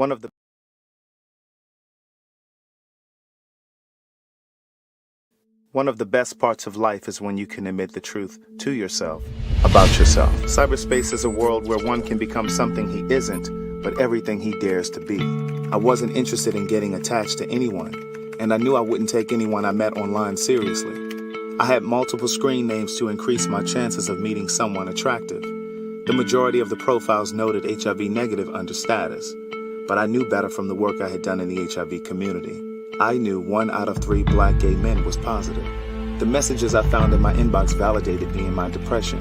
One of the One of the best parts of life is when you can admit the truth to yourself about yourself. Cyberspace is a world where one can become something he isn't, but everything he dares to be. I wasn't interested in getting attached to anyone, and I knew I wouldn't take anyone I met online seriously. I had multiple screen names to increase my chances of meeting someone attractive. The majority of the profiles noted HIV negative under status, but I knew better from the work I had done in the HIV community. I knew 1 out of 3 black gay men was positive. The messages I found in my inbox validated me in my depression.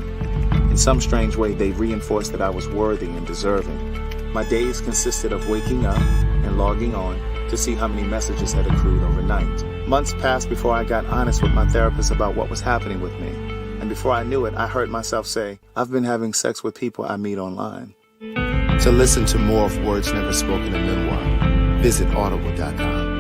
In some strange way, they reinforced that I was worthy and deserving. My days consisted of waking up and logging on to see how many messages had accrued overnight. Months passed before I got honest with my therapist about what was happening with me. And before I knew it, I heard myself say, I've been having sex with people I meet online. To listen to more of Words Never Spoken in Memoir, visit audible.com.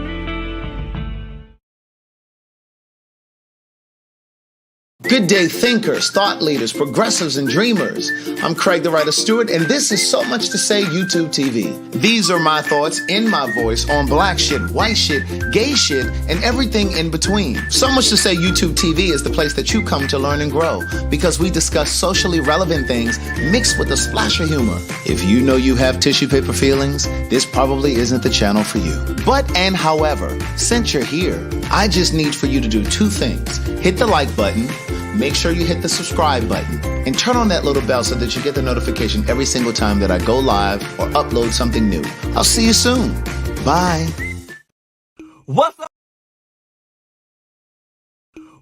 Good day, thinkers, thought leaders, progressives, and dreamers. I'm Craig the Writer Stewart, and this is So Much to Say YouTube TV. These are my thoughts in my voice on black shit, white shit, gay shit, and everything in between. So Much to Say YouTube TV is the place that you come to learn and grow, because we discuss socially relevant things mixed with a splash of humor. If you know you have tissue paper feelings, this probably isn't the channel for you. However, since you're here, I just need for you to do 2 things. Hit the like button, make sure you hit the subscribe button, and turn on that little bell so that you get the notification every single time that I go live or upload something new. I'll see you soon. Bye. What's up?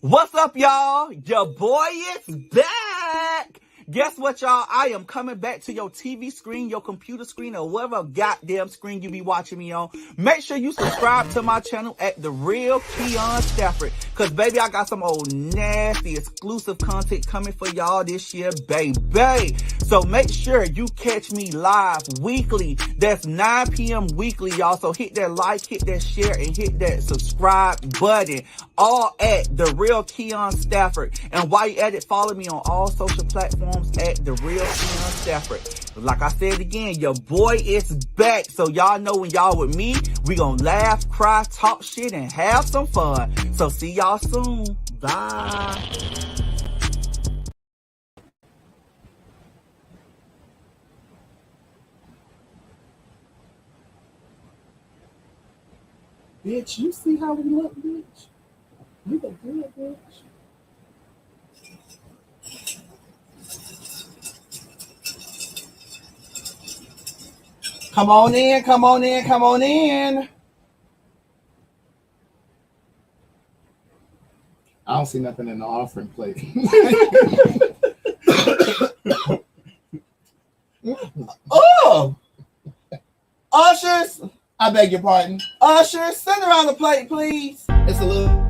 What's up, y'all? Your boy is back. Guess what, y'all? I am coming back to your TV screen, your computer screen, or whatever goddamn screen you be watching me on. Make sure you subscribe to my channel at The Real KeonStafford. Cause baby, I got some old nasty exclusive content coming for y'all this year, baby. So make sure you catch me live weekly. That's 9 p.m. weekly, y'all. So hit that like, hit that share, and hit that subscribe button. All at The Real KeonStafford. And while you at it, follow me on all social platforms at The Real KeonStafford. Like I said again, your boy is back. So y'all know when y'all with me, we gonna laugh, cry, talk shit, and have some fun. So see y'all soon. Bye. Bitch, you see how we look, bitch? We look good, bitch. Come on in, come on in, come on in. I don't see nothing in the offering plate. Oh! Ushers, I beg your pardon. Ushers, send around the plate, please. It's a little...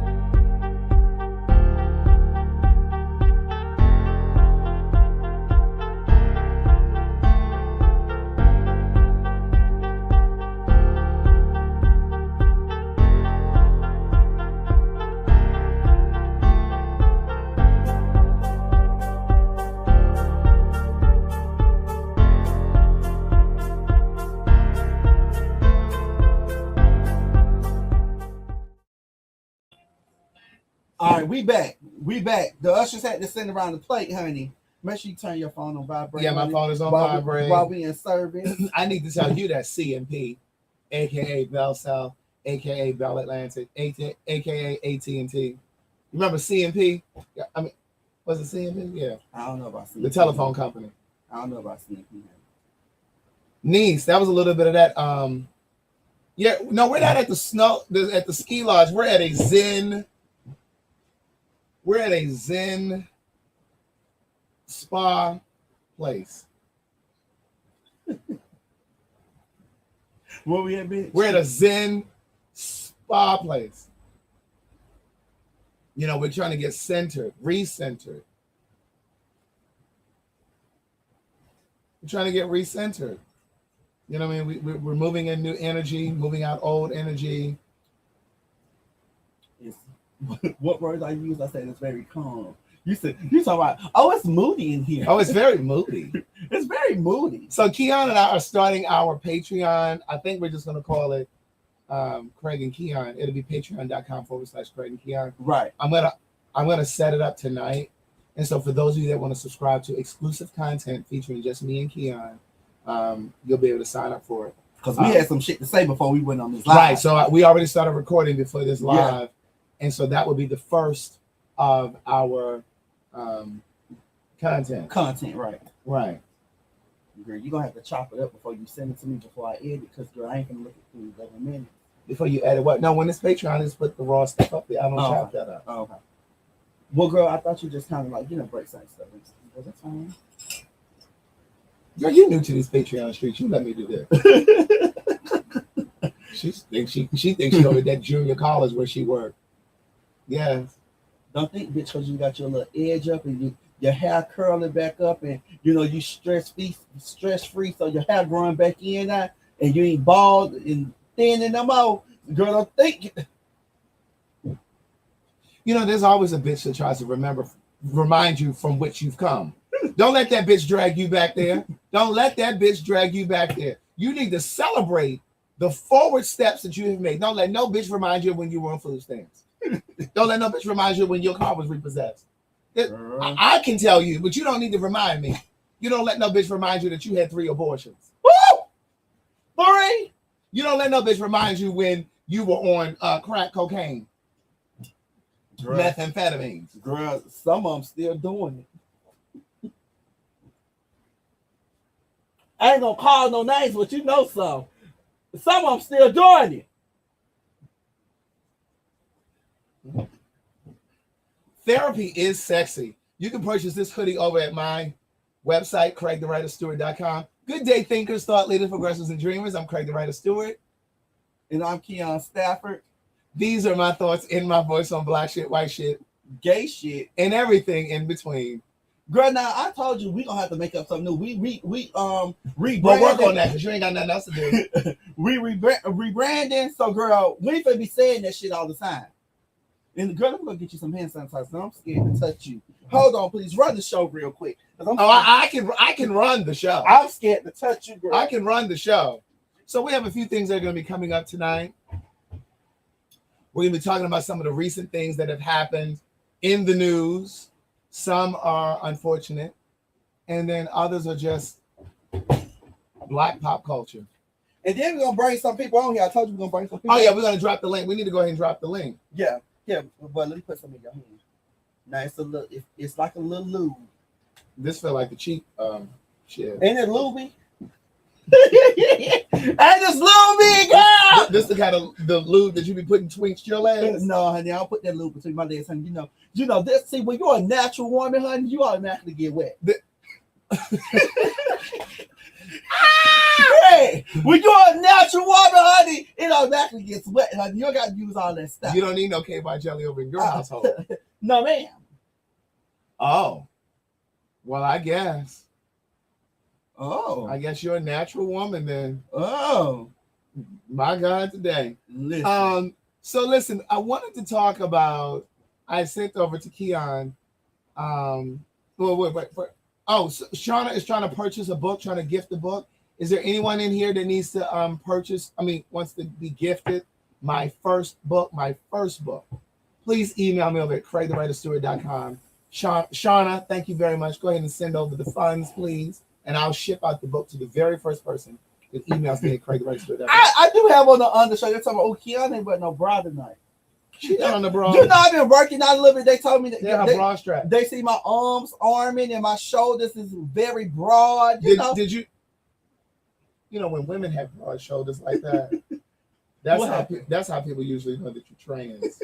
All right, we back. We back. The ushers had to send around the plate, honey. Make sure you turn your phone on vibrate. Yeah, my phone is on vibrate. While we in service. I need to tell you that CMP, aka Bell South, aka Bell Atlantic, aka AT&T. Remember CMP? I mean, was it CMP? Yeah. I don't know about CMP. The telephone company. I don't know about CMP. Nice. That was a little bit of that. Yeah. No, we're not at the ski lodge. We're at a Zen. We're at a Zen spa place. Where we at, bitch? We're at a Zen spa place. You know, we're trying to get centered, recentered. We're trying to get recentered. You know what I mean? We're moving in new energy, moving out old energy. What words I use? I said it's very calm. You talking about, oh, it's moody in here. Oh, it's very moody. It's It's very moody. So Keon and I are starting our Patreon. I think we're just going to call it Craig and Keon. It'll be patreon.com/Craig and Keon. Right. I'm gonna set it up tonight. And so for those of you that want to subscribe to exclusive content featuring just me and Keon, you'll be able to sign up for it. Because we had some shit to say before we went on this live. Right. So we already started recording before this live. Yeah. And so that will be the first of our content. Content, right. Right. Girl, you're going to have to chop it up before you send it to me before I edit, because, girl, I ain't going to look at it through 11 minutes. Before you edit what? No, when it's Patreon, I just put the raw stuff up there. I don't chop that up. Oh, okay. Well, girl, I thought you just kind of like, break some stuff. Was that fine? Girl, you're new to these Patreon streets. You let me do this. she thinks she over at that junior college where she worked. Yes. Don't think, bitch, because you got your little edge up and your hair curling back up, and you stress free, so your hair growing back in now, and you ain't bald and thin in no more. Girl, don't think. There's always a bitch that tries to remind you from which you've come. Don't let that bitch drag you back there. Don't let that bitch drag you back there. You need to celebrate the forward steps that you have made. Don't let no bitch remind you when you were on food stamps. Don't let no bitch remind you when your car was repossessed. I can tell you, but you don't need to remind me. You don't let no bitch remind you that you had 3 abortions. Woo! 3? You don't let no bitch remind you when you were on crack cocaine. Girl, methamphetamines. Girl, some of them still doing it. I ain't gonna call no names, but you know some. Some of them still doing it. Therapy is sexy. You can purchase this hoodie over at my website, CraigTheWriterStewart.com. Good day, thinkers, thought leaders, progressives, and dreamers. I'm Craig the Writer Stewart. And I'm KeonStafford. These are my thoughts in my voice on black shit, white shit, gay shit, and everything in between. Girl, now I told you we gonna have to make up something new. We But work on that because you ain't got nothing else to do. We rebranding. So girl, we ain't gonna be saying that shit all the time. And girl, I'm gonna get you some hand sanitizer. I'm scared to touch you. Hold on, please run the show real quick. I can run the show. I'm scared to touch you, girl. I can run the show. So we have a few things that are going to be coming up tonight. We're going to be talking about some of the recent things that have happened in the news. Some are unfortunate, and then others are just black pop culture. And then we're gonna bring some people on here. I told you we're gonna bring some people. Oh yeah, we're gonna drop the link. We need to go ahead and drop the link. Yeah. But let me put some in your hand. Now it's a little. It's like a little lube. This feel like the cheap shit. Ain't it lubey? And it's lubey, girl. This the kind of the lube that you be putting between your legs. No, honey, I don't put that lube between my legs, honey. You know. This. See, when you're a natural woman, honey, you automatically get wet. Hey, when you're a natural woman, honey, it automatically gets wet, honey. You don't got to use all that stuff. You don't need no K-by jelly over in your household. No, ma'am. Oh, well, I guess. Oh, I guess you're a natural woman then. Oh, my God, today. Listen. So listen, I wanted to talk about. I sent over to Keon. Wait. Oh, so Shauna is trying to purchase a book, trying to gift a book. Is there anyone in here that needs to wants to be gifted my first book? Please email me over at CraigTheWriterStewart.com. Shauna, thank you very much. Go ahead and send over the funds, please, and I'll ship out the book to the very first person that emails me at CraigTheWriterStewart.com. I do have on the undershirt. They're talking about, Keon ain't wearing no bra tonight. She got on the bra. I've been working out a little bit. They told me that her bra strap. They see my arms arming and my shoulders is very broad. Did you? When women have broad shoulders like that, that's how people usually know that you're trans.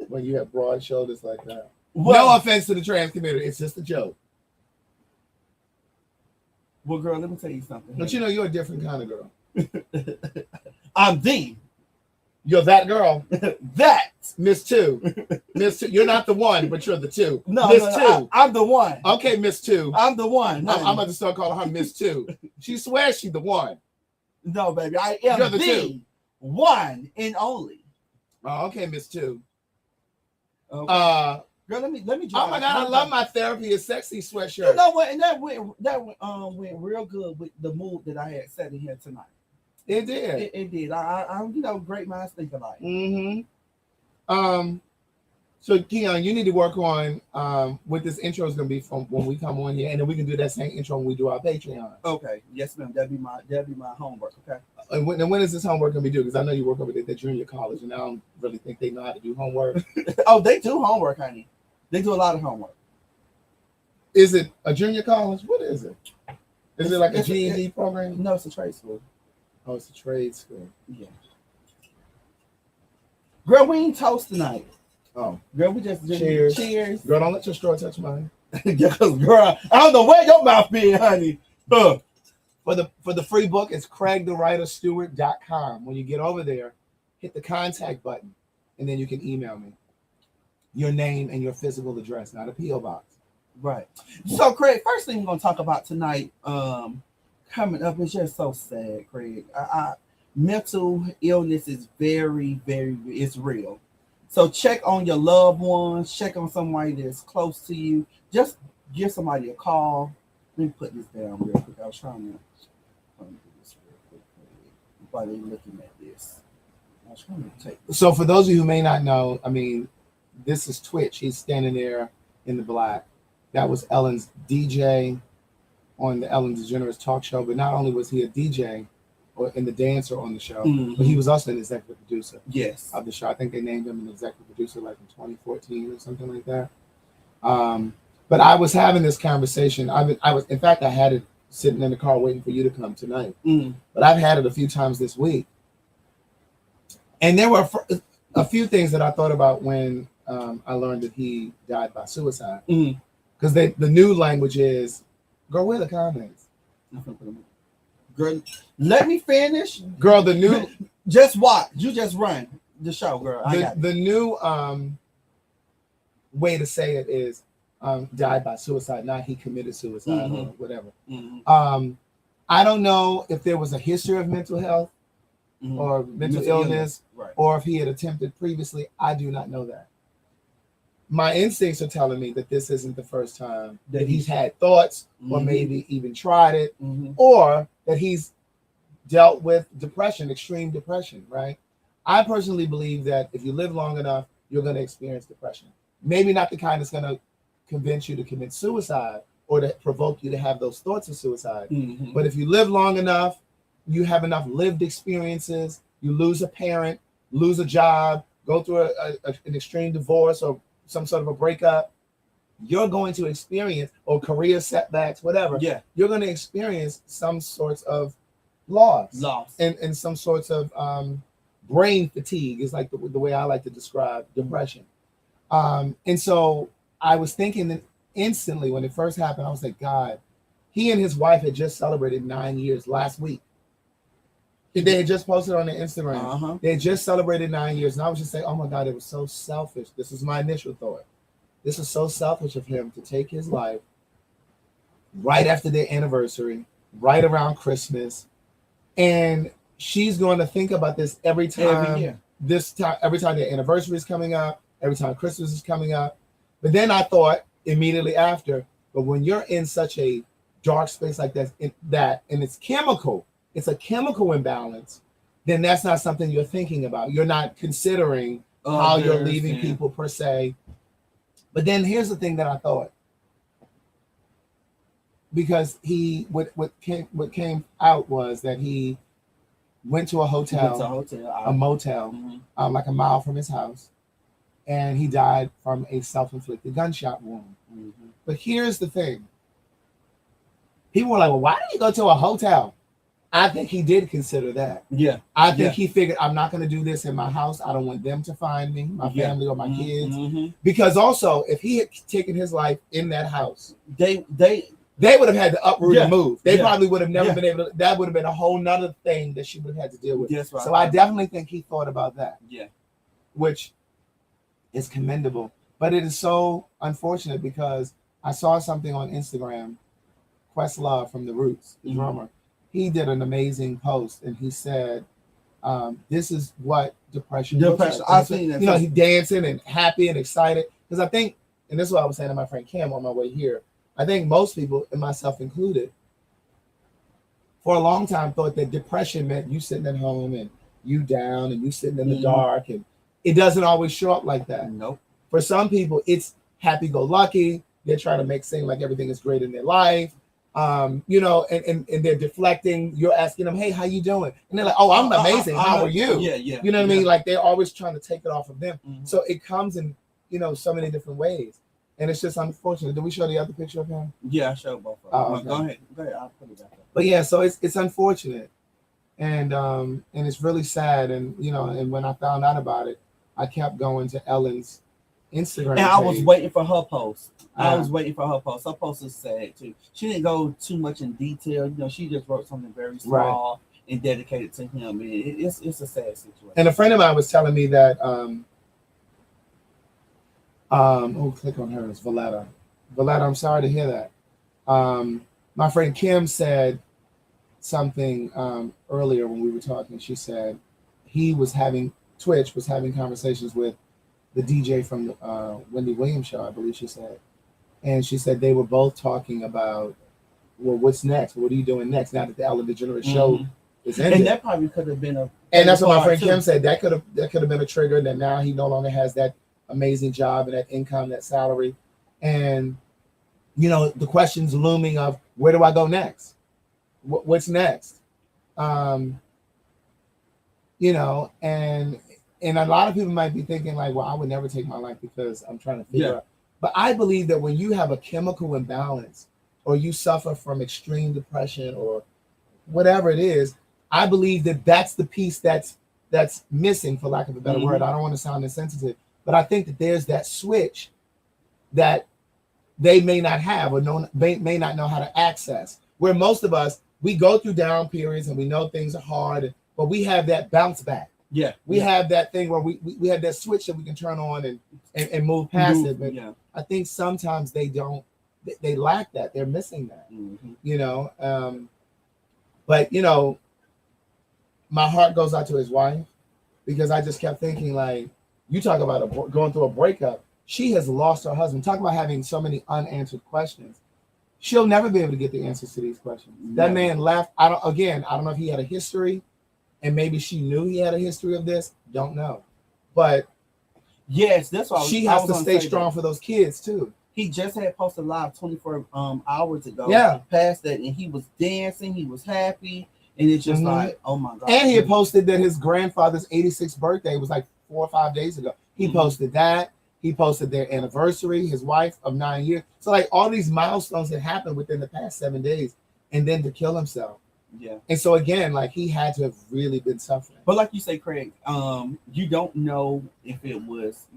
When you have broad shoulders like that. Well, no offense to the trans community, it's just a joke. Well, girl, let me tell you something. But you're a different kind of girl. I'm the. You're that girl. That. Miss Two. Miss Two. You're not the one, but you're the two. No, Miss Two. I'm the one. Okay, Miss Two. I'm the one. I'm about to start calling her Miss Two. She swears she's the one. No, baby. I am you're the one and only. Oh, okay, Miss Two. Okay. Girl, let me Oh my God, I love my Therapy is Sexy sweatshirt. You know what? And that went real good with the mood that I had set in here tonight. It did. It did. Great minds think alike. So Keon, you need to work on what this intro is going to be from when we come on here, and then we can do that same intro when we do our Patreon. Okay. Yes, ma'am. That'd be my homework. Okay. And when is this homework going to be due? Because I know you work over at the junior college, and I don't really think they know how to do homework. Oh, they do homework, honey. They do a lot of homework. Is it a junior college? What is it? Is it like a GED program? No, it's a trade school. Oh, it's a trade school. Yeah. Girl, we ain't toast tonight. Oh, girl, we just cheers. Cheers. Girl, don't let your straw touch mine. Because, girl, I don't know where your mouth been, honey. For the free book, it's CraigTheWriterStewart.com. When you get over there, hit the contact button, and then you can email me your name and your physical address, not a P.O. box. Right. So, Craig, first thing we're going to talk about tonight, coming up, is just so sad, Craig. Mental illness is very, very, it's real. So check on your loved ones, check on somebody that's close to you. Just give somebody a call. Let me put this down real quick. I was trying to do this real quick, Craig, while they're looking at this. I was trying to take So for those of you who may not know, I mean, this is Twitch. He's standing there in the black. That was Ellen's DJ on the Ellen DeGeneres talk show. But not only was he a DJ and the dancer on the show, but he was also an executive producer. Yes. Of the show. I think they named him an executive producer like in 2014 or something like that. But I was having this conversation. I had it sitting in the car waiting for you to come tonight. But I've had it a few times this week. And there were a few things that I thought about when I learned that he died by suicide. Because the new language is, girl, where are the comments? Girl, let me finish. Girl, the new... Just watch. You just run the show, girl. The new way to say it is died by suicide, not he committed suicide or whatever. I don't know if there was a history of mental health or mental illness, right, or if he had attempted previously. I do not know that. My instincts are telling me that this isn't the first time that he's had thoughts or maybe even tried it, or that he's dealt with depression, extreme depression, right? I personally believe that if you live long enough, you're going to experience depression. Maybe not the kind that's going to convince you to commit suicide or to provoke you to have those thoughts of suicide. But if you live long enough, you have enough lived experiences, you lose a parent, lose a job, go through an extreme divorce or some sort of a breakup, you're going to experience, or career setbacks, whatever. Yeah. You're going to experience some sorts of loss. And some sorts of brain fatigue is like the way I like to describe depression. And so I was thinking that instantly when it first happened, I was like, God, he and his wife had just celebrated 9 years last week. They had just posted on their Instagram. They had just celebrated 9 years. And I was just saying, oh my God, it was so selfish. This is my initial thought. This is so selfish of him to take his life right after their anniversary, right around Christmas. And she's going to think about this every time. Every time their anniversary is coming up, every time Christmas is coming up. But then I thought immediately after, but when you're in such a dark space like that, and it's chemical, it's a chemical imbalance, then that's not something you're thinking about. You're not considering how you're leaving people per se. But then here's the thing that I thought. Because what came out was that he went to a hotel, a motel, like a mile from his house, and he died from a self-inflicted gunshot wound. But here's the thing. People were like, well, why did he go to a hotel? I think he did consider that. Yeah. I think he figured, I'm not going to do this in my house. I don't want them to find me, my family or my kids. Because also, if he had taken his life in that house, they would have had to uproot and move. They probably would have never been able to. That would have been a whole nother thing that she would have had to deal with. Yes, right. So I definitely think he thought about that. Yeah. Which is commendable. But it is so unfortunate because I saw something on Instagram, Questlove from The Roots, the drummer. He did an amazing post and he said, this is what depression looks like. I've seen that. He's dancing and happy and excited. Because I think and this is what I was saying to my friend Cam on my way here. I think most people, and myself included, for a long time thought that depression meant you sitting at home and you down and you sitting in the dark, and it doesn't always show up like that. Nope. For some people, it's happy-go-lucky. They're trying to make it seem like everything is great in their life. You know, and they're deflecting. You're asking them, hey, how you doing? And they're like, oh, I'm amazing. How are you? Yeah. You know what I mean? Like they're always trying to take it off of them. Mm-hmm. So it comes in, you know, so many different ways. And it's just unfortunate. Did we show the other picture of him? Yeah, I showed both of them. Oh, okay. Go ahead. I'll put it back up. But yeah, so it's unfortunate. And it's really sad. And, you know, and when I found out about it, I kept going to Ellen's Instagram And I page. was waiting for her post. Her post is sad too. She didn't go too much in detail. You know, she just wrote something very small and dedicated to him. And it's a sad situation. And a friend of mine was telling me that click on her. It's Valletta. Valletta, I'm sorry to hear that. My friend Kim said something earlier when we were talking. She said Twitch was having conversations with the DJ from the Wendy Williams show, I believe she said. And she said they were both talking about, well, what's next? What are you doing next now that the Ellen DeGeneres show is ended? And that probably could have been and that's what my friend Kim said. That could have been a trigger that now he no longer has that amazing job and that income, that salary. And, you know, the questions looming of where do I go next? What's next? You know, and a lot of people might be thinking like, well, I would never take my life because I'm trying to figure out. But I believe that when you have a chemical imbalance or you suffer from extreme depression or whatever it is, I believe that that's the piece that's missing, for lack of a better word. I don't want to sound insensitive, but I think that there's that switch that they may not have or may not know how to access. Where most of us, we go through down periods and we know things are hard, but we have that bounce back. Yeah. We have that thing where we have that switch that we can turn on and move past it. But I think sometimes they lack that. They're missing that, you know. But, you know, my heart goes out to his wife because I just kept thinking, like, you talk about going through a breakup. She has lost her husband. Talk about having so many unanswered questions. She'll never be able to get the answers to these questions. That man left. I don't know if he had a history, and maybe she knew he had a history of this. Don't know. But yes, that's why she has to stay strong for those kids too. He just had posted live 24 hours ago. Yeah. Past that, and he was dancing. He was happy. And it's just like, oh my God. And he had posted that his grandfather's 86th birthday was like 4 or 5 days ago. He posted that. He posted their anniversary, his wife of 9 years. So like all these milestones that happened within the past 7 days, and then to kill himself. Yeah. And so again, like he had to have really been suffering. But like you say, Craig, you don't know if it was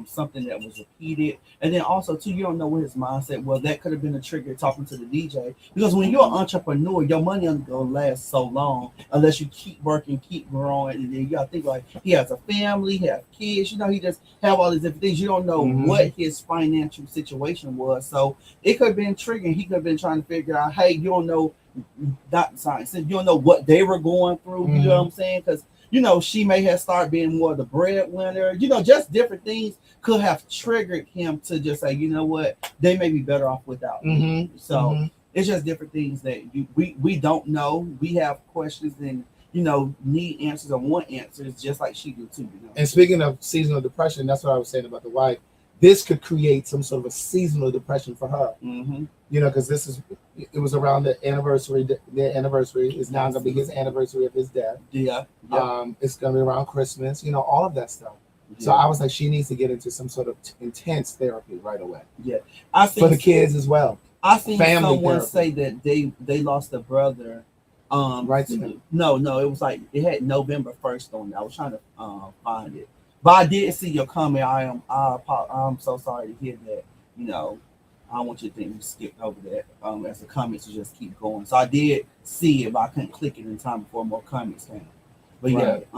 something that was repeated. And then also too, you don't know what his mindset was. That could have been a trigger talking to the DJ. Because when you're an entrepreneur, your money ain't gonna last so long unless you keep working, keep growing. And then you gotta think like he has a family, he has kids, you know, he just have all these different things. You don't know what his financial situation was. So it could have been triggering. He could have been trying to figure out, hey, you don't know. Not science. You don't know what they were going through. You know what I'm saying? Because you know she may have started being more the breadwinner. You know, just different things could have triggered him to just say, you know what, they may be better off without me. So it's just different things that we don't know. We have questions and you know need answers or want answers, just like she do too. You know? And speaking of seasonal depression, that's what I was saying about the wife. This could create some sort of a seasonal depression for her. You know, because it was around the anniversary. Their anniversary is now going to be his anniversary of his death. It's going to be around Christmas. You know, all of that stuff. So I was like, she needs to get into some sort of intense therapy right away. I think for the kids as well. I seen Family someone therapy. say that they lost a brother. Right. No, it was like it had November 1st on it. I was trying to find it. But I did see your comment. I'm so sorry to hear that. You know, I don't want you to think we skipped over that. As the comments just keep going. So I did see it, but I couldn't click it in time before more comments came. But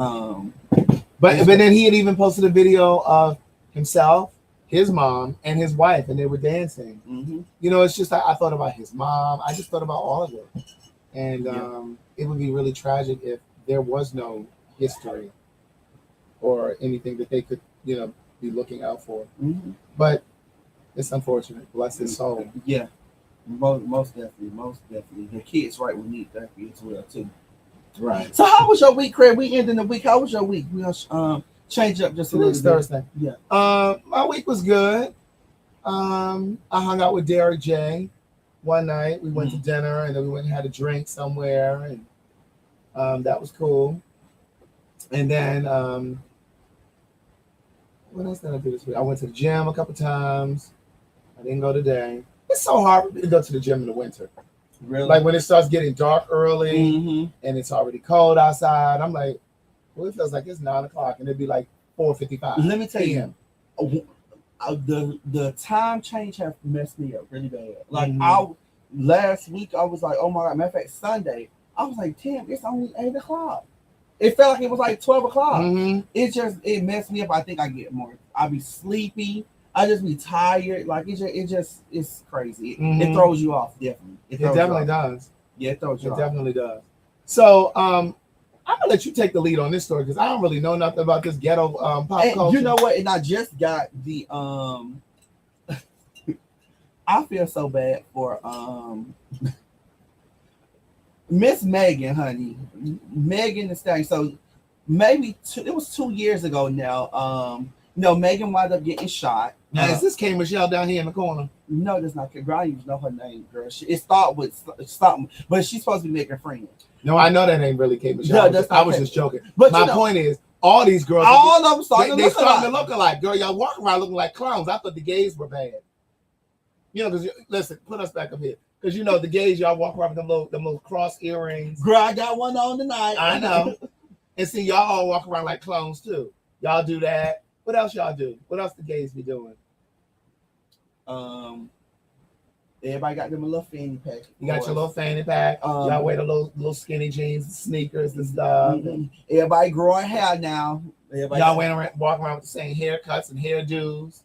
but then he had even posted a video of himself, his mom, and his wife, and they were dancing. You know, it's just I thought about his mom. I just thought about all of it, and it would be really tragic if there was no history or anything that they could, you know, be looking out for. But It's unfortunate. Bless his soul. Yeah, most definitely. The kids right will need therapy as well too. Right. So how was your week, Craig? We ending the week. How was your week? We gonna change up just a little Today's bit. Thursday. Yeah. My week was good. I hung out with Derek J one night. We went to dinner and then we went and had a drink somewhere, and that was cool. And then what else did I do this week? I went to the gym a couple times. I didn't go today. It's so hard for me to go to the gym in the winter. Really? Like when it starts getting dark early and it's already cold outside, I'm like, well, it feels like it's 9 o'clock and it'd be like 4:55. Let me tell you, the time change have messed me up really bad. Like last week, I was like, oh my god. Matter of fact, Sunday, I was like, damn, it's only 8 o'clock. It felt like it was like 12 o'clock. It messed me up. I think I be sleepy. I just be tired. Like it's crazy. It throws you off, definitely. It definitely does. Yeah, it throws you off. It definitely does. So I'm gonna let you take the lead on this story because I don't really know nothing about this ghetto pop culture. You know what? And I just got the I feel so bad for Miss Megan, honey. Megan Thee Stallion. So maybe it was 2 years ago now. Megan wound up getting shot. Now, is this K. Michelle down here in the corner? No, that's not. Girl, I don't even know her name, girl. It started with something, but she's supposed to be making friends. No, I know that ain't really K. Michelle. No, I was just joking. But my point is, all these girls, all of them starting they starting to look alike. Girl, y'all walking around looking like clowns. I thought the gays were bad. Because listen, put us back up here. Because the gays, y'all walk around with them little cross earrings. Girl, I got one on tonight. I know. And see, y'all all walk around like clones too. Y'all do that. What else y'all do? What else the gays be doing? Everybody got them a little fanny pack. You got your little fanny pack. Y'all wear the little skinny jeans, and sneakers, and stuff. Everybody growing hair now. Y'all walking around with the same haircuts and hairdos.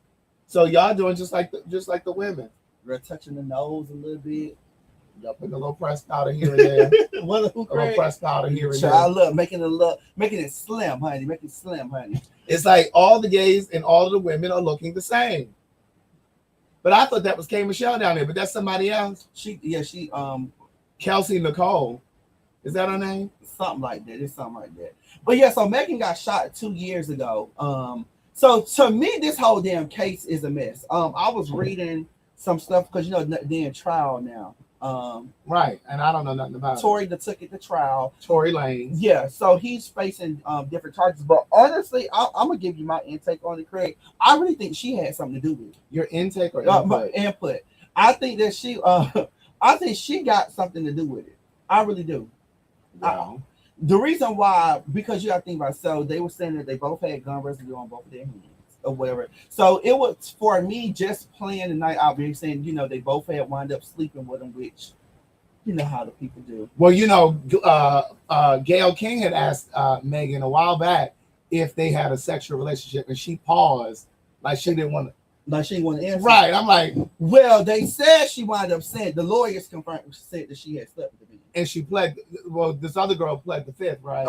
So y'all doing just like the women. We're touching the nose a little bit. Y'all putting a little pressed powder here and there. A little pressed powder here and there. Look, making it slim, honey. Make it slim, honey. It's like all the gays and all of the women are looking the same. But I thought that was K. Michelle down there, but that's somebody else. She Kelsey Nicole. Is that her name? Something like that. It's something like that. But yeah, so Megan got shot 2 years ago. So to me, this whole damn case is a mess. I was reading some stuff because they're in trial now. Right, and I don't know nothing about Tory that took it to trial. Tory Lanez. Yeah, so he's facing different charges. But honestly, I'm gonna give you my intake on it, Craig. I really think she had something to do with it. Your intake or input? My input. I think that she got something to do with it. I really do. Wow. The reason why, because you got to think about it, so they were saying that they both had gun residue on both of their hands or whatever. So it was for me just playing the night out there saying, they both had wound up sleeping with them, which you know how the people do. Well, Gayle King had asked Megan a while back if they had a sexual relationship, and she paused like she didn't want to. Like she didn't want to answer. Right. I'm like, well, they said she wound up saying the lawyers said that she had slept with him. And she pled. Well, this other girl pled the fifth, right?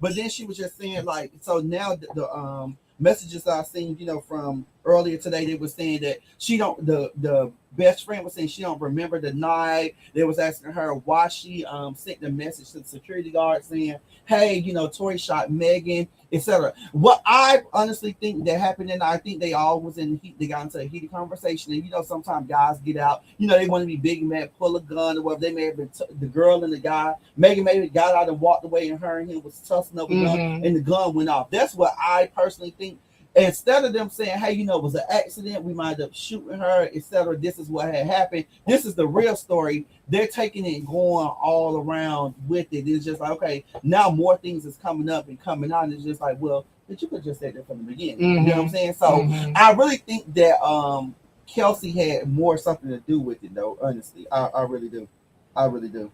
But then she was just saying so now the messages I've seen, from earlier today, they were saying that she don't. The best friend was saying she don't remember the night. They was asking her why she sent the message to the security guard saying, "Hey, Tory shot Megan, etc." What I honestly think that happened, and I think they all was in heat. They got into a heated conversation, and sometimes guys get out. They want to be big man, pull a gun or whatever. They may have been the girl and the guy. Megan maybe got out and walked away, and her and him was tussling over the gun, and the gun went off. That's what I personally think. Instead of them saying, "Hey, it was an accident, we might end up shooting her, etc." This is what had happened. This is the real story. They're taking it and going all around with it. It's just like, okay, now more things is coming up and coming out. And it's just like, well, but you could just say that from the beginning. You know what I'm saying? So I really think that Kelsey had more something to do with it, though. Honestly, I really do. I really do.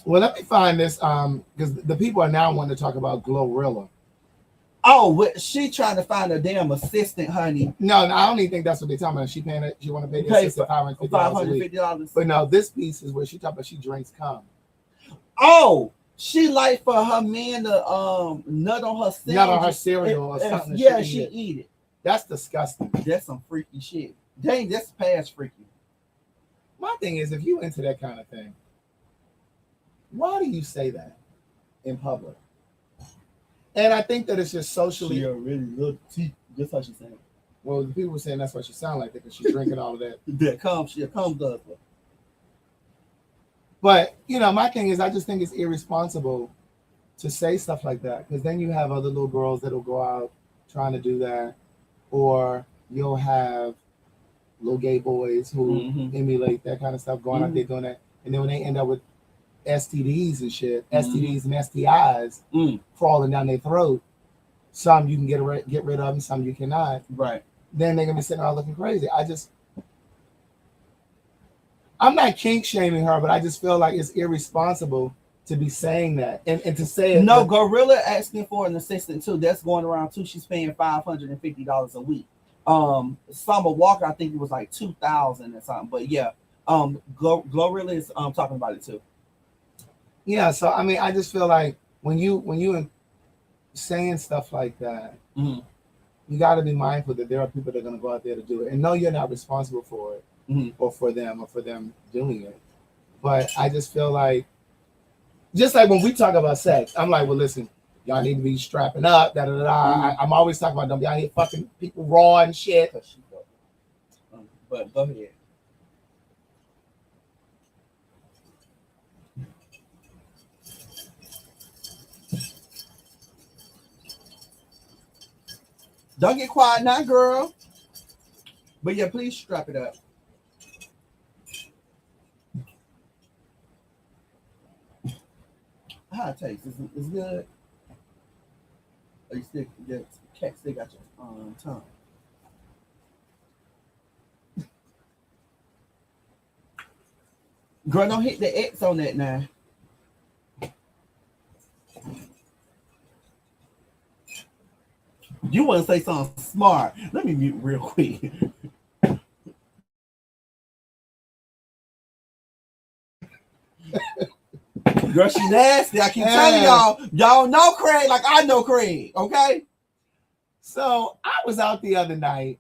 Well, let me find this because the people are now wanting to talk about Glorilla. Oh, she trying to find a damn assistant, honey. No, I don't even think that's what they're talking about. She paying it. She want to pay the assistant $550. But no, this piece is where she talking about she drinks cum. Oh, she for her man to nut on her cereal. Nut on her cereal or something. Yeah, she eat it. That's disgusting. That's some freaky shit. Dang, that's past freaky. My thing is, if you into that kind of thing, why do you say that in public? And I think that it's just socially. She already looked teeth. That's how she's saying. Well, the people were saying that's what she sound like because she's drinking all of that. That comes, she comes does. But you know, my thing is, I just think it's irresponsible to say stuff like that because then you have other little girls that'll go out trying to do that, or you'll have little gay boys who emulate that kind of stuff going out there doing that, and then when they end up with STDs and shit, STDs and STIs crawling down their throat, some you can get rid of and some you cannot. Right. Then they're gonna be sitting around looking crazy. I'm not kink shaming her, but I just feel like it's irresponsible to be saying that and to say it. No, Gorilla asking for an assistant too. That's going around too. She's paying $550 a week. Summer Walker, I think it was like 2,000 or something. But yeah, Gorilla is talking about it too. Yeah, so I mean, I just feel like when you saying stuff like that, you got to be mindful that there are people that are going to go out there to do it, and no, you're not responsible for it. Or for them doing it. But I just feel like, just like when we talk about sex, I'm like, well, listen, y'all need to be strapping up. I'm always talking about don't be out here fucking people raw and shit. But go ahead. Don't get quiet now, girl. But yeah, please strap it up. How it tastes? It's good. Or you still the cat still got your tongue. Girl, don't hit the X on that now. You want to say something smart? Let me mute real quick. Girl, she nasty. I keep telling y'all know Craig like I know Craig, okay? So I was out the other night.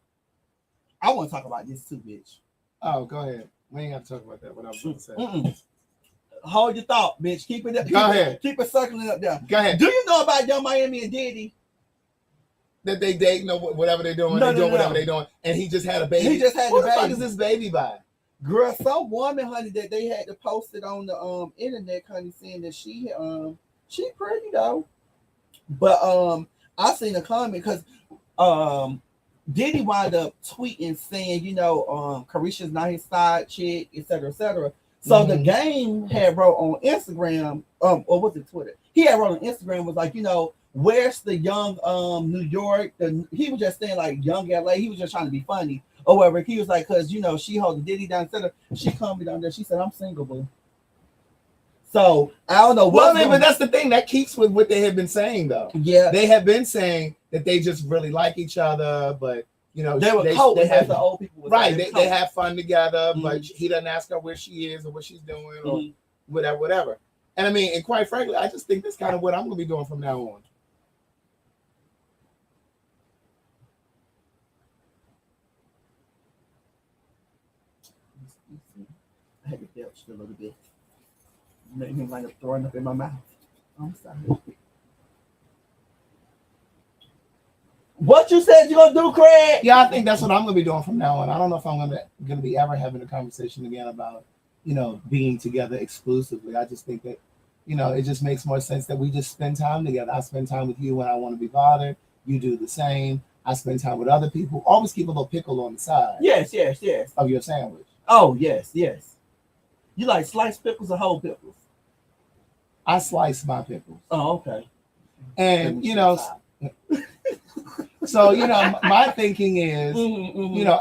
I want to talk about this too, bitch. Oh, go ahead. We ain't got to talk about that. What I was going to say. Hold your thought, bitch. Keep it up. Go ahead. Keep it circling up there. Go ahead. Do you know about Young Miami and Diddy? That they date, whatever they're doing, whatever they're doing, and he just had a baby. He just had Who the the fuck baby. is this baby by? Girl, some woman, honey, that they had to post it on the internet, honey, saying that she pretty though. But I seen a comment because Diddy wound up tweeting saying, Carisha's not his side chick, etc., etc. So the game had wrote on Instagram, or was it Twitter? He had wrote on Instagram was like, where's the young New York? He was just saying like young LA. He was just trying to be funny. Or whatever. He was like, because she holding Diddy down. Instead of she called me down there. She said, I'm single, boo. So I don't know what. Well, but that's the thing that keeps with what they have been saying, though. Yeah, they have been saying that they just really like each other, but they were they have the old people was right. They have fun together, but he doesn't ask her where she is or what she's doing or whatever. And I mean, and quite frankly, I just think that's kind of what I'm going to be doing from now on. I had to belch a little bit. Made me wind up throwing up in my mouth. I'm sorry. What you said you're gonna do, Craig? Yeah, I think that's what I'm gonna be doing from now on. I don't know if I'm gonna be ever having a conversation again about being together exclusively. I just think that it just makes more sense that we just spend time together. I spend time with you when I want to be bothered. You do the same. I spend time with other people. Always keep a little pickle on the side. Yes. Of your sandwich. Oh yes. You like sliced pickles or whole pickles? I slice my pickles. Oh, okay. And so my thinking is,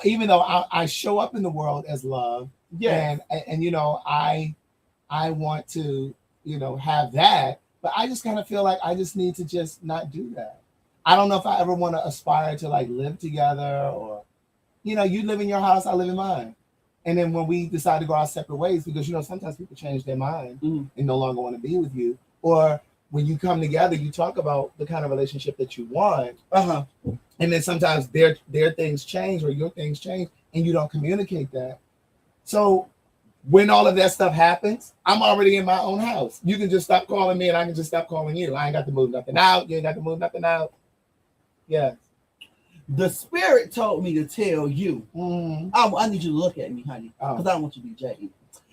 even though I show up in the world as love, and I want to have that, but I just kind of feel like I just need to just not do that. I don't know if I ever want to aspire to like live together, or you live in your house, I live in mine. And then when we decide to go our separate ways, because sometimes people change their mind and no longer want to be with you, or when you come together, you talk about the kind of relationship that you want. Uh-huh. And then sometimes their things change or your things change and you don't communicate that. So when all of that stuff happens, I'm already in my own house. You can just stop calling me and I can just stop calling you. I ain't got to move nothing out. You ain't got to move nothing out. Yeah. The spirit told me to tell you. I need you to look at me, honey, because I don't want you to be jaded.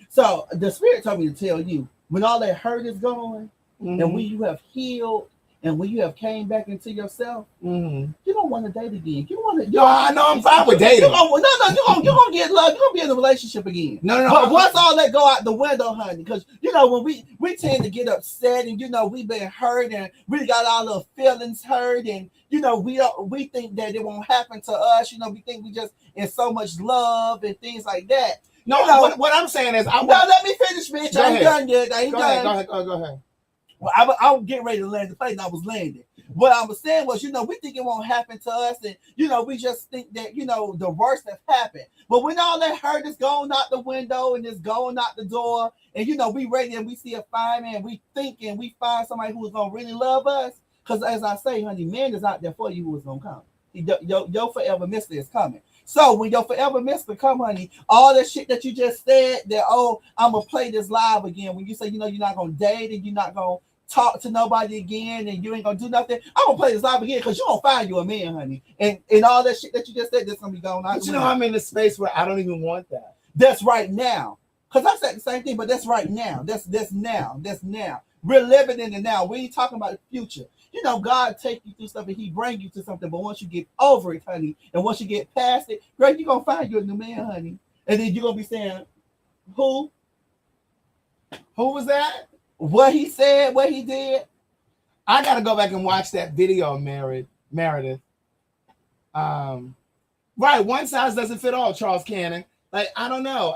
So the spirit told me to tell you, when all that hurt is gone, and when you have healed, and when you have came back into yourself, you don't want to date again. You want to. No, I know I'm fine with dating. You're gonna get love. You're gonna be in a relationship again. No. But once all that go out the window, honey, because when we tend to get upset, and we've been hurt, and we got all the feelings hurt, and we think that it won't happen to us. We think we just in so much love and things like that. No, what I'm saying is, let me finish, bitch. I ain't done yet. I ain't done. Go ahead. Well, I was getting ready to land the plane, and I was landing. What I was saying was, we think it won't happen to us, and we just think that the worst has happened. But when all that hurt is going out the window and it's going out the door, and we ready and we see a fine man, we think and we find somebody who is gonna really love us. Because as I say, honey, man is out there for you who is gonna come. Your forever mister is coming. So when your forever mister come, honey, all that shit that you just said, that I'm gonna play this live again. When you say you're not gonna date and you're not gonna talk to nobody again and you ain't gonna do nothing, I'm gonna play this live again because you're gonna find you a man, honey. And all that shit that you just said, that's gonna be going on. But I'm in a space where I don't even want that. That's right now. Because I said the same thing, but that's right now. That's now. That's now. We're living in the now. We ain't talking about the future. God take you through stuff and he bring you to something. But once you get over it, honey, and once you get past it, girl, you're going to find you a new man, honey. And then you're going to be saying, who? Who was that? What he said, what he did. I got to go back and watch that video, Meredith. Right, one size doesn't fit all, Charles Cannon. Like, I don't know.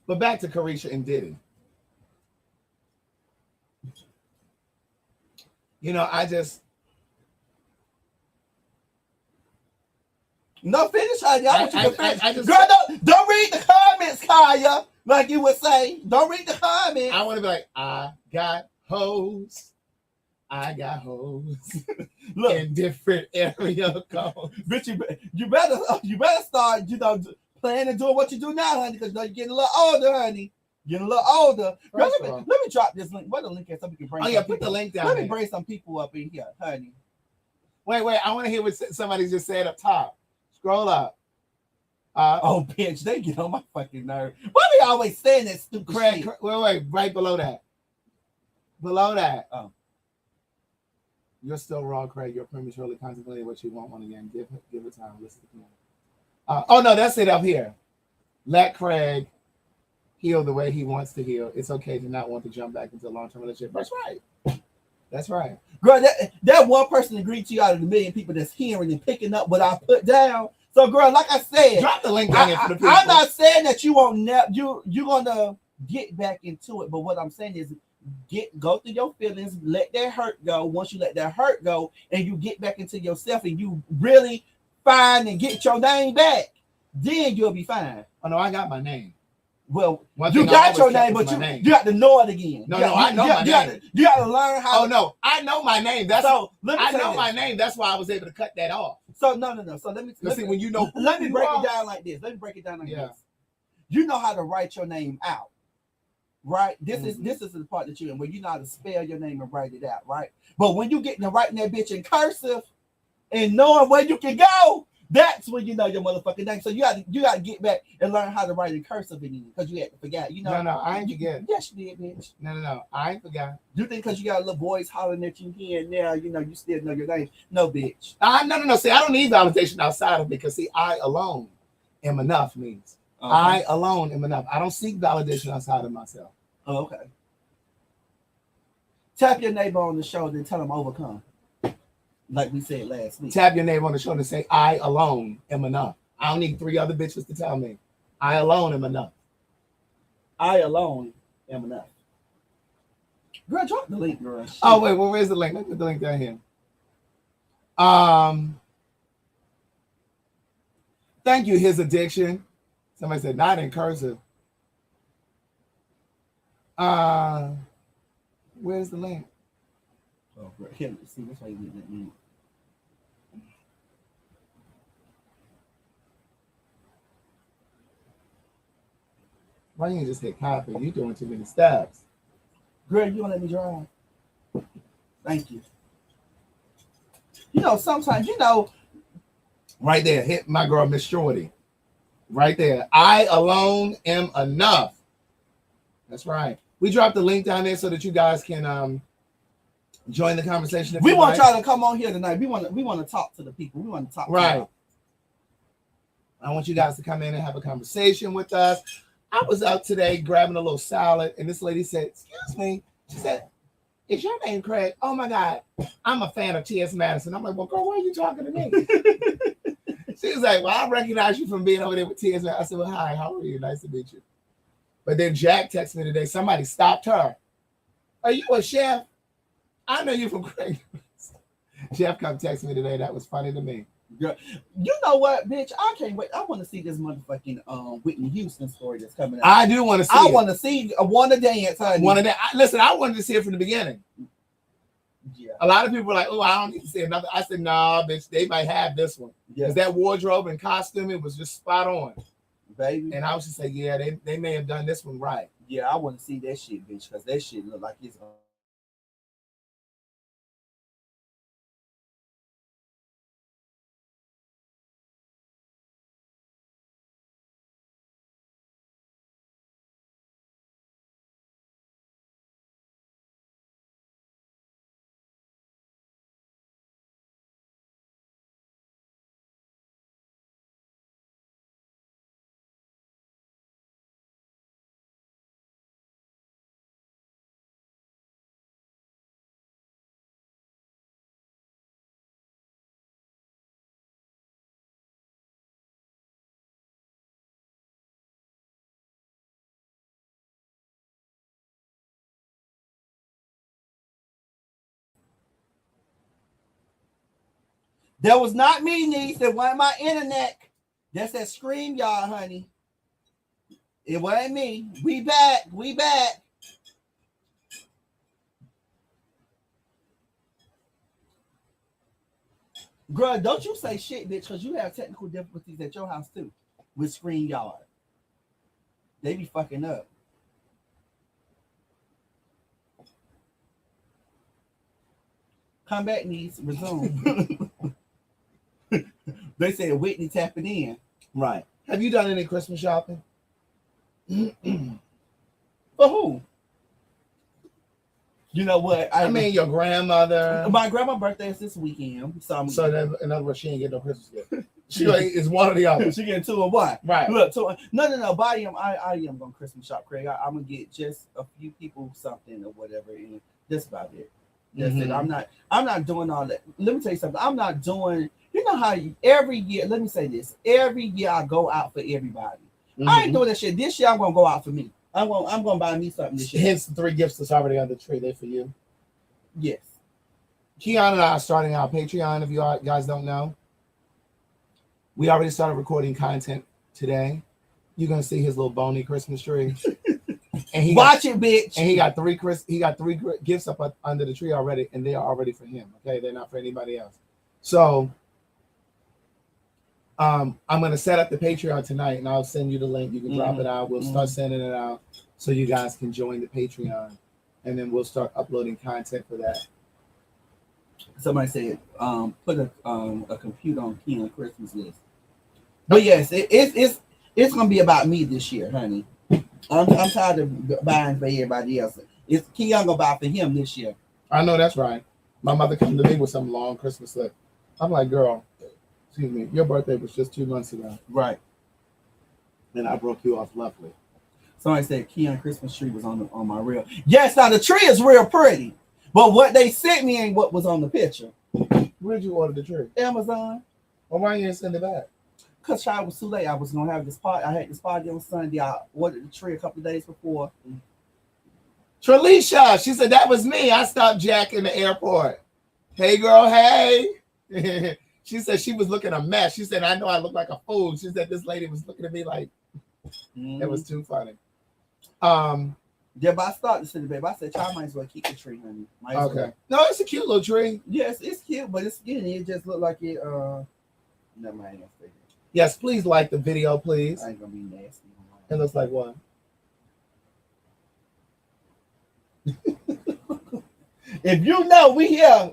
But back to Carisha and Diddy. No, finish, honey. I want you to finish. Girl, don't read the comments, Kaya. Like you would say. Don't read the comments. I want to be like, I got hoes. Look, in different area codes. Bitch, you better start, playing and doing what you do now, honey, because you're getting a little older, honey. Getting a little older. Girl, let me drop this link. What the link is so we can bring put the link down. Let me bring some people up in here, honey. Wait, I want to hear what somebody just said up top. Scroll up. Oh, bitch, they get on my fucking nerve. Why they always saying that stupid shit? Wait, right below that. Below that. Oh. You're still raw, Craig. You're prematurely contemplating what you want again. Give it time. Listen to me. No, that's it up here. Let Craig heal the way he wants to heal. It's okay to not want to jump back into a long-term relationship. That's right. Girl, that one person agreed to you out of the million people that's hearing and picking up what I put down. So, girl, like I said, drop the link down here for the people. I'm not saying that you won't you're gonna get back into it, but what I'm saying is go through your feelings, let that hurt go. Once you let that hurt go and you get back into yourself and you really find and get your name back, then you'll be fine. Oh no, I got my name. Well, you got your name, but you got to know it again. I know my name. You got to learn how. Oh no, I know my name. I know my name. That's why I was able to cut that off. So no. So let me see when you know. Let me break it down like this. This. You know how to write your name out, right? This is the part that you're in, where you know how to spell your name and write it out, right? But when you get to writing that bitch in cursive and knowing where you can go, that's when you know your motherfucking name. So you got to get back and learn how to write in cursive again, because you had to forget. No, I ain't forget. Yes, you did, bitch. No, I ain't forgot. You think because you got little boys hollering at you here and there, you still know your name? No, bitch. No. See, I don't need validation outside of me, because see, I alone am enough means. Okay. I alone am enough. I don't seek validation outside of myself. Oh, okay. Tap your neighbor on the shoulder and tell him overcome. Like we said last week. Tap your neighbor on the shoulder and say, I alone am enough. I don't need 3 other bitches to tell me. I alone am enough. I alone am enough. Girl, drop the link, girl. Shit. Oh, wait, where's the link? Let's put the link down here. Thank you, His Addiction. Somebody said not in cursive. Where's the link? Oh, here, see, that's why you need that link. Why you just hit copy? You doing too many steps. Girl, you don't let me drive. Thank you. You know, sometimes, you know. Right there, hit my girl, Miss Shorty. Right there. I alone am enough. That's right. We dropped the link down there so that you guys can join the conversation. We want y'all to come on here tonight. We want to talk to the people. We want to talk to right. y'all. I want you guys to come in and have a conversation with us. I was out today grabbing a little salad, and this lady said, "Excuse me." She said, "Is your name Craig?" Oh my God, I'm a fan of T.S. Madison. I'm like, "Well, girl, why are you talking to me?" She was like, "Well, I recognize you from being over there with T.S. Madison." I said, "Well, hi, how are you? Nice to meet you." But then Jack texted me today. Somebody stopped her. "Are you a chef?" "I know you from Craig." Jeff come text me today. That was funny to me. Girl, you know what, bitch? I can't wait. I want to see this motherfucking Whitney Houston story that's coming out. I do want to see. I want to see. I want to dance, honey. Listen, I wanted to see it from the beginning. Yeah. A lot of people were like, "Oh, I don't need to see another." I said, "Nah, bitch, they might have this one." Because that wardrobe and costume, it was just spot on, baby. And I was just like, "Yeah, they may have done this one right." Yeah, I want to see that shit, bitch, because that shit look like it's. That was not me, niece. That wasn't my internet. That's that scream, y'all, honey. It wasn't me. We back. We back. Girl, don't you say shit, bitch, because you have technical difficulties at your house, too, with StreamYard. They be fucking up. Come back, niece. Resume. They said Whitney tapping in. Right. Have you done any Christmas shopping? For who? You know what? I mean, your grandmother. My grandma's birthday is this weekend. So then, in other words, she ain't get no Christmas gift. She is one or the other. She getting 2 or 1. Right. Look, no. But I am going to Christmas shop, Craig. I'm going to get just a few people something or whatever. And that's about it. That's it. I'm not doing all that. Let me tell you something. I'm not doing, you know how every year, let me say this. Every year I go out for everybody. I ain't doing that shit. This year I'm going to go out for me. I'm going to buy me something this year. Hence the 3 gifts that's already on the tree. They for you. Yes. Keon and I are starting our Patreon, if you guys don't know. We already started recording content today. You're going to see his little bony Christmas tree. And he Watch it, bitch. And he got 3 gifts up under the tree already, and they are already for him. Okay, they're not for anybody else. So I'm going to set up the Patreon tonight, and I'll send you the link. You can drop it out. We'll start sending it out so you guys can join the Patreon, and then we'll start uploading content for that. Somebody said, put a computer on Keon Christmas list. But yes, it's gonna be about me this year, honey. I'm tired of buying for everybody else. It's Keon gonna buy for him this year. I know that's right. My mother came to me with some long Christmas list. I'm like, girl, excuse me, your birthday was just 2 months ago. Right. And I broke you off lovely. Somebody said Keon Christmas tree was on my reel. Yes, now the tree is real pretty. But what they sent me ain't what was on the picture. Where'd you order the tree? Amazon. Well, why you didn't send it back? Because child was too late. I was gonna have this party. I had this party on Sunday. I ordered the tree a couple of days before. Tralisha, she said that was me. I stopped Jack in the airport. Hey girl, hey. She said she was looking a mess. She said, I know I look like a fool. She said this lady was looking at me like, It was too funny. Yeah, but I started to say, babe. I said, y'all might as well keep the tree, honey. Might as Okay. well. No, it's a cute little tree. Yes, it's cute, but it's skinny. It just looked like it. Never mind. I ain't gonna say that. Yes, please like the video, please. I ain't gonna be nasty. It looks like what? If you know, we here.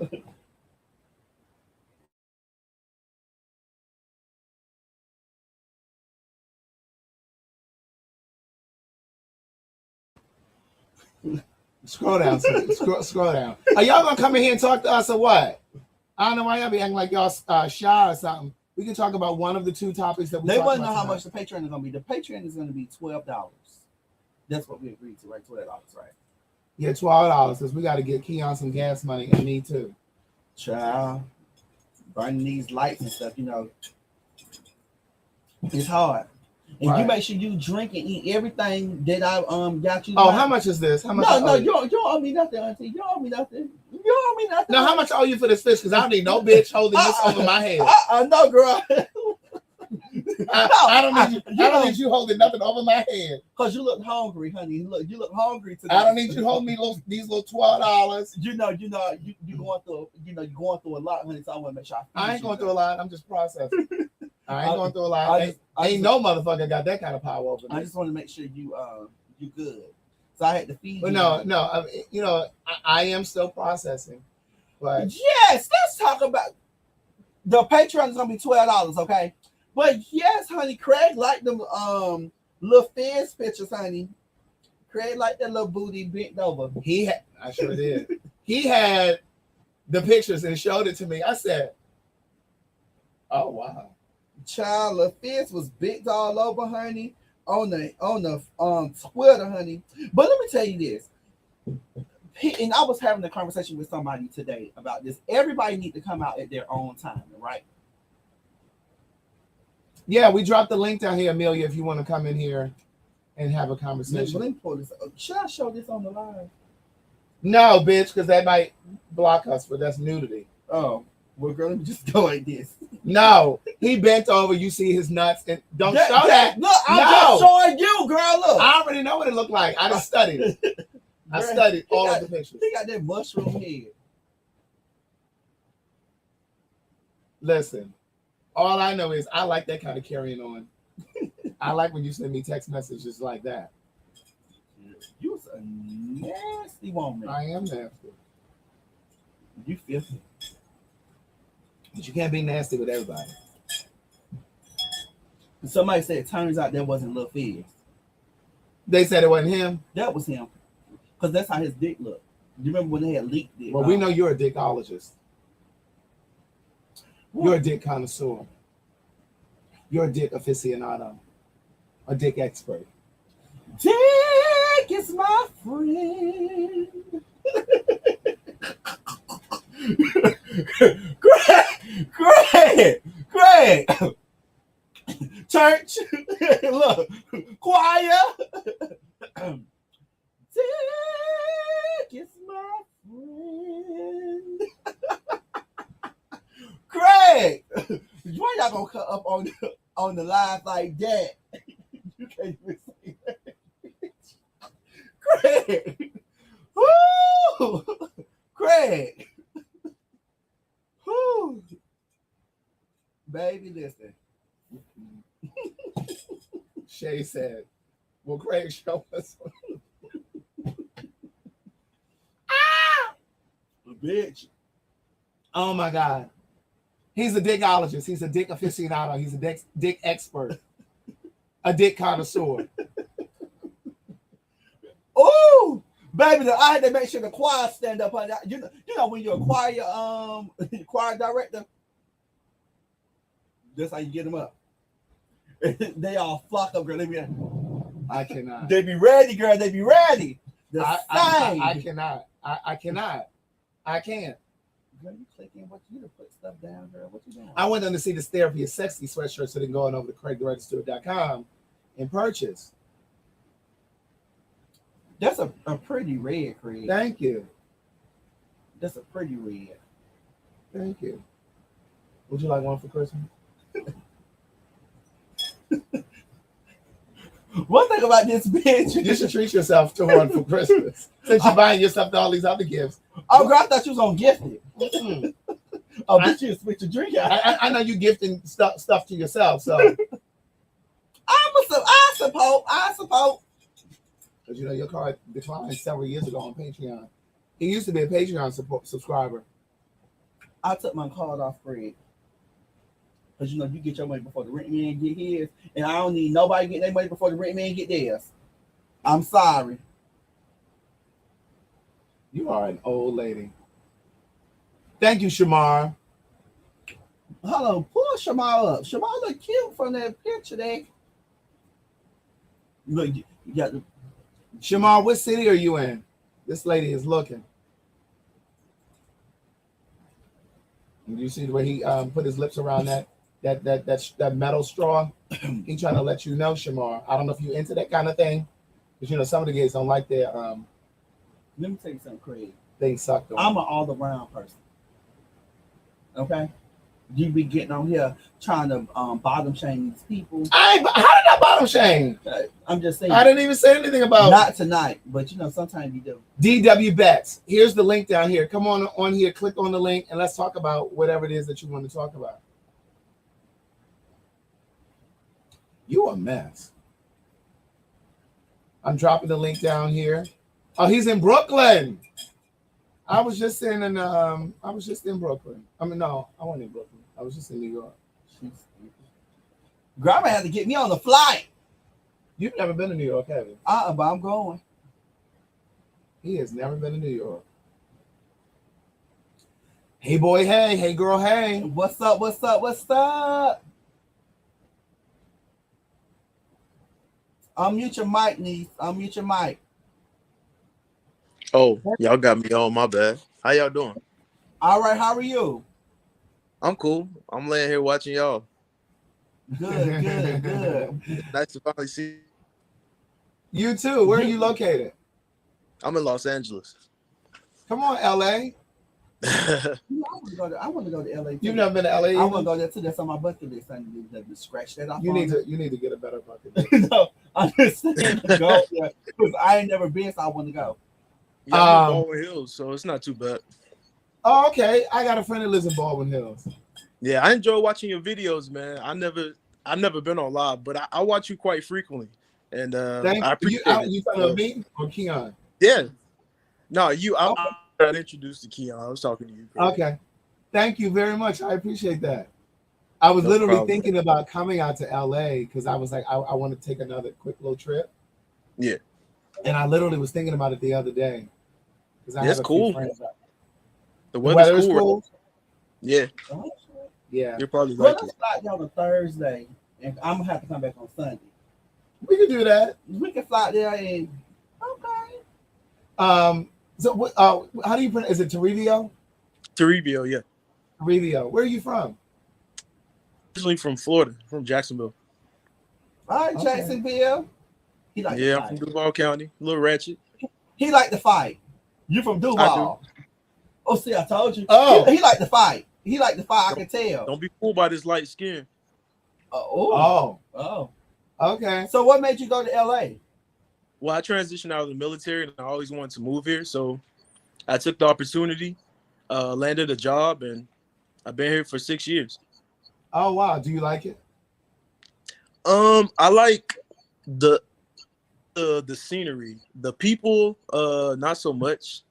Scroll down, scroll down. Are y'all gonna come in here and talk to us or what? I don't know why y'all be acting like y'all shy or something. We can talk about one of the two topics that we. They want to know how much the Patreon is gonna be. The Patreon is gonna be $12. That's what we agreed to, right? $12, right? Yeah, $12 because we got to get Keon some gas money and me too. Child, burning these lights and stuff, it's hard. And Right. you make sure you drink and eat everything that I got you. Oh, how much is this? How much? No, you don't owe me nothing, auntie. You don't owe me nothing. You don't owe me nothing. No, how much owe you for this fish? Because I don't need no bitch holding this over my head. No, girl. I don't need you holding nothing over my head. Cause you look hungry, honey. You look hungry today. I don't need you holding me these little $12. You going through a lot, honey. So I want to make sure I ain't going through a lot. I'm just processing. I ain't going through a lot. Ain't no motherfucker got that kind of power over me. I just want to make sure you good. So I had to feed But you. no. I mean, I am still processing. But yes, let's talk about the Patreon is gonna be $12, okay? But yes, honey, Craig liked them little fizz pictures, honey. Craig liked that little booty bent over. I sure did. He had the pictures and showed it to me. I said, "Oh wow." Child, little fizz was bent all over, honey, on the Twitter, honey. But let me tell you this. And I was having a conversation with somebody today about this. Everybody need to come out at their own time, right? Yeah, we dropped the link down here, Amelia, if you want to come in here and have a conversation. Let me pull this up. Should I show this on the live? No, bitch, because that might block us, but that's nudity. Oh, well, girl, let me just go like this. No, he bent over. You see his nuts, and don't show that. Look, I'm just showing you, girl. Look, I already know what it looked like. I just studied it. I studied all of the pictures. He got that mushroom head. Listen, all I know is I like that kind of carrying on. I like when you send me text messages like that. You's a nasty woman. I am nasty. You filthy. But you can't be nasty with everybody. Somebody said, turns out that wasn't Lil Fizz. They said it wasn't him. That was him. Because that's how his dick looked. You remember when they had leaked it? Well, we know you're a dickologist. You're a dick connoisseur. You're a dick aficionado. A dick expert. Dick is my friend. Greg. Church. Look. Choir. Dick is my friend. Craig, why y'all gonna cut up on the live like that? You can't even say that. Craig. Woo! Craig. Woo! Baby, listen. Shay said, "Well, Craig, show us." Bitch. Oh my God. He's a dickologist. He's a dick aficionado. He's a dick expert. A dick connoisseur. Oh, baby, I had to make sure the choir stand up on that. You know when you're a choir director, that's how you get them up. They all flock up, girl. I cannot. They be ready, girl. They be ready. I cannot. I cannot. I can't. Girl, you clicking what you to put stuff down, girl. What you doing? I went on to see this Therapy is Sexy sweatshirt, so they can go on over to CraigTheWriterStewart.com and purchase. That's a pretty red, Craig. Thank you. That's a pretty red. Thank you. Would you like one for Christmas? One thing about this bitch. You should treat yourself to one for Christmas. Since you're buying yourself all these other gifts. Oh, girl, I thought you was gonna gift it. Mm-mm. Oh, bitch, you switch your drink out. I know you gifting stuff to yourself, so. I suppose. Because you know your card declined several years ago on Patreon. He used to be a Patreon subscriber. I took my card off, Fred. Because you know you get your money before the rent man get his, and I don't need nobody getting their money before the rent man get theirs. I'm sorry. You are an old lady. Thank you, Shamar. Hold on, pull Shamar up. Shamar look cute from that picture there. Look, you got the Shamar, what city are you in? This lady is looking. And you see the way he put his lips around that metal straw? He trying to let you know, Shamar. I don't know if you into that kind of thing. Because you know some of the gays don't like their let me tell you something crazy. They sucked on. I'm an all-around person. Okay? You be getting on here trying to bottom shame these people. How did I bottom shame? I'm just saying. I didn't even say anything about not tonight, but you know, sometimes you do. DW Bets. Here's the link down here. Come on here, click on the link, and let's talk about whatever it is that you want to talk about. You a mess. I'm dropping the link down here. Oh, he's in Brooklyn. I was just in Brooklyn. I mean, no, I wasn't in Brooklyn. I was just in New York. Grandma had to get me on the flight. You've never been to New York, have you? But I'm going. He has never been to New York. Hey boy, hey, hey girl, hey. What's up? What's up? What's up? Unmute your mic, niece. Unmute your mic. Oh, y'all got me on, my bad. How y'all doing? All right, how are you? I'm cool. I'm laying here watching y'all. Good, good, good. Nice to finally see. You too. Where are you located? I'm in Los Angeles. Come on, LA. I want to go to LA. Too. You've never been to LA? I want to go there too. That's on my bucket list. I need to scratch that off. You need to get a better bucket list. No, I'm just saying to go there because I ain't never been, so I want to go. Yeah, I'm in Baldwin Hills, so it's not too bad. Oh, okay. I got a friend that lives in Baldwin Hills. Yeah, I enjoy watching your videos, man. I've never been on live, but I watch you quite frequently, and I appreciate it. You talking about me or Keon? Yeah. No, you. I got introduced to Keon. I was talking to you. Okay. Thank you very much. I appreciate that. I was literally thinking about coming out to LA because I was like, I want to take another quick little trip. Yeah. And I literally was thinking about it the other day. That's cool. The weather's cool. Right? Yeah. Yeah. You're probably Well, like let's fly down on Thursday, and I'm gonna have to come back on Sunday. We can do that. We can fly there and okay. So what? How do you pronounce? Is it Toribio? Toribio, yeah. Toribio. Where are you from? Originally from Florida, from Jacksonville. All right, Okay. Jacksonville. He like Yeah, I'm from Duval County, a little ratchet. He like to fight. You from Duval? Oh, see, I told you. Oh, he like to fight. He like to fight. I can tell. Don't be fooled by this light skin. Oh. Okay. So, what made you go to LA? Well, I transitioned out of the military, and I always wanted to move here, so I took the opportunity, landed a job, and I've been here for 6 years. Oh wow. Do you like it? I like the scenery. The people, not so much.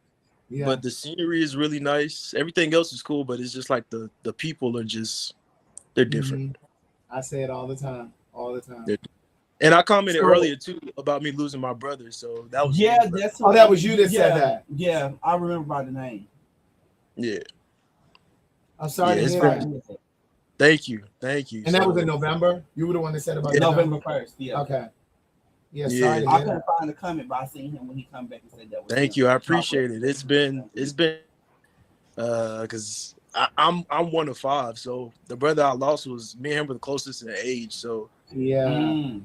Yeah. But the scenery is really nice. Everything else is cool, but it's just like the people are just, they're different. I say it all the time. And I commented earlier too about me losing my brother. So that was that was you that said that. Yeah, I remember by the name. Yeah. I'm sorry to hear that. Thank you. And that was in November? You were the one that said about November 1st, yeah. Okay. Yeah, sorry. I couldn't find the comment, but I seen him when he come back and said that was Thank you. I appreciate it. It's been because I'm one of 5. So the brother I lost was me and him were the closest in age. So yeah.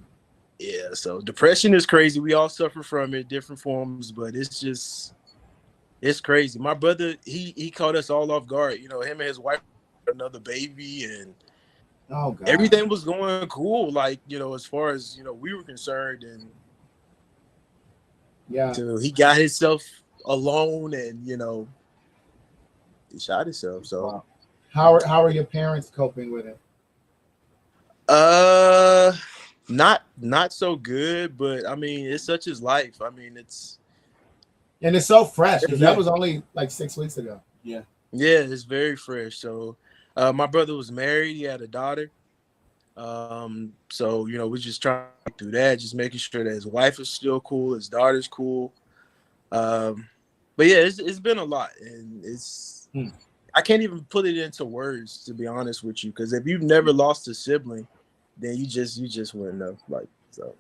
Yeah, so depression is crazy. We all suffer from it, different forms, but it's crazy. My brother, he caught us all off guard. You know, him and his wife had another baby, and Oh God. everything was going cool, like, as far as we were concerned, and Yeah. till he got himself alone, and he shot himself. So Wow. How are your parents coping with it? not so good, but I mean, it's such his life. I mean, And it's so fresh because that Yeah. was only like 6 weeks ago. Yeah. it's very fresh. So my brother was married, he had a daughter. So we just trying to get through that, just making sure that his wife is still cool, his daughter's cool. But yeah, it's been a lot, and I can't even put it into words, to be honest with you, because if you've never lost a sibling, then you just wouldn't know. Like, so.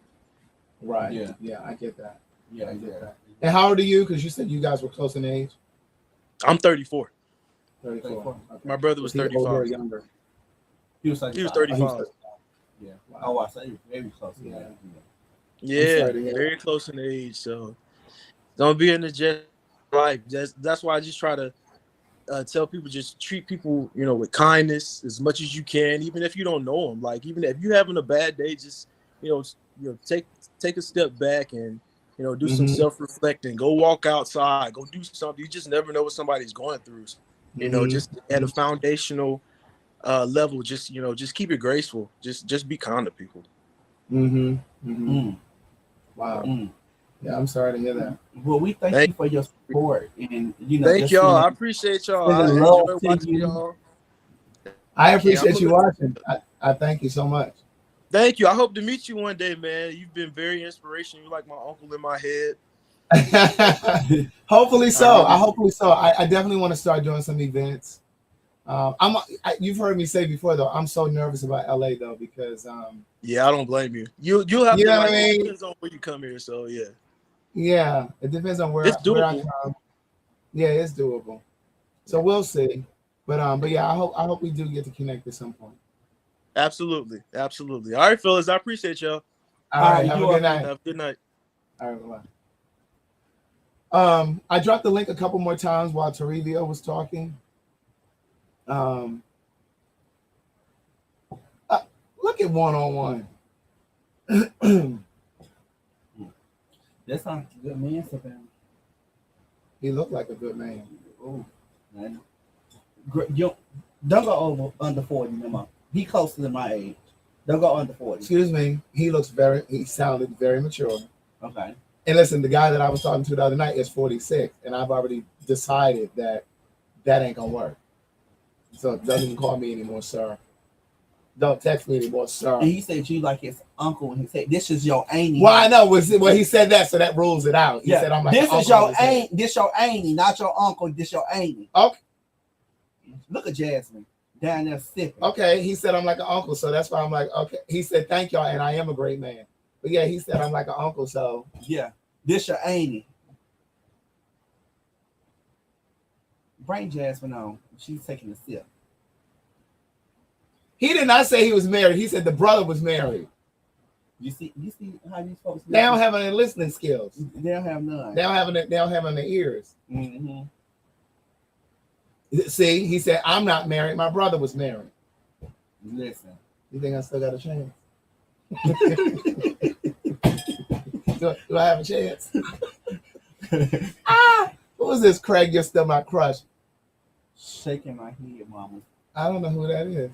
Right. Yeah. Yeah, I get that. Yeah. I get that. And how old are you? Because you said you guys were close in age. I'm 34. 34. Okay. My brother was he older or 35. younger? He was 35. He was Oh, he was 35. 35. Yeah. Wow. Oh, I say very close. Yeah. Yeah, sorry to hear very close in age. So don't be in the jet life. That's why I just try to tell people, just treat people, with kindness as much as you can, even if you don't know them. Like, even if you're having a bad day, just take a step back and do some self-reflecting. Go walk outside. Go do something. You just never know what somebody's going through. Just at a foundational level. Just keep it graceful. Just be kind to people. Wow. Yeah, I'm sorry to hear that. Well, we thank you for your support, and Thank just, y'all. I appreciate y'all. I sending enjoy love to watching you. y'all. I appreciate you watching. I thank you so much. Thank you. I hope to meet you one day, man. You've been very inspirational. You're like my uncle in my head. Hopefully so. I definitely want to start doing some events. You've heard me say before though, I'm so nervous about LA though, because Yeah, I don't blame you. You'll have you to, know what like, I mean? it depends on where you come here. So yeah. Yeah, it depends on where It's I doable. come. Yeah, it's doable. So we'll see. But yeah, I hope we do get to connect at some point. Absolutely. All right, fellas. I appreciate y'all. All right, have a good night. Have a good night. All right, bye. I dropped the link a couple more times while Toribio was talking. Look at one-on-one. That sounds like a good man, Savannah. He looked like a good man. Oh, man. You don't go over under 40 no more. He closer than my age. Don't go under 40. Excuse me. He sounded very mature. Okay. And listen, the guy that I was talking to the other night is 46, and I've already decided that ain't gonna work. So don't even call me anymore, sir. Don't text me anymore, sir. And he said you like his uncle, and he said this is your auntie. Well, I know. Well, he said that, so that rules it out. He said I'm like, this is your aunt. This your auntie, not your uncle. This your auntie. Okay. Look at Jasmine down there sipping. Okay. He said I'm like an uncle, so that's why I'm like, okay. He said thank y'all, and I am a great man. But yeah, he said I'm like an uncle, so yeah, this your auntie. Bring Jasmine on. She's taking a sip. He did not say he was married. He said the brother was married. You see how these folks. They don't have any listening skills. They don't have none. They don't have any ears. Mm-hmm. See, he said I'm not married. My brother was married. Listen, you think I still got a chance? do I have a chance? Who is this, Craig? You're still my crush. Shaking my head, mama. I don't know who that is.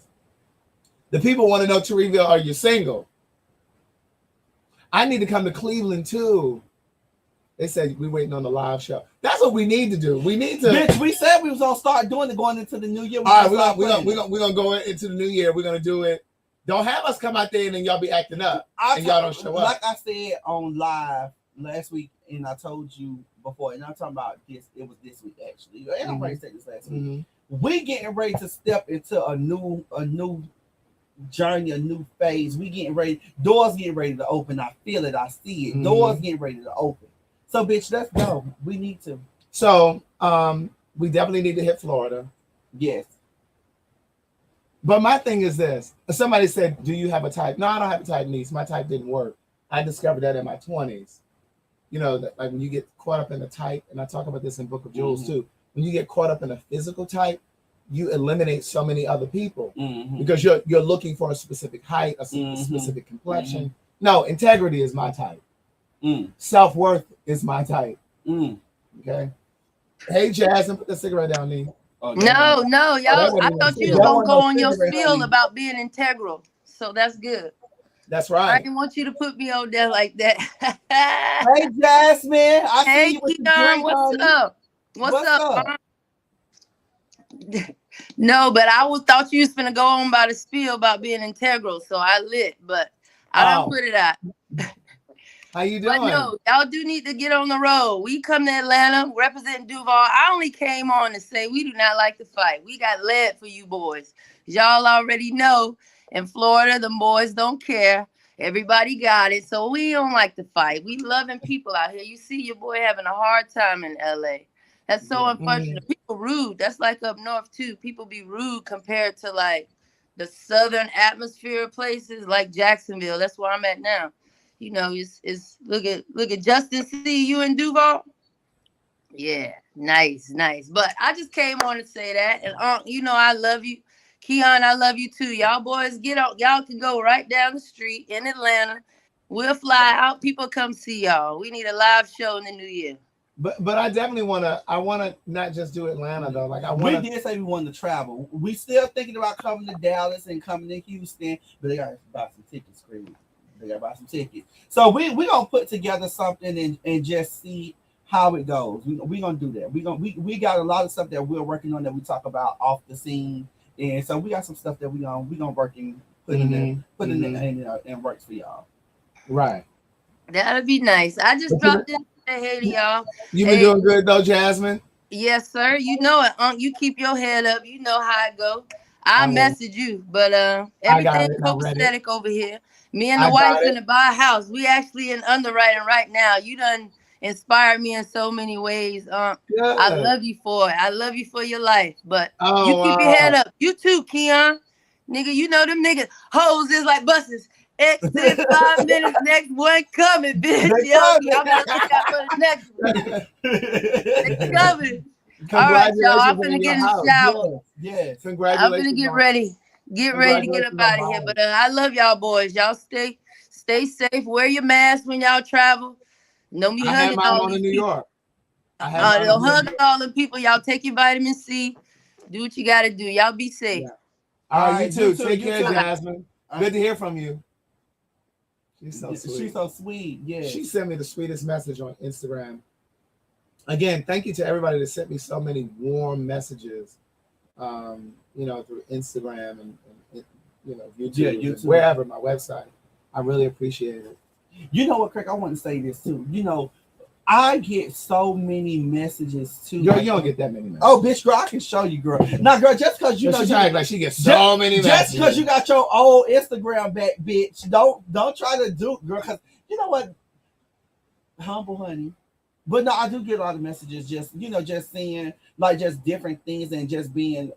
The people want to know, Toribio, are you single? I need to come to Cleveland too. They said we're waiting on the live show. That's what we need to do. We need to. Bitch, we said we was gonna start doing it going into the new year. All right, we're gonna go into the new year. We're gonna do it. Don't have us come out there and then y'all be acting up and y'all don't show up. Like I said on live last week, and I told you before, and I'm talking about this. It was this week actually. And I'm ready to say this last week. We getting ready to step into a new journey, a new phase. We getting ready. Doors getting ready to open. I feel it. I see it. Doors getting ready to open. So, bitch, let's go. We need to. So, we definitely need to hit Florida. Yes. But my thing is this. Somebody said, do you have a type? No, I don't have a type, niece. My type didn't work. I discovered that in my 20s. You know, that, like when you get caught up in the type, and I talk about this in Book of Jewels too, when you get caught up in a physical type, you eliminate so many other people Mm-hmm. because you're looking for a specific height, a specific complexion. Mm-hmm. No, integrity is my type. Self-worth is my type. Okay. Hey, Jasmine, put the cigarette down, Nee. No, y'all. I thought you was gonna go on your spiel about being integral. So that's good. That's right. I didn't want you to put me on there like that. Hey, Jasmine. Hey, Keon, what's up? What's up? No, but I thought you was gonna go on by the spiel about being integral, so I lit, but I don't put it out. How you doing? But no, y'all do need to get on the road. We come to Atlanta, represent Duval. I only came on to say we do not like to fight. We got lead for you boys. Y'all already know in Florida, the boys don't care. Everybody got it. So we don't like to fight. We loving people out here. You see your boy having a hard time in LA. That's so unfortunate. People rude. That's like up north too. People be rude compared to like the southern atmosphere places like Jacksonville. That's where I'm at now. You know, it's look at Justin C. You in Duval? Yeah, nice. But I just came on to say that. And you know, I love you. Keon, I love you too. Y'all boys get out. Y'all can go right down the street in Atlanta. We'll fly out. People come see y'all. We need a live show in the new year. But I definitely wanna not just do Atlanta though. Like we did say we wanted to travel. We still thinking about coming to Dallas and coming to Houston, but they gotta buy some tickets, crazy. They gotta buy some tickets. So we gonna put together something and just see how it goes. We gonna do that. We got a lot of stuff that we're working on that we talk about off the scene, and so we got some stuff that we gonna work and put in works for y'all. Right. That'll be nice. I just dropped in. Hey to y'all. You been doing good though, Jasmine? Yes, sir. You know it, you keep your head up. You know how it go. I message you, but everything copacetic over here. Me and the wife finna buy a house. We actually in underwriting right now. You done inspired me in so many ways. I love you for it. I love you for your life. But you keep your head up. You too, Keon. Nigga, you know them niggas. Hoes is like buses. Exit 5 minutes, next one coming, bitch. Y'all better look out for the next one. It's coming. All right, y'all. I'm finna get in the shower. Yes. Congratulations. I'm finna get ready. Get ready to get up out of here. But I love y'all boys. Y'all stay safe. Wear your mask when y'all travel. Know me hugging all these New people. York. Don't hug all the people. Y'all take your vitamin C. Do what you gotta do. Y'all be safe. Yeah. All right, you too. Take care, Jasmine. Good to hear from you. She's so sweet. She's so sweet. Yeah. She sent me the sweetest message on Instagram. Again, thank you to everybody that sent me so many warm messages. Through Instagram and YouTube, wherever, my website. I really appreciate it. You know what, Craig? I want to say this too. You know, I get so many messages too. Girl, you don't get that many messages. Oh, bitch, girl, I can show you, girl. Now, girl, just because you know she's like she gets so many messages. Just because you got your old Instagram back, bitch, don't try to do, girl. Because you know what, humble honey. But no, I do get a lot of messages. Just seeing like just different things and just being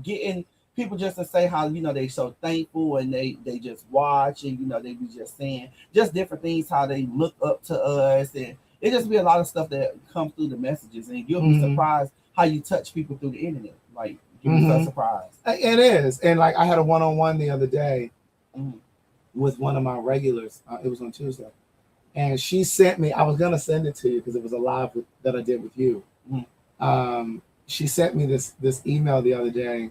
getting people just to say how they so thankful and they just watch and they be just saying just different things, how they look up to us, and it just be a lot of stuff that comes through the messages, and you'll be surprised how you touch people through the internet. Like you'll be so surprised. It is, and like I had a one-on-one the other day with one of my regulars. It was on Tuesday, and she sent me. I was gonna send it to you because it was a live that I did with you. She sent me this email the other day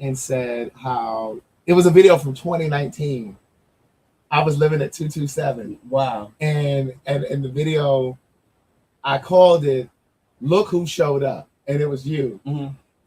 and said how it was a video from 2019. I was living at 227. Wow. And in the video, I called it "Look Who Showed Up," and it was you.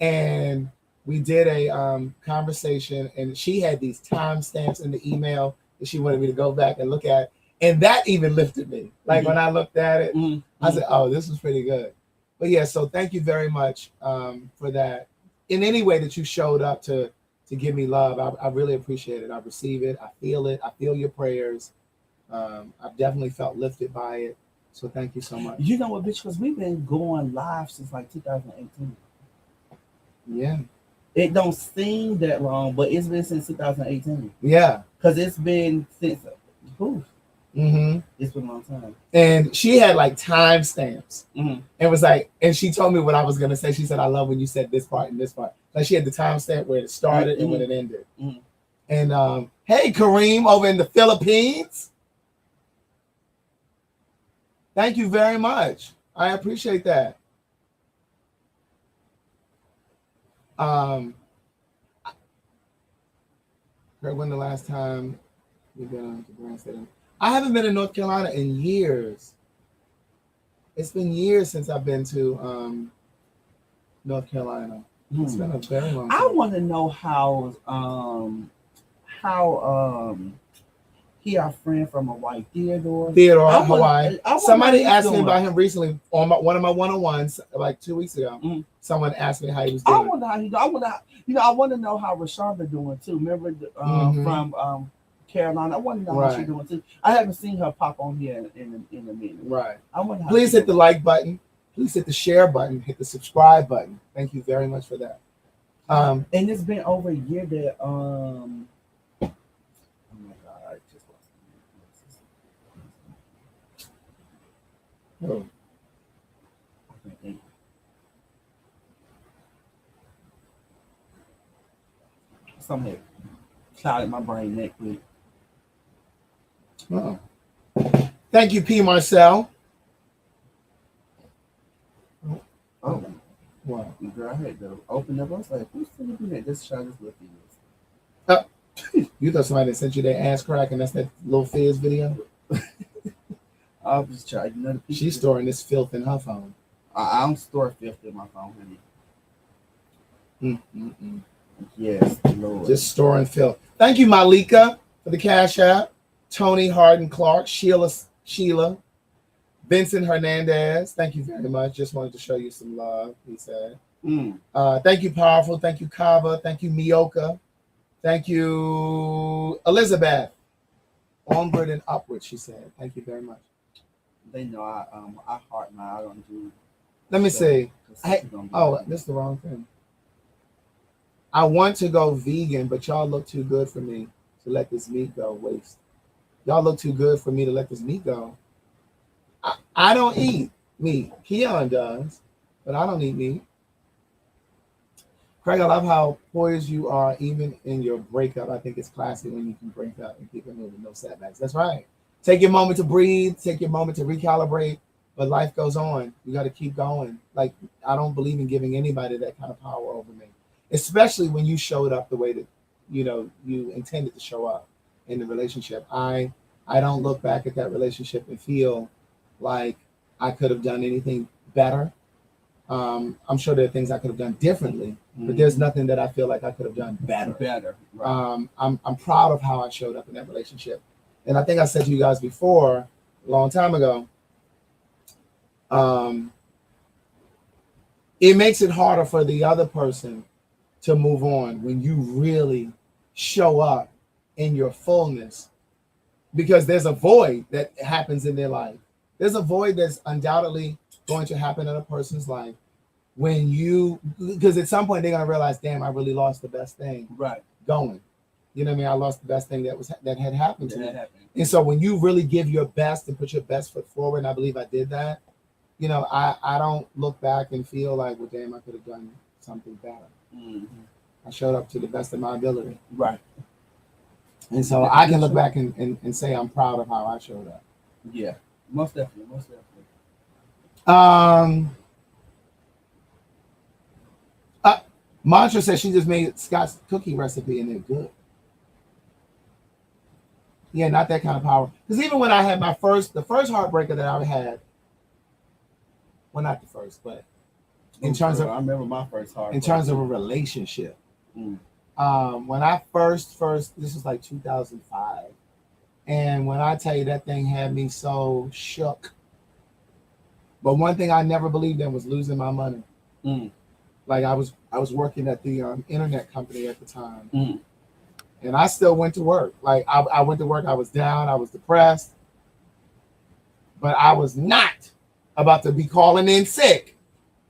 And we did a conversation, and she had these timestamps in the email that she wanted me to go back and look at, and that even lifted me. Like when I looked at it, I said, "Oh, this was pretty good." But yeah, so thank you very much for that. In any way that you showed up to give me love, I really appreciate it. I receive it. I feel it. I feel your prayers. I've definitely felt lifted by it. So thank you so much. You know what, bitch? Because we've been going live since like 2018. Yeah. It don't seem that long, but it's been since 2018. Yeah. Because it's been since Mm-hmm. It's been a long time. And she had like timestamps. Mm-hmm. And was like, and she told me what I was gonna say. She said, "I love when you said this part and this part." Like she had the timestamp where it started and when it ended. Mm-hmm. And hey, Kareem over in the Philippines. Thank you very much. I appreciate that. When the last time you've been to Grand State? I haven't been in North Carolina in years. It's been years since I've been to North Carolina. It's been a very long time. I want to know how he our friend from Hawaii, Theodore, Hawaii. Somebody asked me doing. about him recently on one of my one-on-ones like 2 weeks ago. Mm-hmm. Someone asked me how he was doing. I wonder how he doing. I want to know how Rashonda doing too. Remember from Carolina? I want to know how she's doing too. I haven't seen her pop on here in a minute. Right. I wonder. Please hit the like button. Please hit the share button. Hit the subscribe button. Thank you very much for that. And it's been over a year that oh my God, I just lost. Oh. Something clouded my brain that quick. Oh. Thank you, P. Marcel. Oh. Wow. Girl, I had to open up. I was like, who's going to do that? This shot is looking. You thought somebody sent you their ass crack and that's that little Fizz video? I was just trying. She's storing this filth in her phone. I don't store filth in my phone, honey. Yes, Lord. Just storing filth. Thank you, Malika, for the Cash App. Tony Harden Clark, Sheila, Vincent Hernandez. Thank you very much. Just wanted to show you some love, he said. Thank you, Powerful. Thank you, Kava. Thank you, Mioka. Thank you, Elizabeth. Onward and upward, she said. Thank you very much. They know I heart my. I don't do. Let me see. This is the wrong thing. I want to go vegan, but y'all look too good for me to let this meat go waste. Y'all look too good for me to let this meat go. I don't eat meat. Keon does, but I don't eat meat. Craig, I love how poised you are even in your breakup. I think it's classy when you can break up and keep it moving, no setbacks. That's right. Take your moment to breathe. Take your moment to recalibrate. But life goes on. You got to keep going. Like, I don't believe in giving anybody that kind of power over me, especially when you showed up the way that, you intended to show up in the relationship. I don't look back at that relationship and feel like I could have done anything better. I'm sure there are things I could have done differently, but there's nothing that I feel like I could have done better. Right. I'm proud of how I showed up in that relationship. And I think I said to you guys before, a long time ago, it makes it harder for the other person to move on when you really show up in your fullness, because there's a void that happens in their life. There's a void that's undoubtedly going to happen in a person's life because at some point they're going to realize, damn, I really lost the best thing going. You know what I mean? I lost the best thing that had happened to me. And so when you really give your best and put your best foot forward, and I believe I did that, I don't look back and feel like, well, damn, I could have done something better. Mm-hmm. I showed up to the best of my ability. Right. And so I can look back and say I'm proud of how I showed up. Yeah, most definitely. Mantra says she just made Scott's cookie recipe and they're good. Yeah, not that kind of power. Because even when I had the first heartbreaker that I had, well, not the first, but in terms of, I remember my first heartbreak. In terms of a relationship. When I first, this was like 2005. And when I tell you that thing had me so shook. But one thing I never believed in was losing my money. Like I was working at the internet company at the time. And I still went to work. Like I went to work, I was down, I was depressed. But I was not about to be calling in sick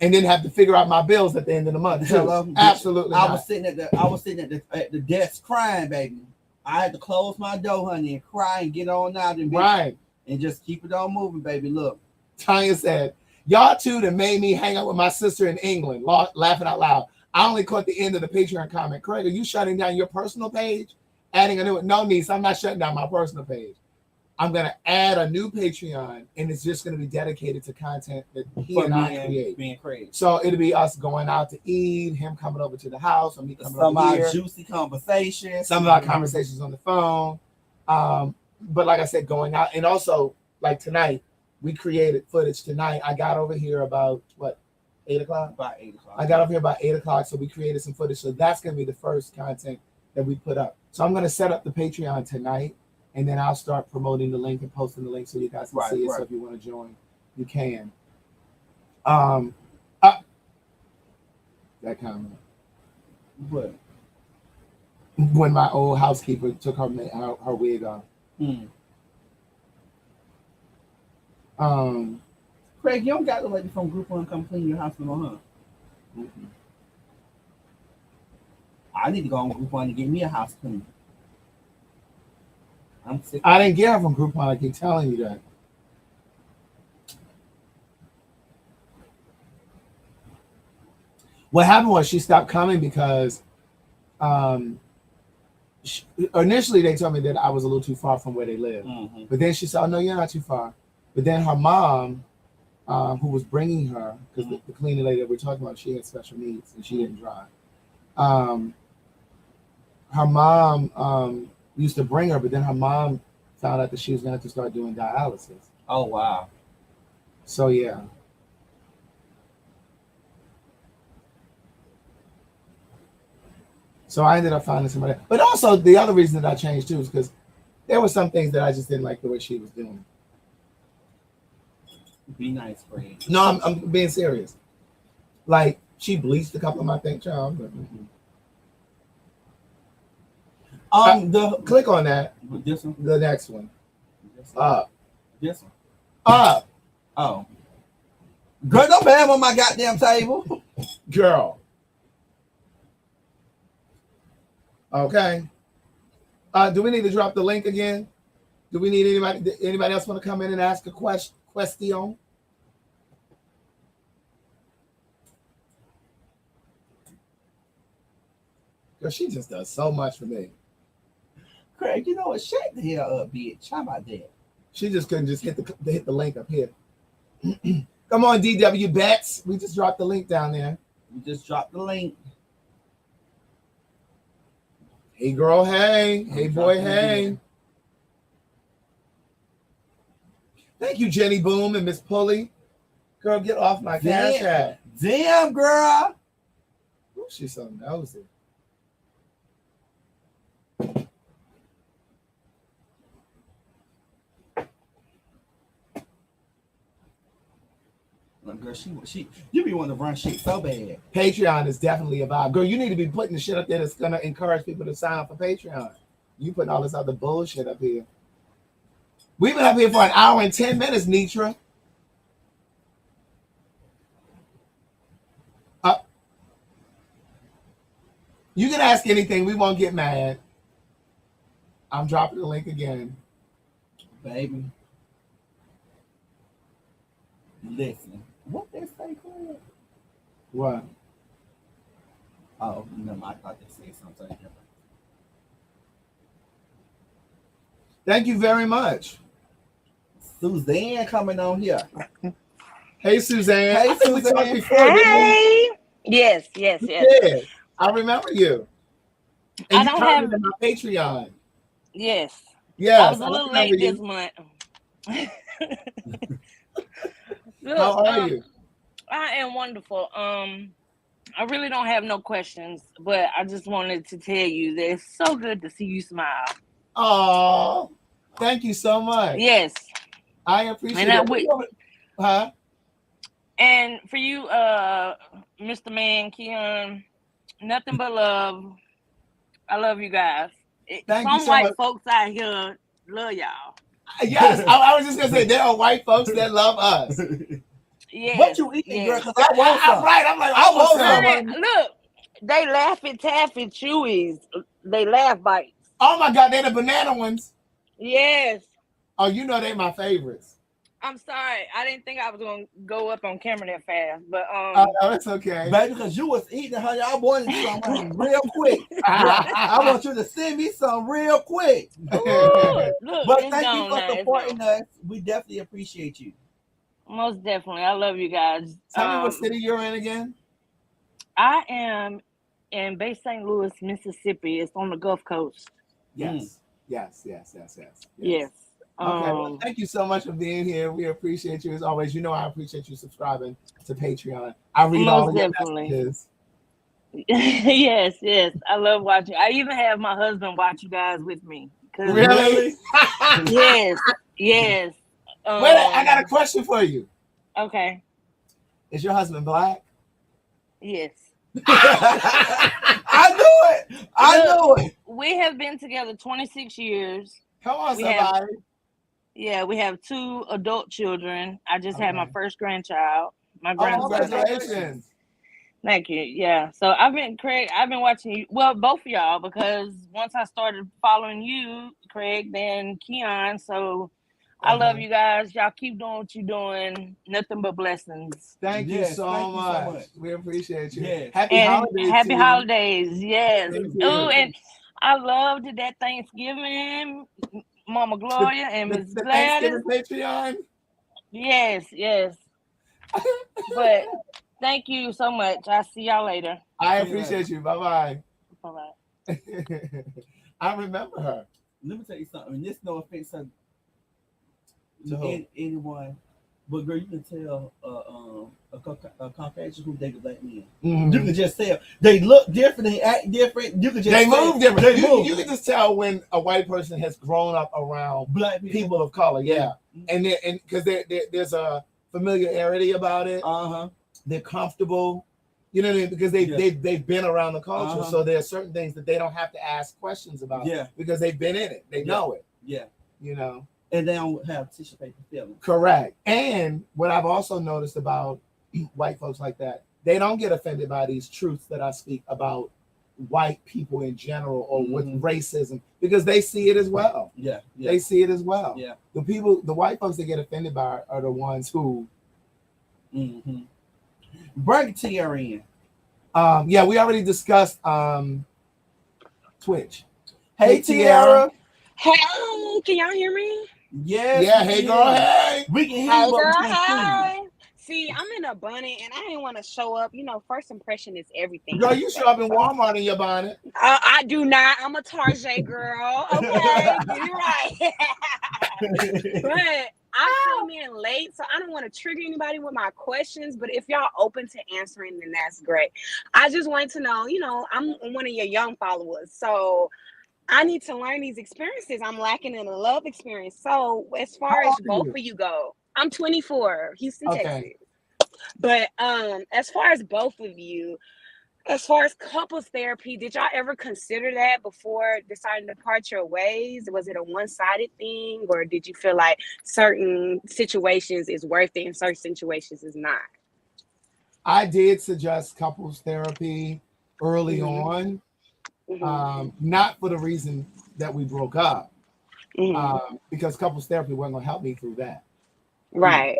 and then have to figure out my bills at the end of the month. Absolutely. I was sitting at the desk crying, baby. I had to close my door, honey, and cry and get on out and Right. and just keep it on moving, baby. Look, Tanya said, y'all two that made me hang out with my sister in England, laughing out loud. I only caught the end of the Patreon comment. Craig, are you shutting down your personal page? Adding a new one? No, niece, I'm not shutting down my personal page. I'm going to add a new Patreon, and it's just going to be dedicated to content that he and I create. Being crazy. So it'll be us going out to eat, him coming over to the house, or me coming Some over of here. our juicy conversations. Some of our conversations on the phone. But like I said, going out. And also, like tonight, we created footage tonight. I got over here about, what, 8 o'clock? About 8 o'clock. I got over here about 8 o'clock, so we created some footage. So that's going to be the first content that we put up. So I'm going to set up the Patreon tonight, and then I'll start promoting the link and posting the link so you guys can see it. So if you want to join, you can. That comment. What? When my old housekeeper took her wig off. Craig, you don't got the lady from Group 1 come clean your house no more, huh? Mm-hmm. I need to go on Group 1 to get me a house clean. I'm sick. I didn't get her from Group 1. I keep telling you that. What happened was she stopped coming because initially they told me that I was a little too far from where they live. Mm-hmm. But then she said, oh, no, you're not too far. But then her mom, who was bringing her, because the cleaning lady that we're talking about, she had special needs and she didn't drive. Her mom used to bring her, but then her mom found out that she was going to have to start doing dialysis. Oh, wow. So, yeah. So I ended up finding somebody. But also, the other reason that I changed, too, is because there were some things that I just didn't like the way she was doing. Be nice, Craig. No, I'm being serious. Like, she bleached a couple of my things, child. Click on that. This one? The next one. This one? Up. This one? Up. Oh. Girl, don't pay him on my goddamn table. Girl. Okay. Do we need to drop the link again? Do we need anybody else want to come in and ask a question? Girl, she just does so much for me. Craig, you know what? Shut the hell up, bitch. How about that? She just couldn't just hit the link up here. Come on, DW Bets. We just dropped the link down there. We just dropped the link. Hey, girl, hey. Hey, boy, hey. Thank you, Jenny Boom and Miss Pulley. Girl, get off my cash app. Damn, girl. Ooh, she's so nosy. Look, girl, she you be wanting to run shit so bad. Patreon is definitely a vibe. Girl, you need to be putting the shit up there that's going to encourage people to sign up for Patreon. You putting all this other bullshit up here. We've been up here for an hour and 10 minutes, Nitra. You can ask anything. We won't get mad. I'm dropping the link again. Baby. Listen. What they say, Craig? What? Oh, no, I thought they said something different. Thank you very much. Suzanne coming on here. Hey, Suzanne. Hey, I think we Suzanne. talked before, didn't we? Hey. Yes. Yeah, I remember you. And I you don't have commented on my Patreon. Yes. Yes. I was a little late this month. Look, how are you? I am wonderful. I really don't have no questions, but I just wanted to tell you that it's so good to see you smile. Oh, thank you so much. Yes. I appreciate And it. Huh? And for you, Mr. Man, Keon, nothing but love. I love you guys. Thank Some you so white much. folks out here love y'all. Yes, I was just gonna say there are white folks that love us. Yeah. What you eating, girl? Because I want some. Right, I'm like, I want some. Look, they laugh at Taffy Chewies. They laugh bites. Oh my God, they're the banana ones. Yes. Oh, you know they my favorites. I'm sorry. I didn't think I was gonna go up on camera that fast, but Oh no, it's okay. Baby, because you was eating, honey. I wanted some real quick. I want you to send me some real quick. Ooh, look, But it's thank you gone for now. It's supporting gone. us. We definitely appreciate you. Most definitely. I love you guys. Tell me what city you're in again. I am in Bay St. Louis, Mississippi. It's on the Gulf Coast. Yes. Yes. Yes. Okay, well, thank you so much for being here. We appreciate you as always. You know I appreciate you subscribing to Patreon. I read all of your messages. Yes. I love watching. I even have my husband watch you guys with me. Really? Yes. Wait, I got a question for you. Okay. Is your husband black? Yes. I knew it. I knew it. We have been together 26 years. Come on, somebody. We have 2 adult children. I just had my first grandchild. My grandson. Congratulations. Thank you. Yeah. So I've been watching you. Well, both of y'all, because once I started following you, Craig, then Keon. So I love you guys. Y'all keep doing what you're doing. Nothing but blessings. Thank you so much. We appreciate you. Yes. Happy holidays. Happy holidays. Yes. Oh, and I loved that Thanksgiving. Mama Gloria and Miss Gladys. Patreon. Yes. But thank you so much. I'll see y'all later. I appreciate you. Bye-bye. Bye-bye. I remember her. Let me tell you something. This no offense to anyone, but girl, you can tell a Caucasian who dated black men. Mm-hmm. You can just tell they look different, they act different. You can just move different. You can just just tell when a white person has grown up around black people of color. Yeah, and because there's a familiarity about it. They're comfortable. You know what I mean? Because they've been around the culture, so there are certain things that they don't have to ask questions about. Yeah, because they've been in it. They know it. Yeah, you know. And they don't have tissue paper feelings. Correct. And what I've also noticed about white folks like that, they don't get offended by these truths that I speak about white people in general or with racism, because they see it as well. Yeah. They see it as well. Yeah. The white folks that get offended by are the ones who bring Tiara in. Yeah, we already discussed Twitch. Hey Tiara. Hey, can y'all hear me? Yes. Yeah, hey girl, hey. We can hear hey, you. Girl, hey. See, I'm in a bonnet and I didn't want to show up. You know, first impression is everything. Girl, you show up in Walmart in your bonnet. I do not. I'm a Target girl. Okay, get it right. But I came in late, so I don't want to trigger anybody with my questions. But if y'all open to answering, then that's great. I just wanted to know, you know, I'm one of your young followers, so I need to learn these experiences. I'm lacking in a love experience. So as far as both of you go, I'm 24, Houston, Texas. But as far as both of you, as far as couples therapy, did y'all ever consider that before deciding to part your ways? Was it a one-sided thing, or did you feel like certain situations is worth it and certain situations is not? I did suggest couples therapy early on. Not for the reason that we broke up, because couples therapy wasn't going to help me through that. Right.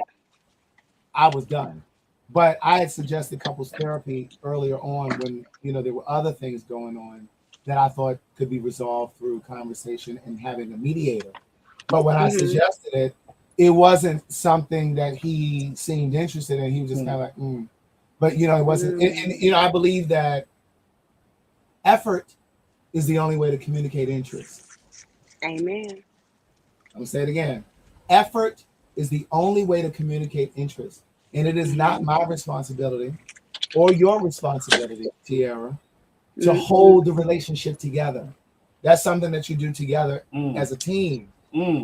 I was done. But I had suggested couples therapy earlier on when, you know, there were other things going on that I thought could be resolved through conversation and having a mediator. But when I suggested it, it wasn't something that he seemed interested in. He was just kind of like, But, you know, it wasn't. And, you know, I believe that effort is the only way to communicate interest. Amen. I'm going to say it again. Effort is the only way to communicate interest. And it is not my responsibility or your responsibility, Tiara, to hold the relationship together. That's something that you do together as a team.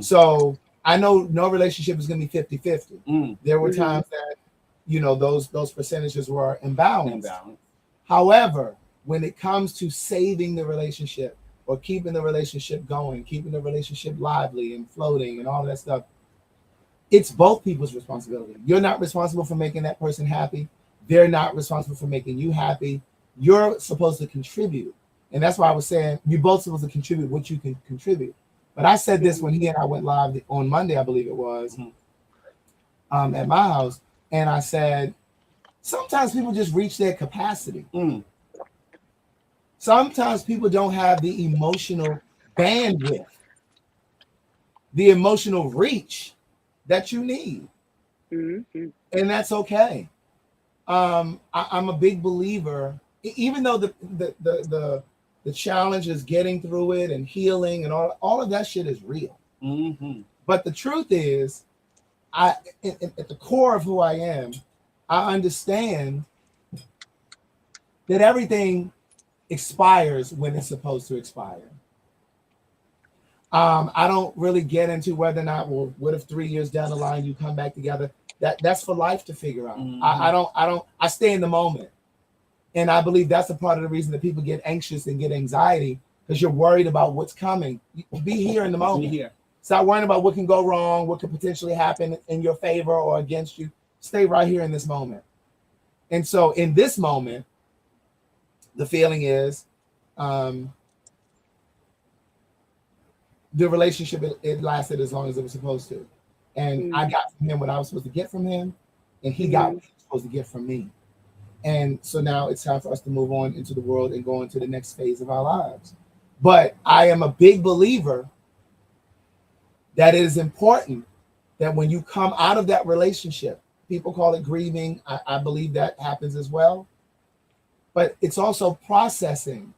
So I know no relationship is going to be 50-50. There were times that, you know, those percentages were imbalanced. However, when it comes to saving the relationship or keeping the relationship going, keeping the relationship lively and floating and all that stuff, it's both people's responsibility. You're not responsible for making that person happy. They're not responsible for making you happy. You're supposed to contribute. And that's why I was saying you both supposed to contribute what you can contribute. But I said this when he and I went live on Monday, I believe it was, at my house. And I said, sometimes people just reach their capacity. Sometimes people don't have the emotional bandwidth, the emotional reach that you need. And that's okay. I'm a big believer, even though the challenge is getting through it and healing and all of that shit is real. But the truth is, at the core of who I am, I understand that everything expires when it's supposed to expire. I don't really get into whether or not, well, what if 3 years down the line you come back together? That's for life to figure out. I stay in the moment. And I believe that's a part of the reason that people get anxious and get anxiety, because you're worried about what's coming. Be here in the moment. Stop worrying about what can go wrong, what could potentially happen in your favor or against you. Stay right here in this moment. And so in this moment, the feeling is the relationship, it lasted as long as it was supposed to. And I got from him what I was supposed to get from him, and he got what he was supposed to get from me. And so now it's time for us to move on into the world and go into the next phase of our lives. But I am a big believer that it is important that when you come out of that relationship, people call it grieving. I believe that happens as well. But it's also processing.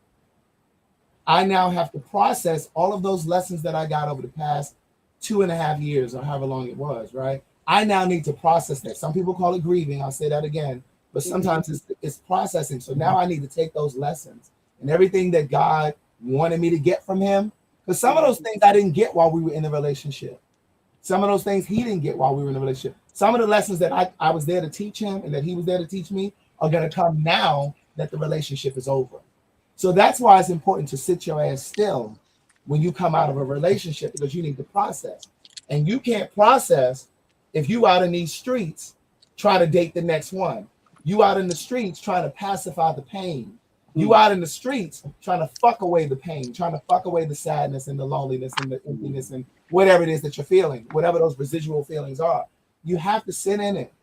I now have to process all of those lessons that I got over the past 2.5 years or however long it was, right? I now need to process that. Some people call it grieving. I'll say that again. But sometimes it's processing. So now I need to take those lessons and everything that God wanted me to get from him. Because some of those things I didn't get while we were in the relationship. Some of those things he didn't get while we were in the relationship. Some of the lessons that I was there to teach him and that he was there to teach me are going to come now that the relationship is over. So that's why it's important to sit your ass still when you come out of a relationship, because you need to process. And you can't process if you out in these streets trying to date the next one. You out in the streets trying to pacify the pain. You out in the streets trying to fuck away the pain, trying to fuck away the sadness and the loneliness and the emptiness and whatever it is that you're feeling, whatever those residual feelings are. You have to sit in it.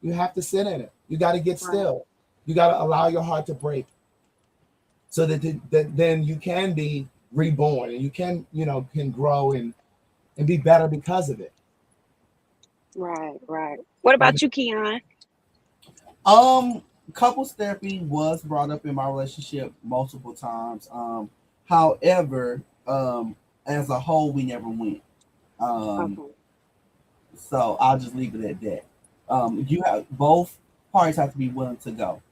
You have to sit in it. You got to get still. You got to allow your heart to break so that then you can be reborn and you can grow and be better because of it. Right. What about you, Keon? Couples therapy was brought up in my relationship multiple times. However, as a whole, we never went. So I'll just leave it at that. You have both parties have to be willing to go.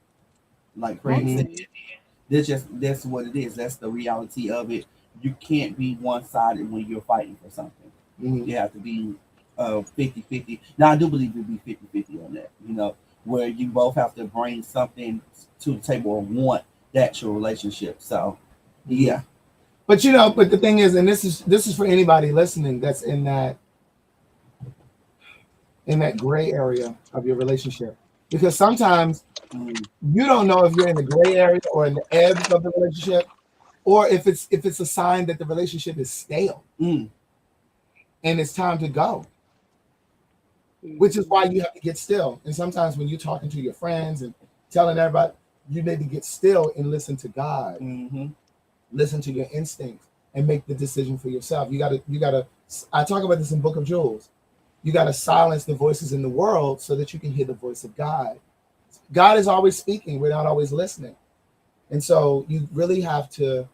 Like Craig said, that's what it is. That's the reality of it. You can't be one-sided when you're fighting for something. You have to be 50-50. Now I do believe it'd be 50-50 on that, where you both have to bring something to the table or want that your relationship. So yeah. But the thing is, and this is for anybody listening that's in that gray area of your relationship, because sometimes you don't know if you're in the gray area or in the ebbs of the relationship, or if it's a sign that the relationship is stale and it's time to go. Which is why you have to get still. And sometimes when you're talking to your friends and telling everybody, you need to get still and listen to God, listen to your instincts, and make the decision for yourself. You gotta. I talk about this in Book of Jewels. You gotta silence the voices in the world so that you can hear the voice of God. God is always speaking. We're not always listening, and so you really have to,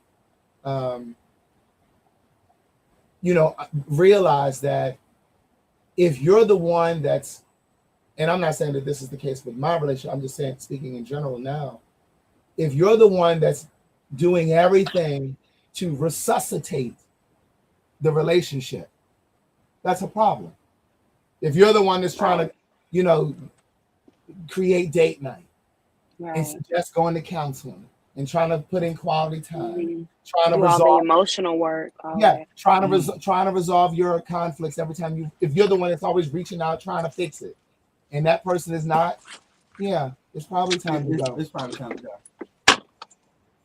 realize that. If you're the one that's, and I'm not saying that this is the case with my relationship, I'm just saying, speaking in general now, if you're the one that's doing everything to resuscitate the relationship, that's a problem. If you're the one that's trying to, create date night and suggest going to counseling and trying to put in quality time, trying to resolve all the emotional work. Trying to resolve your conflicts every time if you're the one that's always reaching out trying to fix it, and that person is not, it's probably time to go. It's probably time to go.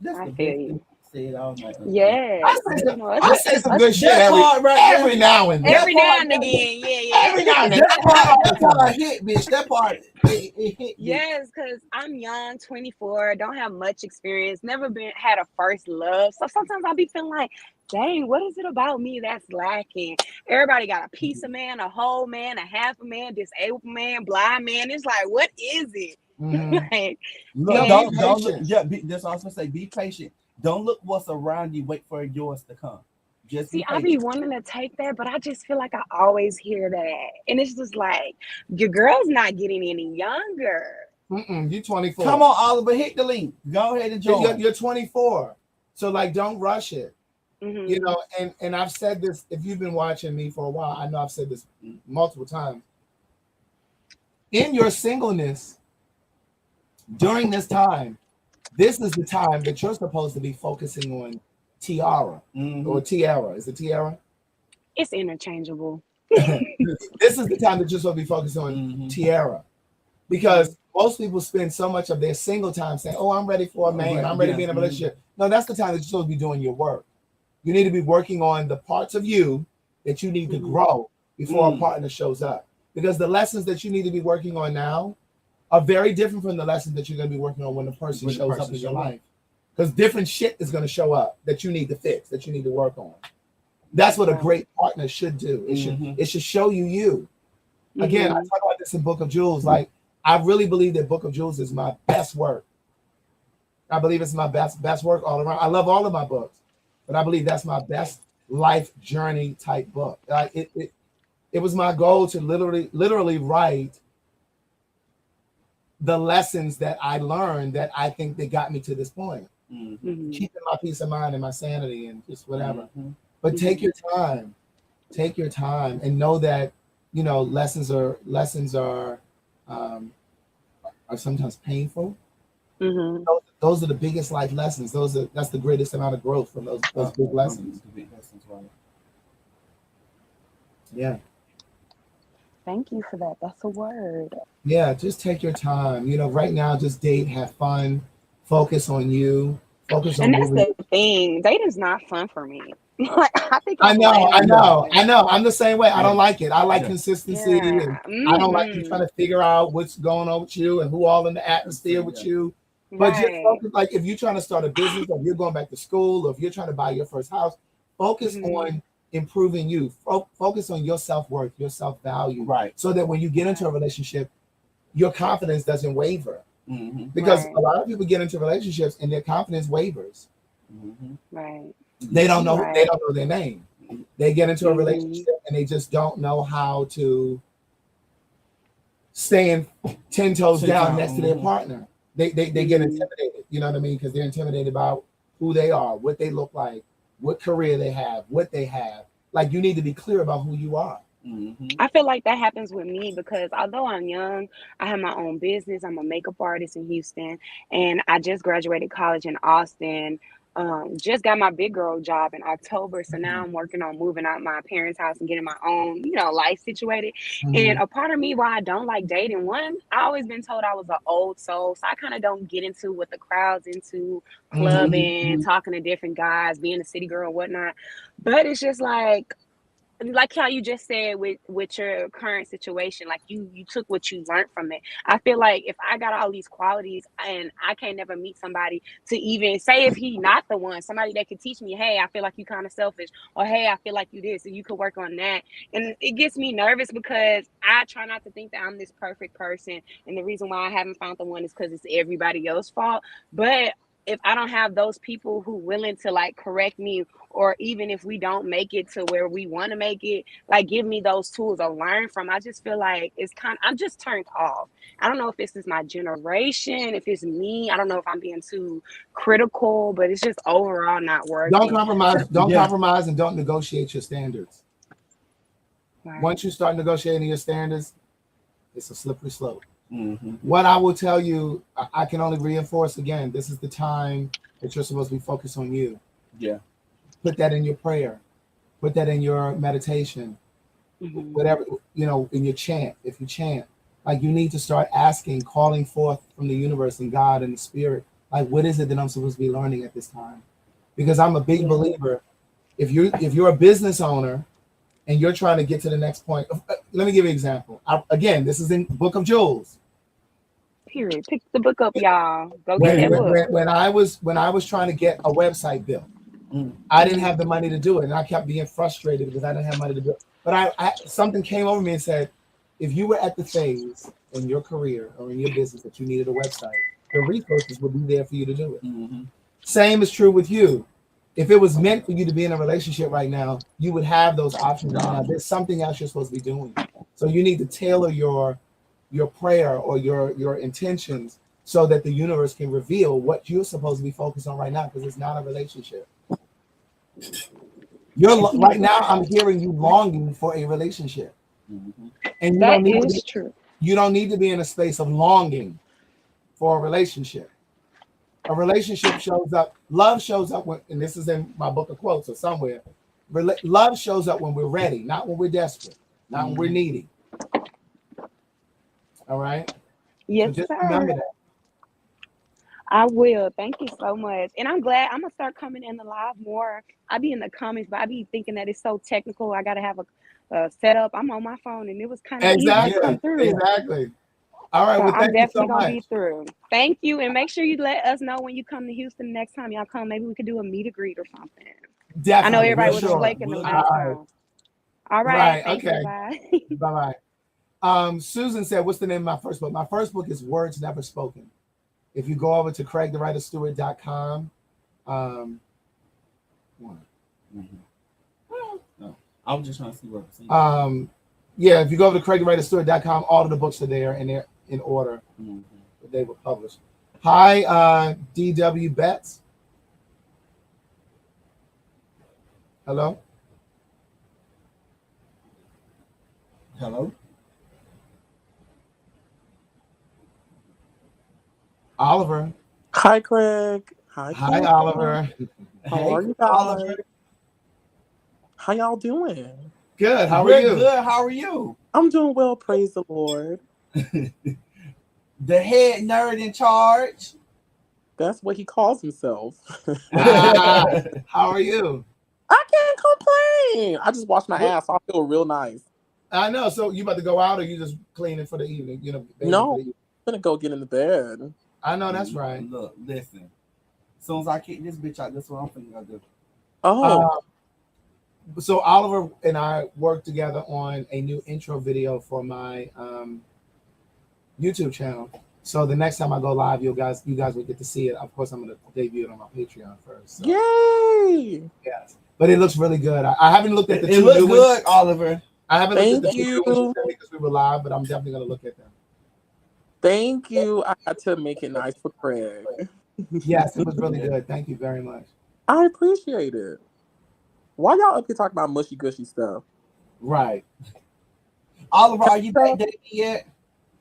That's I the feel best you. thing said all night. Yes. You know, I say some good shit That part right there. every now and then. every That now part, and again. Yeah. Every now and then. that part hit, bitch. That part, it hit. Yes, because I'm young, 24, don't have much experience, never had a first love. So sometimes I'll be feeling like, dang, what is it about me that's lacking? Everybody got a piece of man, a whole man, a half a man, disabled man, blind man. It's like, what is it? Like, Look, and don't look. Yeah, that's what I was gonna say. Be patient. Don't look what's around you. Wait for yours to come. Just be see, I be patient. wanting to take that, but I just feel like I always hear that. And it's just like, your girl's not getting any younger. You're 24. Come on, Oliver, hit the link. Go ahead and join. You're 24. So like, don't rush it. Mhm. You know, and I've said this, if you've been watching me for a while, I know I've said this multiple times. In your singleness, during this time, this is the time that you're supposed to be focusing on tiara or tiara. Is it tiara? It's interchangeable. This is the time that you're supposed to be focused on tiara, because most people spend so much of their single time saying, "Oh, I'm ready for a man. I'm ready to be in a relationship." No, that's the time that you're supposed to be doing your work. You need to be working on the parts of you that you need to grow before a partner shows up, because the lessons that you need to be working on now are very different from the lessons that you're going to be working on when the person shows up in your life, because different shit is going to show up that you need to fix, that you need to work on. That's what a great partner should do. It should show you. Again, I talk about this in Book of Jewels. Like, I really believe that Book of Jewels is my best work. I believe it's my best work all around. I love all of my books, but I believe that's my best life journey type book. It was my goal to literally write the lessons that I learned that I think that got me to this point. Keeping my peace of mind and my sanity and just whatever. But take your time, and know that, you know, lessons are sometimes painful. Those are the biggest life lessons. That's the greatest amount of growth from those big lessons. Yeah. Thank you for that. That's a word. Yeah, just take your time. You know, right now, just date, have fun, focus on you, focus on. And that's the thing. Dating's not fun for me. Like, I know. I'm the same way. I don't like it. I like consistency, and I don't like you trying to figure out what's going on with you and who all in the atmosphere with you. But just focus, like if you're trying to start a business, or if you're going back to school, or if you're trying to buy your first house, focus on improving you. Focus on your self-worth, your self-value, so that when you get into a relationship, your confidence doesn't waver. Because a lot of people get into relationships and their confidence wavers. They don't know. They don't know their name. They get into a relationship and they just don't know how to stand 10 toes down next to their partner. They get intimidated. You know what I mean? Because they're intimidated about who they are, what they look like, what career they have, what they have. Like, you need to be clear about who you are. I feel like that happens with me because although I'm young, I have my own business. I'm a makeup artist in Houston, and I just graduated college in Austin. Just got my big girl job in October, so now I'm working on moving out my parents' house and getting my own, life situated. And a part of me why I don't like dating, one, I always been told I was an old soul, so I kind of don't get into what the crowd's into, clubbing, talking to different guys, being a city girl and whatnot. But it's just like how you just said with your current situation, like you took what you learned from it. I feel like if I got all these qualities and I can't never meet somebody to even say if he not the one, somebody that could teach me, hey, I feel like you kind of selfish, or hey, I feel like you this, and you could work on that. And it gets me nervous because I try not to think that I'm this perfect person, and the reason why I haven't found the one is because it's everybody else's fault. But if I don't have those people who willing to like correct me, or even if we don't make it to where we want to make it, like give me those tools to learn from, I just feel like I'm just turned off. I don't know if this is my generation, if it's me. I don't know if I'm being too critical, but it's just overall not working. Don't compromise. Don't compromise, and don't negotiate your standards. Right. Once you start negotiating your standards, it's a slippery slope. What I will tell you, I can only reinforce again, this is the time that you're supposed to be focused on you. Yeah. Put that in your prayer. Put that in your meditation. Whatever, in your chant. If you chant, like, you need to start asking, calling forth from the universe and God and the spirit, Like, what is it that I'm supposed to be learning at this time? Because I'm a big believer. If you're a business owner and you're trying to get to the next point, let me give you an example. Again, this is in Book of Jules. Period. Pick the book up, y'all. Go get that book. When I was trying to get a website built, I didn't have the money to do it, and I kept being frustrated because I didn't have money to do it. But something came over me and said, if you were at the phase in your career or in your business that you needed a website, the resources would be there for you to do it. Mm-hmm. Same is true with you. If it was meant for you to be in a relationship right now, you would have those options right now. There's something else you're supposed to be doing. So you need to tailor your prayer or your intentions so that the universe can reveal what you're supposed to be focused on right now, because it's not a relationship. Right now, I'm hearing you longing for a relationship. Mm-hmm. And you don't need to be in a space of longing for a relationship. A relationship shows up, love shows up when, and this is in my book of quotes or somewhere, love shows up when we're ready, not when we're desperate, not when we're needy. All right? Yes, so just sir. Remember that. I will. Thank you so much. And I'm glad I'm going to start coming in the live more. I be in the comments, but I be thinking that it's so technical. I got to have a setup. I'm on my phone, and it was kind of easy to come through. Exactly. All right. So well, I'm definitely going to be through. Thank you. And make sure you let us know when you come to Houston next time y'all come. Maybe we could do a meet and greet or something. Definitely. I know everybody was flaking the last time. All right. Thank you. Bye. Bye-bye. Susan said, what's the name of my first book? My first book is Words Never Spoken. If you go over to CraigTheWriterStewart.com, no, I was just trying to see what. Yeah, if you go over to CraigTheWriterStewart.com, all of the books are there and they're in order. They were published. Hi, D.W. Betts. Hello. Hello. Oliver. Hi, Craig. Hi, Oliver. How are you guys? Oliver. How y'all doing? Good. How are you? Good. How are you? I'm doing well, praise the Lord. The head nerd in charge. That's what he calls himself. How are you? I can't complain. I just washed my ass. So I feel real nice. I know. So you about to go out, or you just cleaning for the evening? You know. No, I'm gonna go get in the bed. I know that's right. Look, listen. As soon as I kick this bitch out, that's what I'm thinking gonna do. Oh. So Oliver and I worked together on a new intro video for my YouTube channel. So the next time I go live, you guys will get to see it. Of course, I'm going to debut it on my Patreon first. So. Yay! Yes, but it looks really good. I haven't looked at the two new ones. It looks good, ones. Oliver. I haven't looked at the 2 new ones because we were live, but I'm definitely going to look at them. Thank you. I had to make it nice for Craig. Yes, it was really good. Thank you very much. I appreciate it. Why y'all up here talking about mushy gushy stuff? Right. Oliver, are you back dating yet?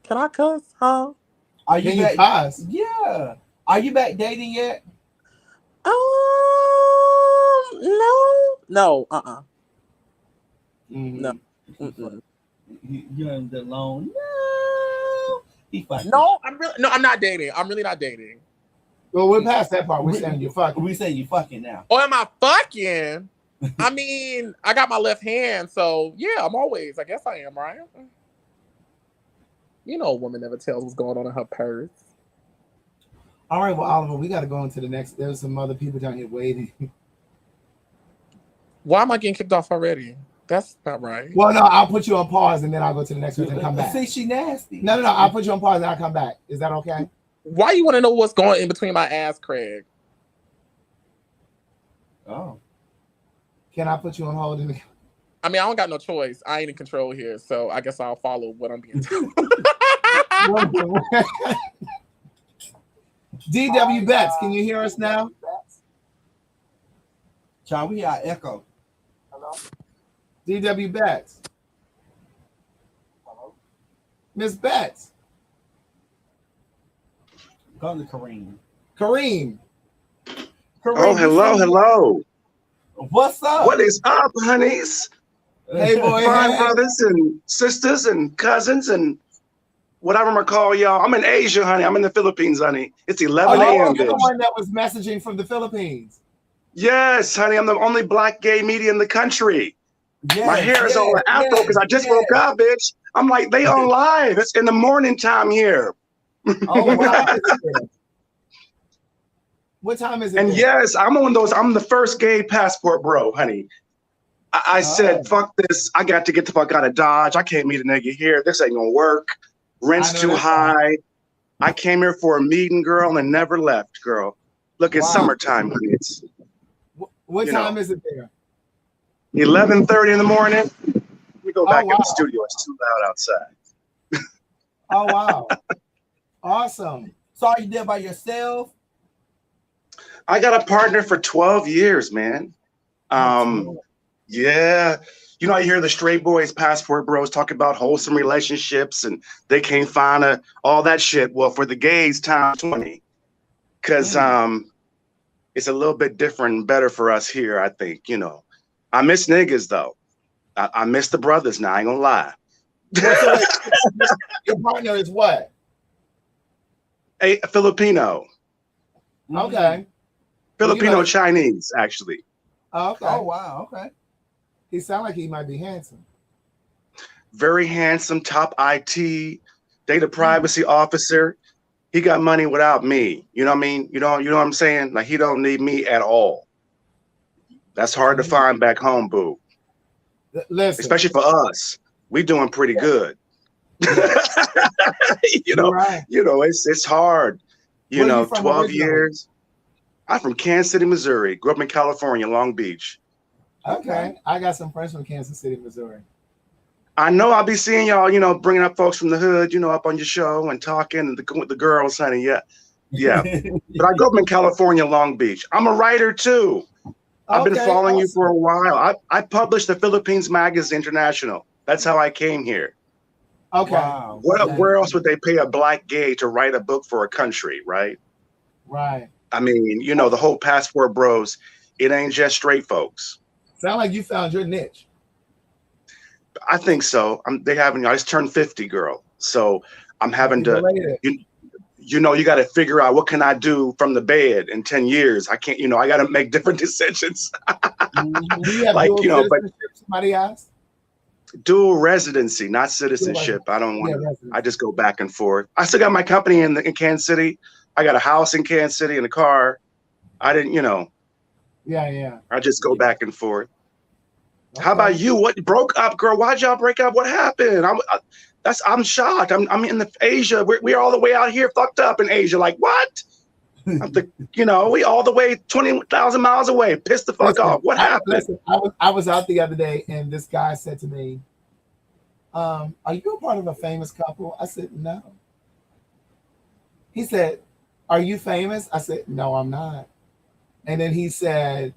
Can I cuss? Huh? Are you back? Cuss? Yeah. Are you back dating yet? No. Mm-hmm. No. You're in the loan. No. No, I'm not dating. I'm really not dating. Well, we're past that part. We're saying you're fucking. We saying you fucking now. Oh, am I fucking? I mean, I got my left hand, so yeah, I'm always. I guess I am, right? You know, a woman never tells what's going on in her purse. All right, well, Oliver, we got to go into the next. There's some other people down here waiting. Why am I getting kicked off already? That's not right. Well, no, I'll put you on pause and then I'll go to the next one and come back. See, she nasty. No, I'll put you on pause and I'll come back. Is that okay? Why you want to know what's going in between my ass, Craig? Oh. Can I put you on hold? I mean, I don't got no choice. I ain't in control here, so I guess I'll follow what I'm being told. DW Betts, can you hear us now? Child, we got echo. Hello? DW Betts. Hello? Miss Betts. Go to Kareem. Kareem. Oh, hello. What's up? What is up, honeys? Hey, boy. My brothers and sisters and cousins and whatever I'm gonna call y'all. I'm in Asia, honey. I'm in the Philippines, honey. It's 11 Oh, a.m. you're the bitch. one that was messaging from the Philippines. Yes, honey. I'm the only black gay media in the country. My hair is all an afro because I just woke up, bitch. I'm like, they on live. It's in the morning time here. Oh, wow. What time is it? And there? yes, I'm one of those. I'm the first gay passport bro, honey. I said, fuck this. I got to get the fuck out of Dodge. I can't meet a nigga here. This ain't gonna work. Rent's too high. I came here for a meeting, girl, and never left, girl. Look, it's summertime, honey. It's what time is it there? 11:30 in the morning. We go back in the studio. It's too loud outside. Oh, wow. Awesome. So are you there by yourself? I got a partner for 12 years, man. Yeah. You know, I hear the straight boys, passport bros talk about wholesome relationships and they can't find all that shit. Well, for the gays, time 20. Because it's a little bit different and better for us here, I think, you know. I miss niggas, though. I miss the brothers now, I ain't gonna lie. Your partner is what? A Filipino. Okay. Filipino Chinese, actually. Oh, okay. Oh, wow. Okay. He sounds like he might be handsome. Very handsome, top IT, data privacy officer. He got money without me. You know what I mean? You know what I'm saying? Like, he don't need me at all. That's hard to find back home, boo. Listen. Especially for us. We doing pretty good. You know, it's hard. You know, 12 years. I'm from Kansas City, Missouri. Grew up in California, Long Beach. Okay. I got some friends from Kansas City, Missouri. I know I'll be seeing y'all, you know, bringing up folks from the hood, you know, up on your show and talking and with the girls, honey. Yeah. But I grew up in California, Long Beach. I'm a writer too. I've been following you for a while. I published the Philippines Magazine International. That's how I came here. Okay. Wow. Where else would they pay a black gay to write a book for a country, right? Right. I mean, you know, the whole passport bros, it ain't just straight folks. Sound like you found your niche. I think so. I just turned 50, girl. So I'm having to, you know, you got to figure out what can I do from the bed in 10 years. I can't, you know, I got to make different decisions. Do you have like, dual you know, but citizenship, somebody asked? Dual residency, not citizenship. I don't want to, I just go back and forth. I still got my company in Kansas City. I got a house in Kansas City and a car. I didn't, you know. Yeah. I just go back and forth. Okay. How about you? What broke up, girl? Why'd y'all break up? What happened? I'm shocked. I'm in Asia. We're all the way out here, fucked up in Asia. Like what? You know, we all the way 20,000 miles away. Pissed the fuck off. What happened? I was out the other day, and this guy said to me, "Are you a part of a famous couple?" I said, "No." He said, "Are you famous?" I said, "No, I'm not." And then he said,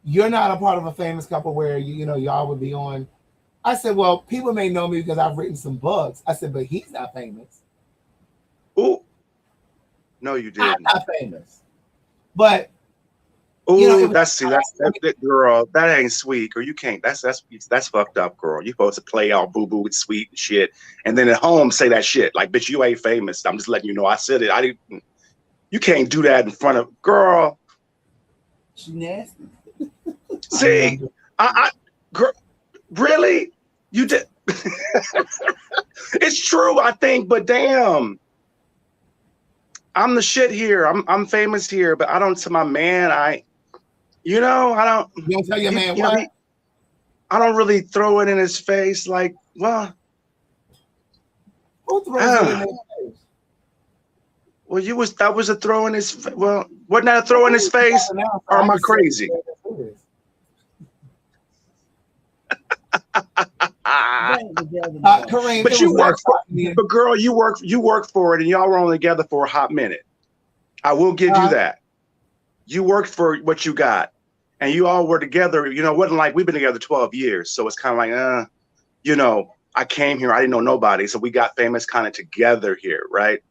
"You're not a part of a famous couple where you know y'all would be on." I said, "Well, people may know me because I've written some books." I said, "But he's not famous." Ooh, no, you didn't. I'm not famous, but ooh, you know, that's girl. That ain't sweet, or you can't. That's fucked up, girl. You supposed to play all boo boo with sweet and shit, and then at home say that shit like, "Bitch, you ain't famous." I'm just letting you know I said it. I didn't. You can't do that in front of girl. She nasty. See, girl, really? You did. It's true, I think, but damn, I'm the shit here. I'm famous here, but I don't. To my man, I don't. You don't tell your man you what? know, I don't really throw it in his face. Like, well, who throws it in his face? Well, that was a throw in his. Well, wasn't that a throw in his face? Or am I crazy? Kareem, but you work for it. But girl, you work for it, and y'all were only together for a hot minute. I will give you that. You worked for what you got, and you all were together. You know, it wasn't like we've been together 12 years, so it's kind of like, you know, I came here, I didn't know nobody, so we got famous kind of together here, right?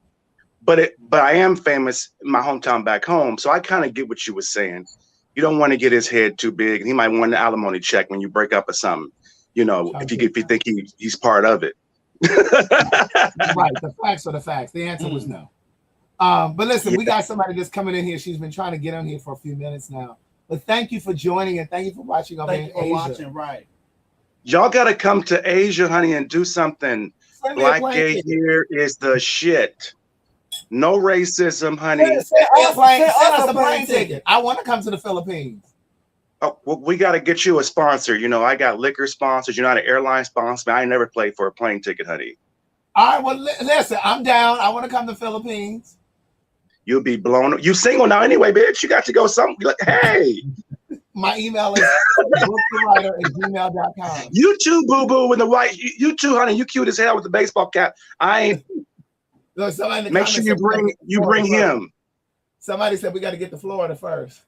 But I am famous in my hometown back home, so I kind of get what you were saying. You don't want to get his head too big, and he might want an alimony check when you break up or something. You know, if you think he's part of it. Right. The facts are the facts. The answer was no. But listen, we got somebody that's coming in here. She's been trying to get on here for a few minutes now. But thank you for joining and thank you for watching. Thank you for watching. Right. Y'all got to come to Asia, honey, and do something. Black gay here is the shit. No racism, honey. Send us a plane ticket. I want to come to the Philippines. Oh, well, we got to get you a sponsor. You know, I got liquor sponsors. You're not an airline sponsor. I never paid for a plane ticket, honey. All right, well, listen, I'm down. I want to come to the Philippines. You'll be blown up. You single now anyway, bitch. You got to go somewhere. Like, hey. My email is bookthewriter@gmail.com. You too, boo-boo, with the white. You too, honey. You cute as hell with the baseball cap. I ain't. Look, make sure you bring him. Somebody said we got to get to Florida first.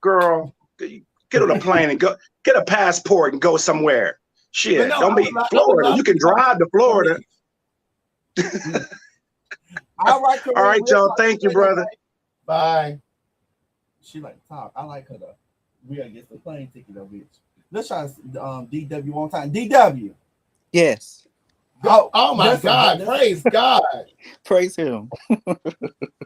Girl, get on a plane and go get a passport and go somewhere. Shit, don't be Florida. You can drive to Florida. All right, y'all. Thank you, brother. Bye. She like to talk. I like her though. We gotta get the plane ticket though, bitch. Let's try DW one time. DW. Yes. Oh my God! Praise God! Praise Him.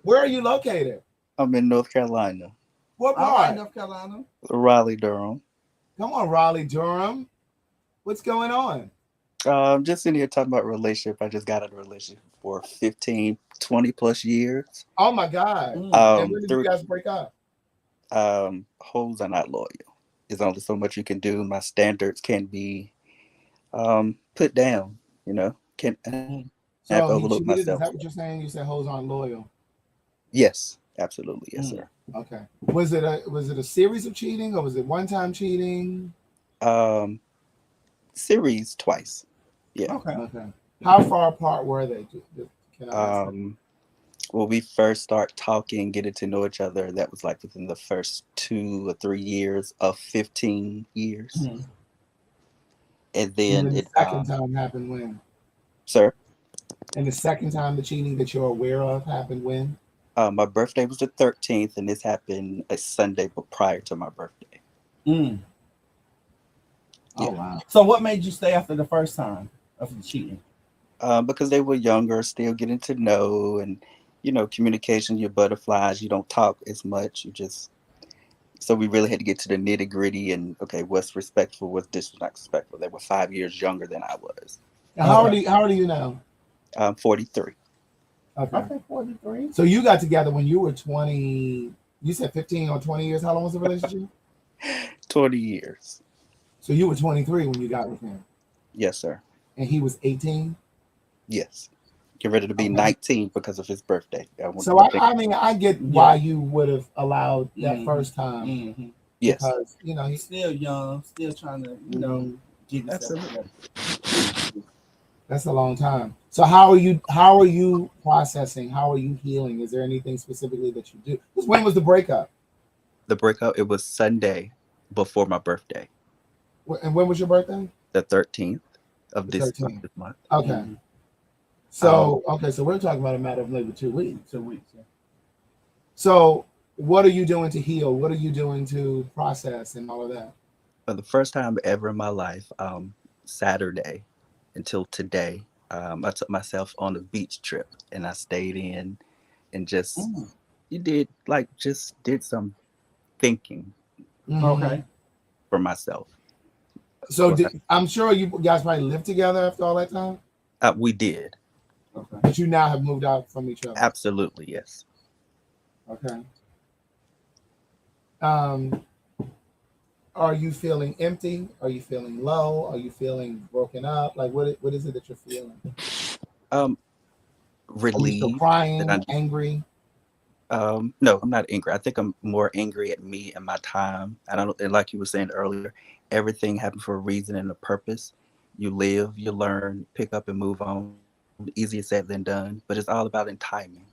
Where are you located? I'm in North Carolina. What part? North Carolina. Raleigh, Durham. Come on, Raleigh, Durham. What's going on? Just in here talking about relationship. I just got out of a relationship for 15, 20 plus years. Oh my God. And when did you guys break up? Hoes are not loyal. There's only so much you can do. My standards can be put down, you know. Can't have to overlook myself. Is that what you're saying? You said hoes aren't loyal. Yes, absolutely. Yes, sir. Okay. Was it a series of cheating or was it one time cheating? Series twice. Yeah. Okay. How far apart were they? When we first start talking, getting to know each other, that was like within the first 2 or 3 years of 15 years. And then the second time happened when? Sir? And the second time the cheating that you're aware of happened when? My birthday was the 13th, and this happened a Sunday but prior to my birthday. Oh, wow. So what made you stay after the first time of the cheating? Because they were younger, still getting to know, and, you know, communication, your butterflies, you don't talk as much. So we really had to get to the nitty gritty and, okay, what's respectful, what's disrespectful. They were 5 years younger than I was. How old are you now? I'm 43. Okay, 43. So you got together when you were 20, you said 15 or 20 years. How long was the relationship? 20 years. So you were 23 when you got with him? Yes, sir. And he was 18? Yes. Get ready to be 19 because of his birthday. So I mean, I get why you would have allowed that first time. Yes. Because, you know, he's still young, still trying to, you know, get himself together. That's a long time. So how are you processing? How are you healing? Is there anything specifically that you do? Because when was the breakup? The breakup, it was Sunday before my birthday. And when was your birthday? The 13th of this month. Okay. So so we're talking about a matter of maybe 2 weeks. 2 weeks. Yeah. So what are you doing to heal? What are you doing to process and all of that? For the first time ever in my life, Saturday until today, I took myself on a beach trip and I stayed in and just did some thinking. Okay. For myself. So I'm sure you guys probably lived together after all that time? We did. Okay. But you now have moved out from each other? Absolutely, yes. Okay. Are you feeling empty? Are you feeling low? Are you feeling broken up? Like what is it that you're feeling? Relieved. Are you still crying, angry? No, I'm not angry. I think I'm more angry at me and my time. And like you were saying earlier, everything happens for a reason and a purpose. You live, you learn, pick up and move on. Easier said than done, but it's all about in timing.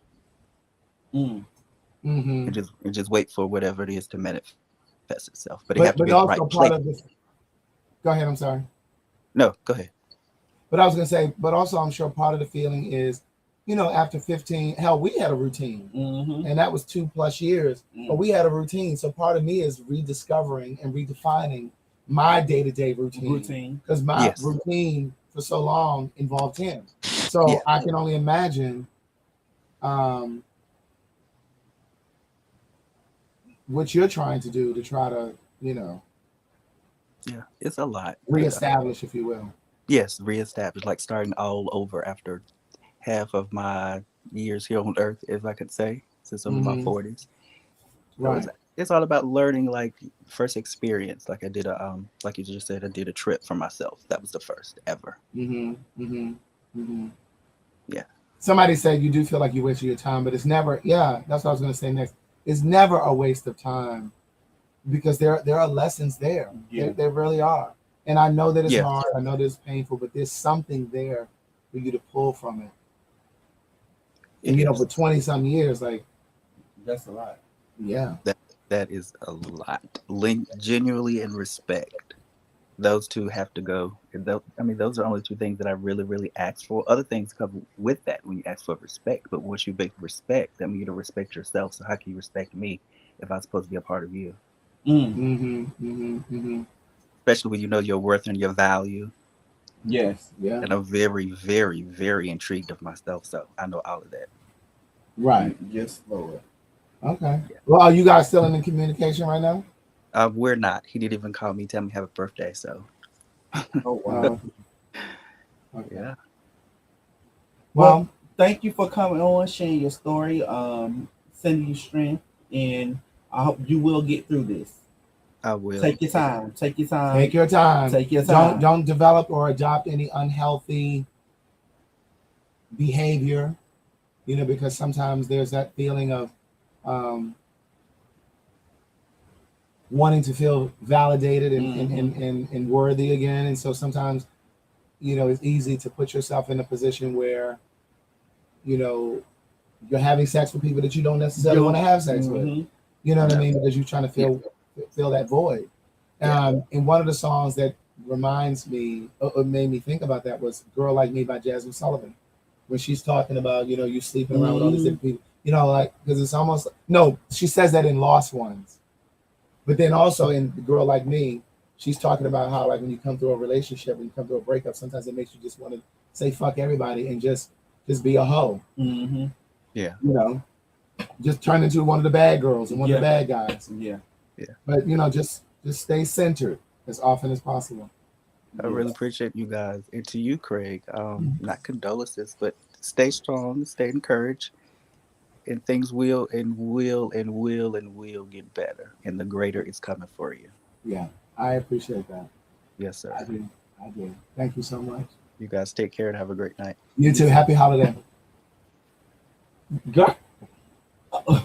And just wait for whatever it is to manifest itself. But it has to be the right place. Go ahead, I'm sorry. No, go ahead. But I was gonna say, but also I'm sure part of the feeling is, you know, after 15, hell, we had a routine, and that was 2+ years, but we had a routine. So part of me is rediscovering and redefining my day-to-day routine. Because my routine for for so long involved him. So I can only imagine what you're trying to do to try to, Yeah, it's a lot. reestablish, if you will. Yes, reestablish, like starting all over after half of my years here on Earth, if I could say, since I'm in my 40s. Right. So it's all about learning, like first experience. Like I did like you just said, I did a trip for myself. That was the first ever. Yeah. Somebody said you do feel like you wasted your time, but it's never. Yeah, that's what I was going to say next. It's never a waste of time because there are lessons there. Yeah. There really are. And I know that it's Yeah. hard. I know that it's painful, but there's something there for you to pull from it. And for 20-some years, like That's a lot. yeah, That is a lot. Genuinely and respect. Those two have to go. Those are only two things that I really, really ask for. Other things come with that when you ask for respect. But once you make respect, that means you to respect yourself. So how can you respect me if I'm supposed to be a part of you? Especially when you know your worth and your value. Yes. Yeah. And I'm very, very, very intrigued of myself. So I know all of that. right. Yes, Lord. Okay. Well, are you guys still in communication right now? We're not. He didn't even call me, tell me happy birthday. So Oh wow. Okay. yeah. Well, thank you for coming on, sharing your story, sending you strength, and I hope you will get through this. I will. Take your time. Take your time. Take your time. Take your time. Don't develop or adopt any unhealthy behavior, because sometimes there's that feeling of wanting to feel validated and worthy again. And so sometimes, it's easy to put yourself in a position where, you're having sex with people that you don't necessarily want to have sex with. You know what I mean? Because you're trying to fill that void. And one of the songs that reminds me, or made me think about that was "Girl Like Me" by Jasmine Sullivan, when she's talking about, you sleeping around with all these different people, because it's almost, no, she says that in Lost Ones. But then also in "The Girl Like Me," she's talking about how, like, when you come through a relationship, when you come through a breakup, sometimes it makes you just want to say fuck everybody and just be a hoe. Yeah. Just turn into one of the bad girls and one of the bad guys. Yeah. But just stay centered as often as possible. I really appreciate you guys. And to you, Craig, not condolences, but stay strong, stay encouraged, and things will get better. And the greater is coming for you. Yeah, I appreciate that. Yes, sir. I do. Thank you so much. You guys take care and have a great night. You too. Happy holiday. God.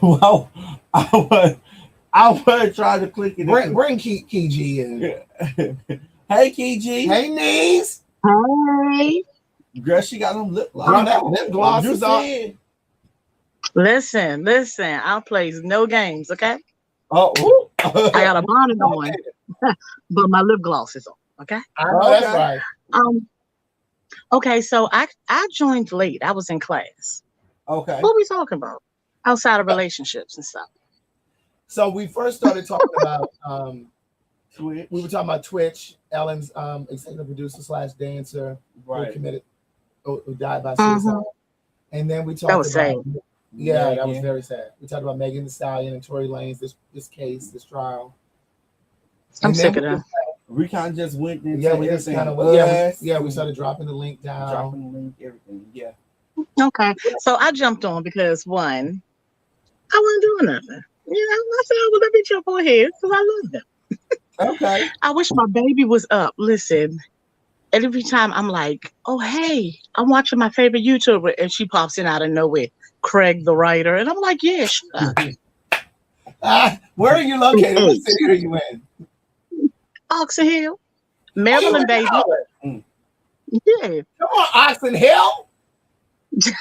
Well, I was trying to click it. Bring Key G in. Hey, Key G. Hey, Niece. Hey. Girl, she got them lip gloss. Girl, that lip gloss is on. Listen. I'll play no games, okay? Oh, I got a bonnet on, but my lip gloss is on, okay? That's right. Okay, so I joined late. I was in class. Okay. What are we talking about? Outside of relationships and stuff. So we first started talking about Twitch. We were talking about Twitch. Ellen's executive producer / dancer who died by suicide. And then we talked That was sad. Yeah, that was very sad. We talked about Megan Thee Stallion and Tory Lanez, this case, this trial. I'm sick of that. We kind of just went into we just kind of we started dropping the link down. Dropping the link, everything. Yeah. Okay. So I jumped on because one, I wasn't doing nothing. I said, well, let me jump on here because I love them. Okay. I wish my baby was up. Listen, every time I'm like, oh, hey, I'm watching my favorite YouTuber, and she pops in out of nowhere, Craig the writer. And I'm like, yeah, shut up. Where are you located? What city are you in? Oxon Hill. Maryland, baby. Yeah. Come on, Oxon Hill. You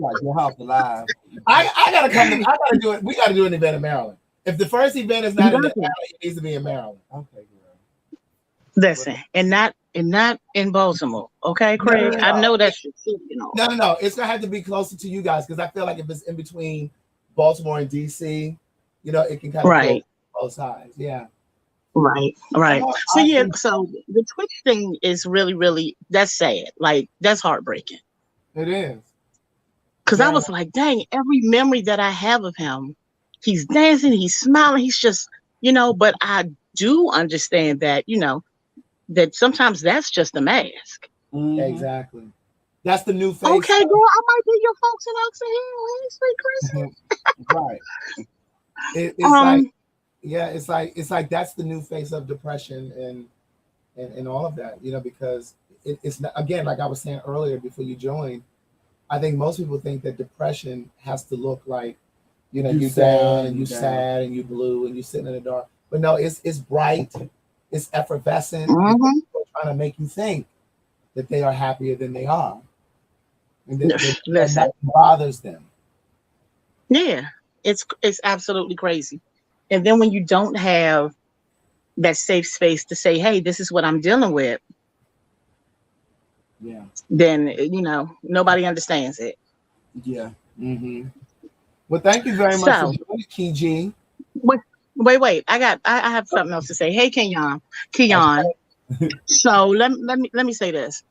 got your house alive. I gotta come. I gotta do it. We gotta do an event in Maryland. If the first event is not in Maryland, it needs to be in Maryland. Okay, girl. Listen, and not in Baltimore. Okay, Craig. No. I know that's No. It's gonna have to be closer to you guys because I feel like if it's in between Baltimore and DC, it can kind of go both sides. Yeah. Right, right. So yeah, so the Twitch thing is really, really that's sad. Like that's heartbreaking. It is. Cause I was like, dang, every memory that I have of him, he's dancing, he's smiling, he's just, but I do understand that, that sometimes that's just a mask. Mm-hmm. Exactly. That's the new face. Okay, girl, I might be your folks in Oaks and Hill. Sweet Christmas. Right. It's like that's the new face of depression and all of that, because it's not, again, like I was saying earlier before you joined, I think most people think that depression has to look like, you're down and you sad and you blue and you sitting in the dark. But no, it's bright, it's effervescent. Mm-hmm. It's trying to make you think that they are happier than they are, and that bothers them. Yeah, it's absolutely crazy. And then when you don't have that safe space to say, "Hey, this is what I'm dealing with," yeah, then nobody understands it. Yeah. Mm-hmm. Well, thank you very much for joining, KG. Wait. I have something else to say. Hey, Keon. So let me say this.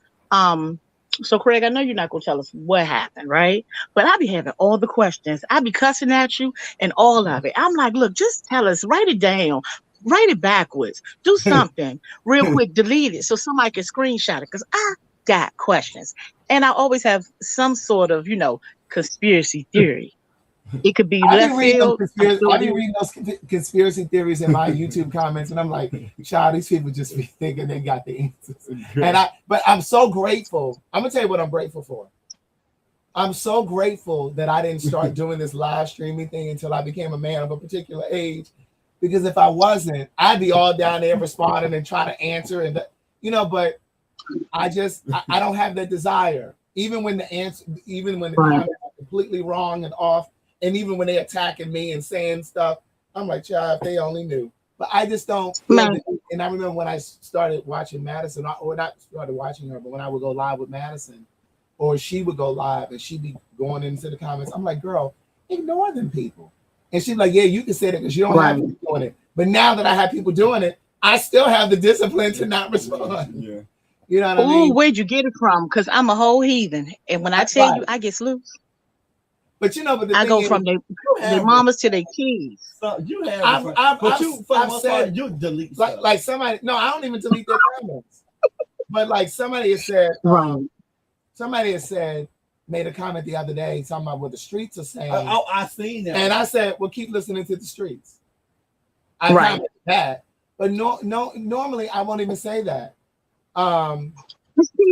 So Craig, I know you're not gonna tell us what happened, right? But I be having all the questions. I be cussing at you and all of it. I'm like, look, just tell us, write it down, write it backwards, do something real quick, delete it so somebody can screenshot it, because I got questions. And I always have some sort of, conspiracy theory. It could be left field. I be reading those conspiracy theories in my YouTube comments, and I'm like, child, these people just be thinking they got the answers. But I'm so grateful. I'm gonna tell you what I'm grateful for. I'm so grateful that I didn't start doing this live streaming thing until I became a man of a particular age, because if I wasn't, I'd be all down there responding and trying to answer, and but I don't have that desire. Even when the comments are completely wrong and off. And even when they're attacking me and saying stuff, I'm like, child, if they only knew. But I just don't feel it. And I remember when I started watching Madison, or not started watching her, but when I would go live with Madison, or she would go live and she'd be going into the comments, I'm like, girl, ignore them people. And she's like, yeah, you can say that because you don't have people doing it. But now that I have people doing it, I still have the discipline to not respond. Yeah. You know what I mean? Where'd you get it from? Because I'm a whole heathen. And when I tell you, I get loose. But I go from their mamas to their kids. So you have, I've said you delete like somebody. No, I don't even delete their comments. But like somebody has said, made a comment the other day talking about what the streets are saying. I seen that, and I said, well, keep listening to the streets. I commented that, but normally I won't even say that.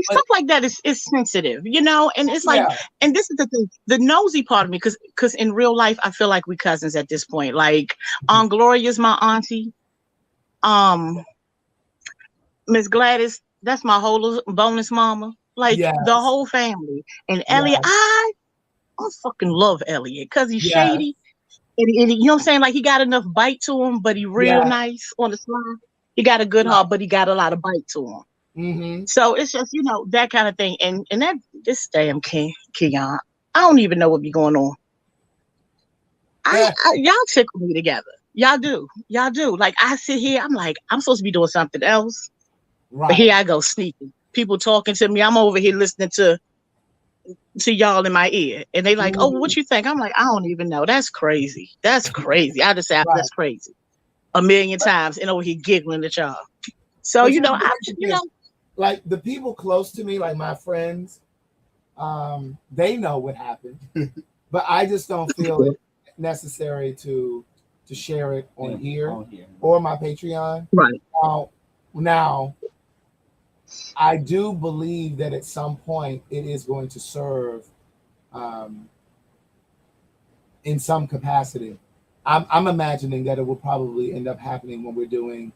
Stuff like that is sensitive, and it's like, and this is the thing, the nosy part of me, because in real life I feel like we cousins at this point. Like Aunt Gloria's my auntie, Miss Gladys, that's my whole bonus mama, like the whole family. And Elliot, I fucking love Elliot because he's shady, and you know what I'm saying, like he got enough bite to him, but he real nice on the slide. He got a good heart, but he got a lot of bite to him. Mm-hmm. So it's just, that kind of thing. And that this damn Keon, I don't even know what be going on. Y'all tickle me together. Y'all do. Like I sit here, I'm like, I'm supposed to be doing something else. Right. But here I go sneaking. People talking to me. I'm over here listening to y'all in my ear. And they like, oh, what you think? I'm like, I don't even know. That's crazy. I just say that's crazy. A million times and over here giggling at y'all. So, like the people close to me, like my friends, they know what happened, but I just don't feel it necessary to share it on here or my Patreon. Right. Now, I do believe that at some point it is going to serve in some capacity. I'm imagining that it will probably end up happening when we're doing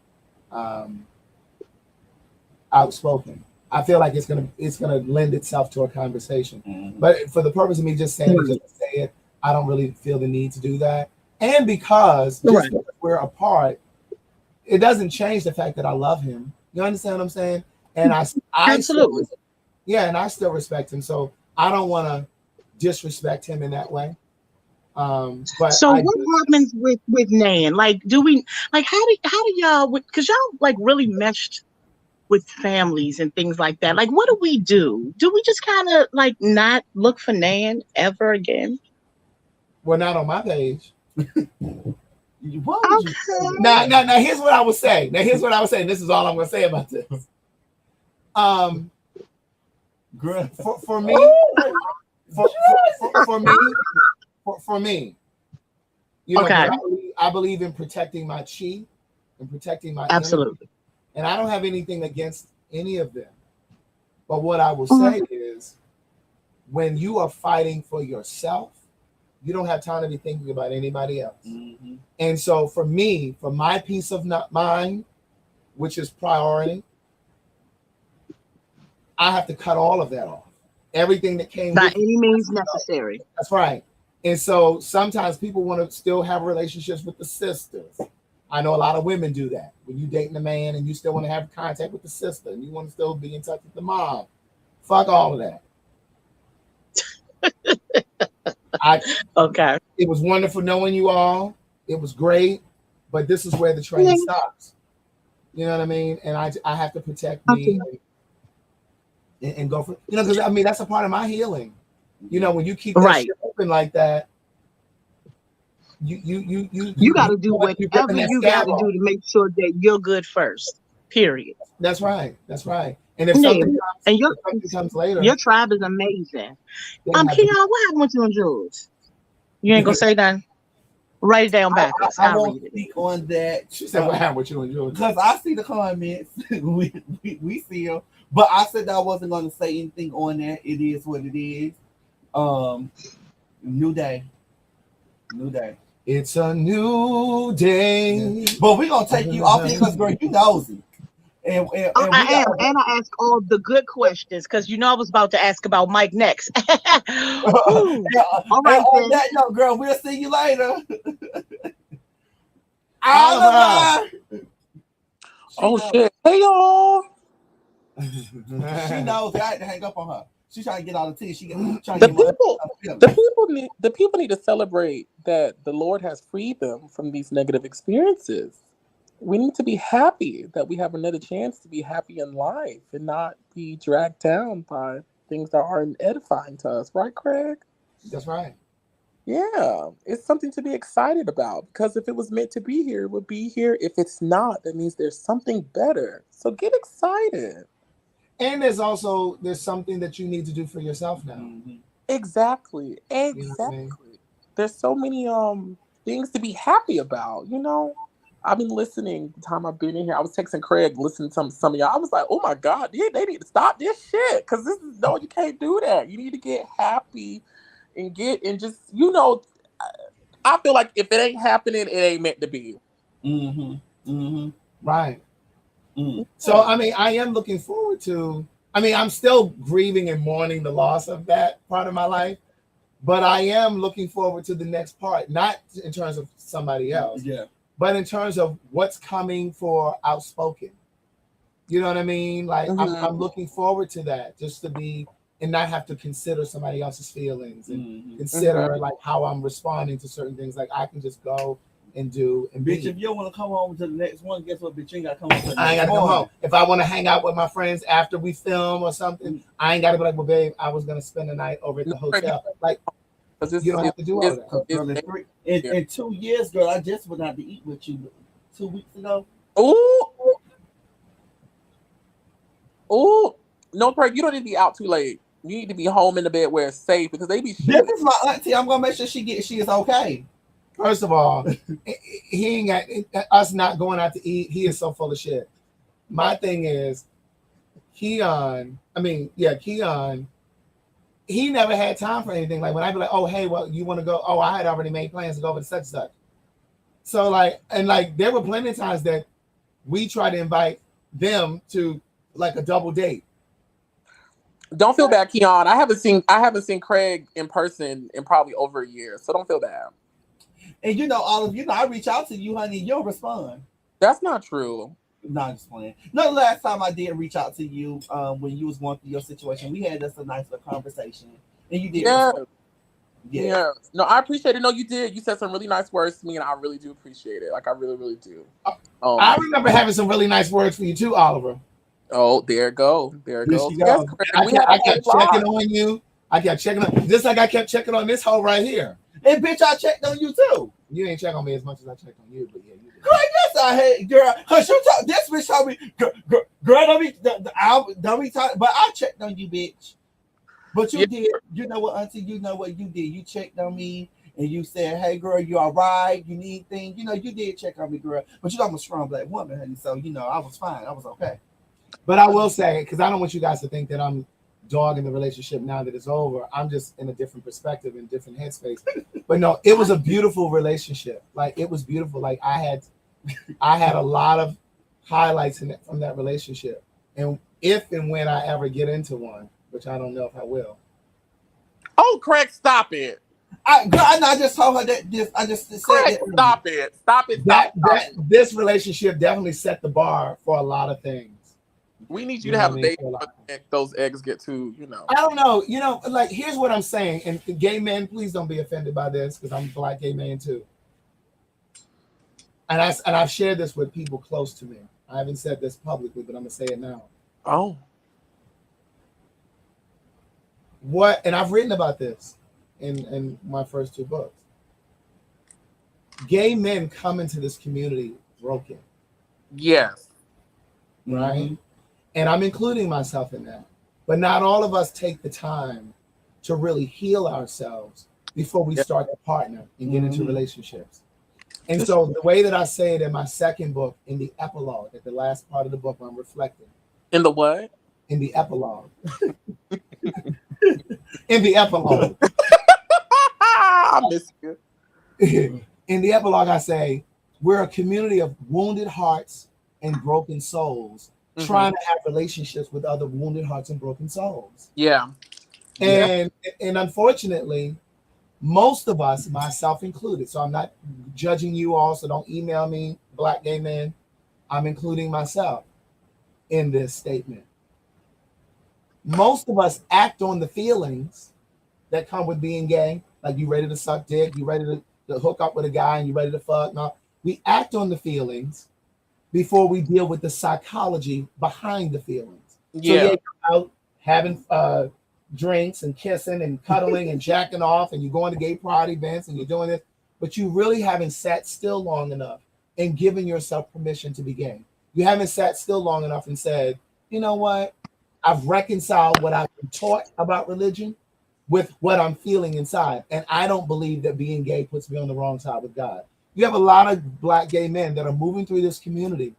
outspoken. I feel like it's gonna lend itself to a conversation. Mm-hmm. But for the purpose of me just saying it, just to say it, I don't really feel the need to do that. And because because we're apart, it doesn't change the fact that I love him. You understand what I'm saying? And I absolutely, and I still respect him. So I don't want to disrespect him in that way. But So what happens with Nan? Like, do we like how do y'all? Because y'all like really meshed with families and things like that. Like, what do we do? Do we just kind of like not look for Nan ever again? Well, not on my page. Okay. Now, here's what I would say. This is all I'm going to say about this. For me, you know, okay. I believe in protecting my chi and protecting my absolutely energy, and I don't have anything against any of them. But what I will say is, when you are fighting for yourself, you don't have time to be thinking about anybody else. Mm-hmm. And so for me, for my peace of mind, which is priority, I have to cut all of that off. Everything that came by with any means necessary. That's right. And so sometimes people want to still have relationships with the sisters. I know a lot of women do that. When you dating a man and you still want to have contact with the sister and you want to still be in touch with the mom. Fuck all of that. Okay. It was wonderful knowing you all. It was great, but this is where the train stops. You know what I mean? And I have to protect me and go for, you know, because I mean that's a part of my healing. You know, when you keep that shit open like that, you got to do whatever you got to do to make sure that you're good first. Period. That's right. That's right. And if something comes later, your tribe is amazing. Keon, what happened with you and Jules? You ain't gonna say nothing. Write it down backwards. I won't speak on that. She said, "What happened with you and Jules?" Because I see the comments, we see them. But I said that I wasn't going to say anything on that. It is what it is. New day. It's a new day. Yeah. But we're going to take you off here because, girl, you nosy. And I ask all the good questions because you know I was about to ask about Mike next. All right, on that note, girl, we'll see you later. Oliver. Oh shit! Hey y'all. She knows I had to hang up on her. She's trying to get all the tea. The people need to celebrate that the Lord has freed them from these negative experiences. We need to be happy that we have another chance to be happy in life and not be dragged down by things that aren't edifying to us, right, Craig? That's right. Yeah, it's something to be excited about because if it was meant to be here, it would be here. If it's not, that means there's something better. So get excited. And there's something that you need to do for yourself now. Mm-hmm. Exactly. You know what I mean? There's so many things to be happy about, you know. I've been listening the time I've been in here. I was texting Craig, listening to some of y'all. I was like, oh my God, they need to stop this shit. Cause you can't do that. You need to get happy and just, you know, I feel like if it ain't happening, it ain't meant to be. Mm-hmm. Mm-hmm. Right. Mm. So, I mean, I am looking forward to, I'm still grieving and mourning the loss of that part of my life, but I am looking forward to the next part, not in terms of somebody else, but in terms of what's coming for Outspoken. You know what I mean? Like, I'm looking forward to that, just to be, and not have to consider somebody else's feelings and consider like how I'm responding to certain things. Like, I can just go and do and bitch, if you don't want to come home to the next one, guess what, bitch, you ain't gotta come home to the next one. I ain't gotta come home. If I want to hang out with my friends after we film or something, I ain't gotta be like, well, babe, I was gonna spend the night over at the hotel. Like, you don't have to do all that. Girl, in 2 years, girl, I just went out to eat with you 2 weeks ago. Oh, no, Craig, you don't need to be out too late. You need to be home in the bed where it's safe because they be shooting. This is my auntie. I'm gonna make sure she is okay. First of all, he ain't got us not going out to eat. He is so full of shit. My thing is, Keon, he never had time for anything. Like when I be like, oh, hey, well, you want to go? Oh, I had already made plans to go over to such and such. So there were plenty of times that we try to invite them to like a double date. Don't feel bad, Keon. I haven't seen Craig in person in probably over a year, so don't feel bad. And you know, Olive, I reach out to you, honey, you'll respond. That's not true. No, I'm just playing. No, the last time I did reach out to you, when you was going through your situation, we had just a nice little conversation, and you did. Yeah. Yeah. No, I appreciate it. No, you did. You said some really nice words to me, and I really do appreciate it. Like, I really, really do. I remember having some really nice words for you too, Oliver. Oh, there it go. There it Yes, goes. you Yes, go. Craig, I we have a kept whole checking lot. on you. I kept checking on, just like I kept checking on this hoe right here. And bitch, I checked on you too. You ain't check on me as much as I checked on you, but yeah, you did. Girl, yes, I had, girl. Cause you talk, this bitch told me, girl, don't be talking, but I checked on you, bitch. But you did, you know what, auntie, you know what you did. You checked on me and you said, hey, girl, you all right? You need things. You know, you did check on me, girl. But you know, I'm a strong black woman, honey. So, you know, I was fine. I was okay. But I will say, because I don't want you guys to think that I'm dogging the relationship now that it's over. I'm just in a different perspective and different headspace. But no, it was a beautiful relationship. Like, it was beautiful. Like, I had a lot of highlights from that relationship. And if and when I ever get into one, which I don't know if I will. Oh, Craig, stop it. I just told her that this. I just said Craig, that. Stop it. Stop it. This relationship definitely set the bar for a lot of things. We need you to have a baby before those eggs get too, you know. I don't know. You know, like, here's what I'm saying. And gay men, please don't be offended by this, because I'm a black gay man too. And I've shared this with people close to me. I haven't said this publicly, but I'm gonna say it now. Oh. And I've written about this in my first 2 books. Gay men come into this community broken. Yes. Right? Mm-hmm. And I'm including myself in that. But not all of us take the time to really heal ourselves before we start to partner and get into relationships. And so the way that I say it in my second book, in the epilogue, at the last part of the book, where I'm reflecting. In the what? In the epilogue. In the epilogue. I miss you. In the epilogue, I say, we're a community of wounded hearts and broken souls, trying to have relationships with other wounded hearts and broken souls. Yeah. And unfortunately, most of us, myself included, so I'm not judging you all, so don't email me, black gay men. I'm including myself in this statement. Most of us act on the feelings that come with being gay, like you ready to suck dick, you ready to hook up with a guy, and you ready to fuck. No, we act on the feelings before we deal with the psychology behind the feelings. Yeah. So you're out having drinks and kissing and cuddling and jacking off, and you're going to gay pride events and you're doing this, but you really haven't sat still long enough and given yourself permission to be gay. You haven't sat still long enough and said, you know what? I've reconciled what I've been taught about religion with what I'm feeling inside. And I don't believe that being gay puts me on the wrong side with God. You have a lot of black gay men that are moving through this community,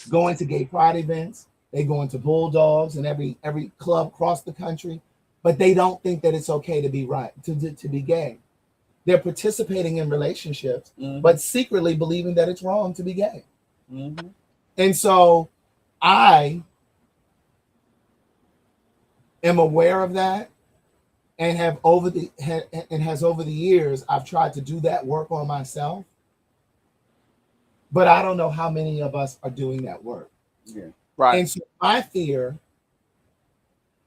going to gay pride events. They go into Bulldogs and every club across the country, but they don't think that it's okay to be to be gay. They're participating in relationships, but secretly believing that it's wrong to be gay. And so I am aware of that, and over the years I've tried to do that work on myself. But I don't know how many of us are doing that work. Yeah. Right. And so my fear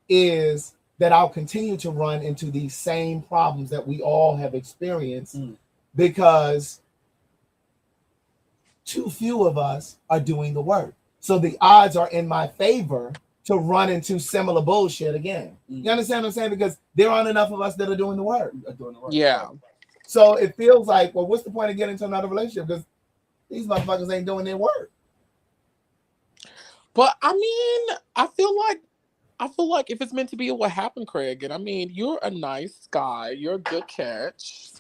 is that I'll continue to run into these same problems that we all have experienced because too few of us are doing the work. So the odds are in my favor to run into similar bullshit again. You understand what I'm saying? Because there aren't enough of us that are doing the work. Yeah. So it feels like, well, what's the point of getting into another relationship? Because these motherfuckers ain't doing their work. But I mean, I feel like if it's meant to be, it will happen, Craig. And I mean, you're a nice guy. You're a good catch.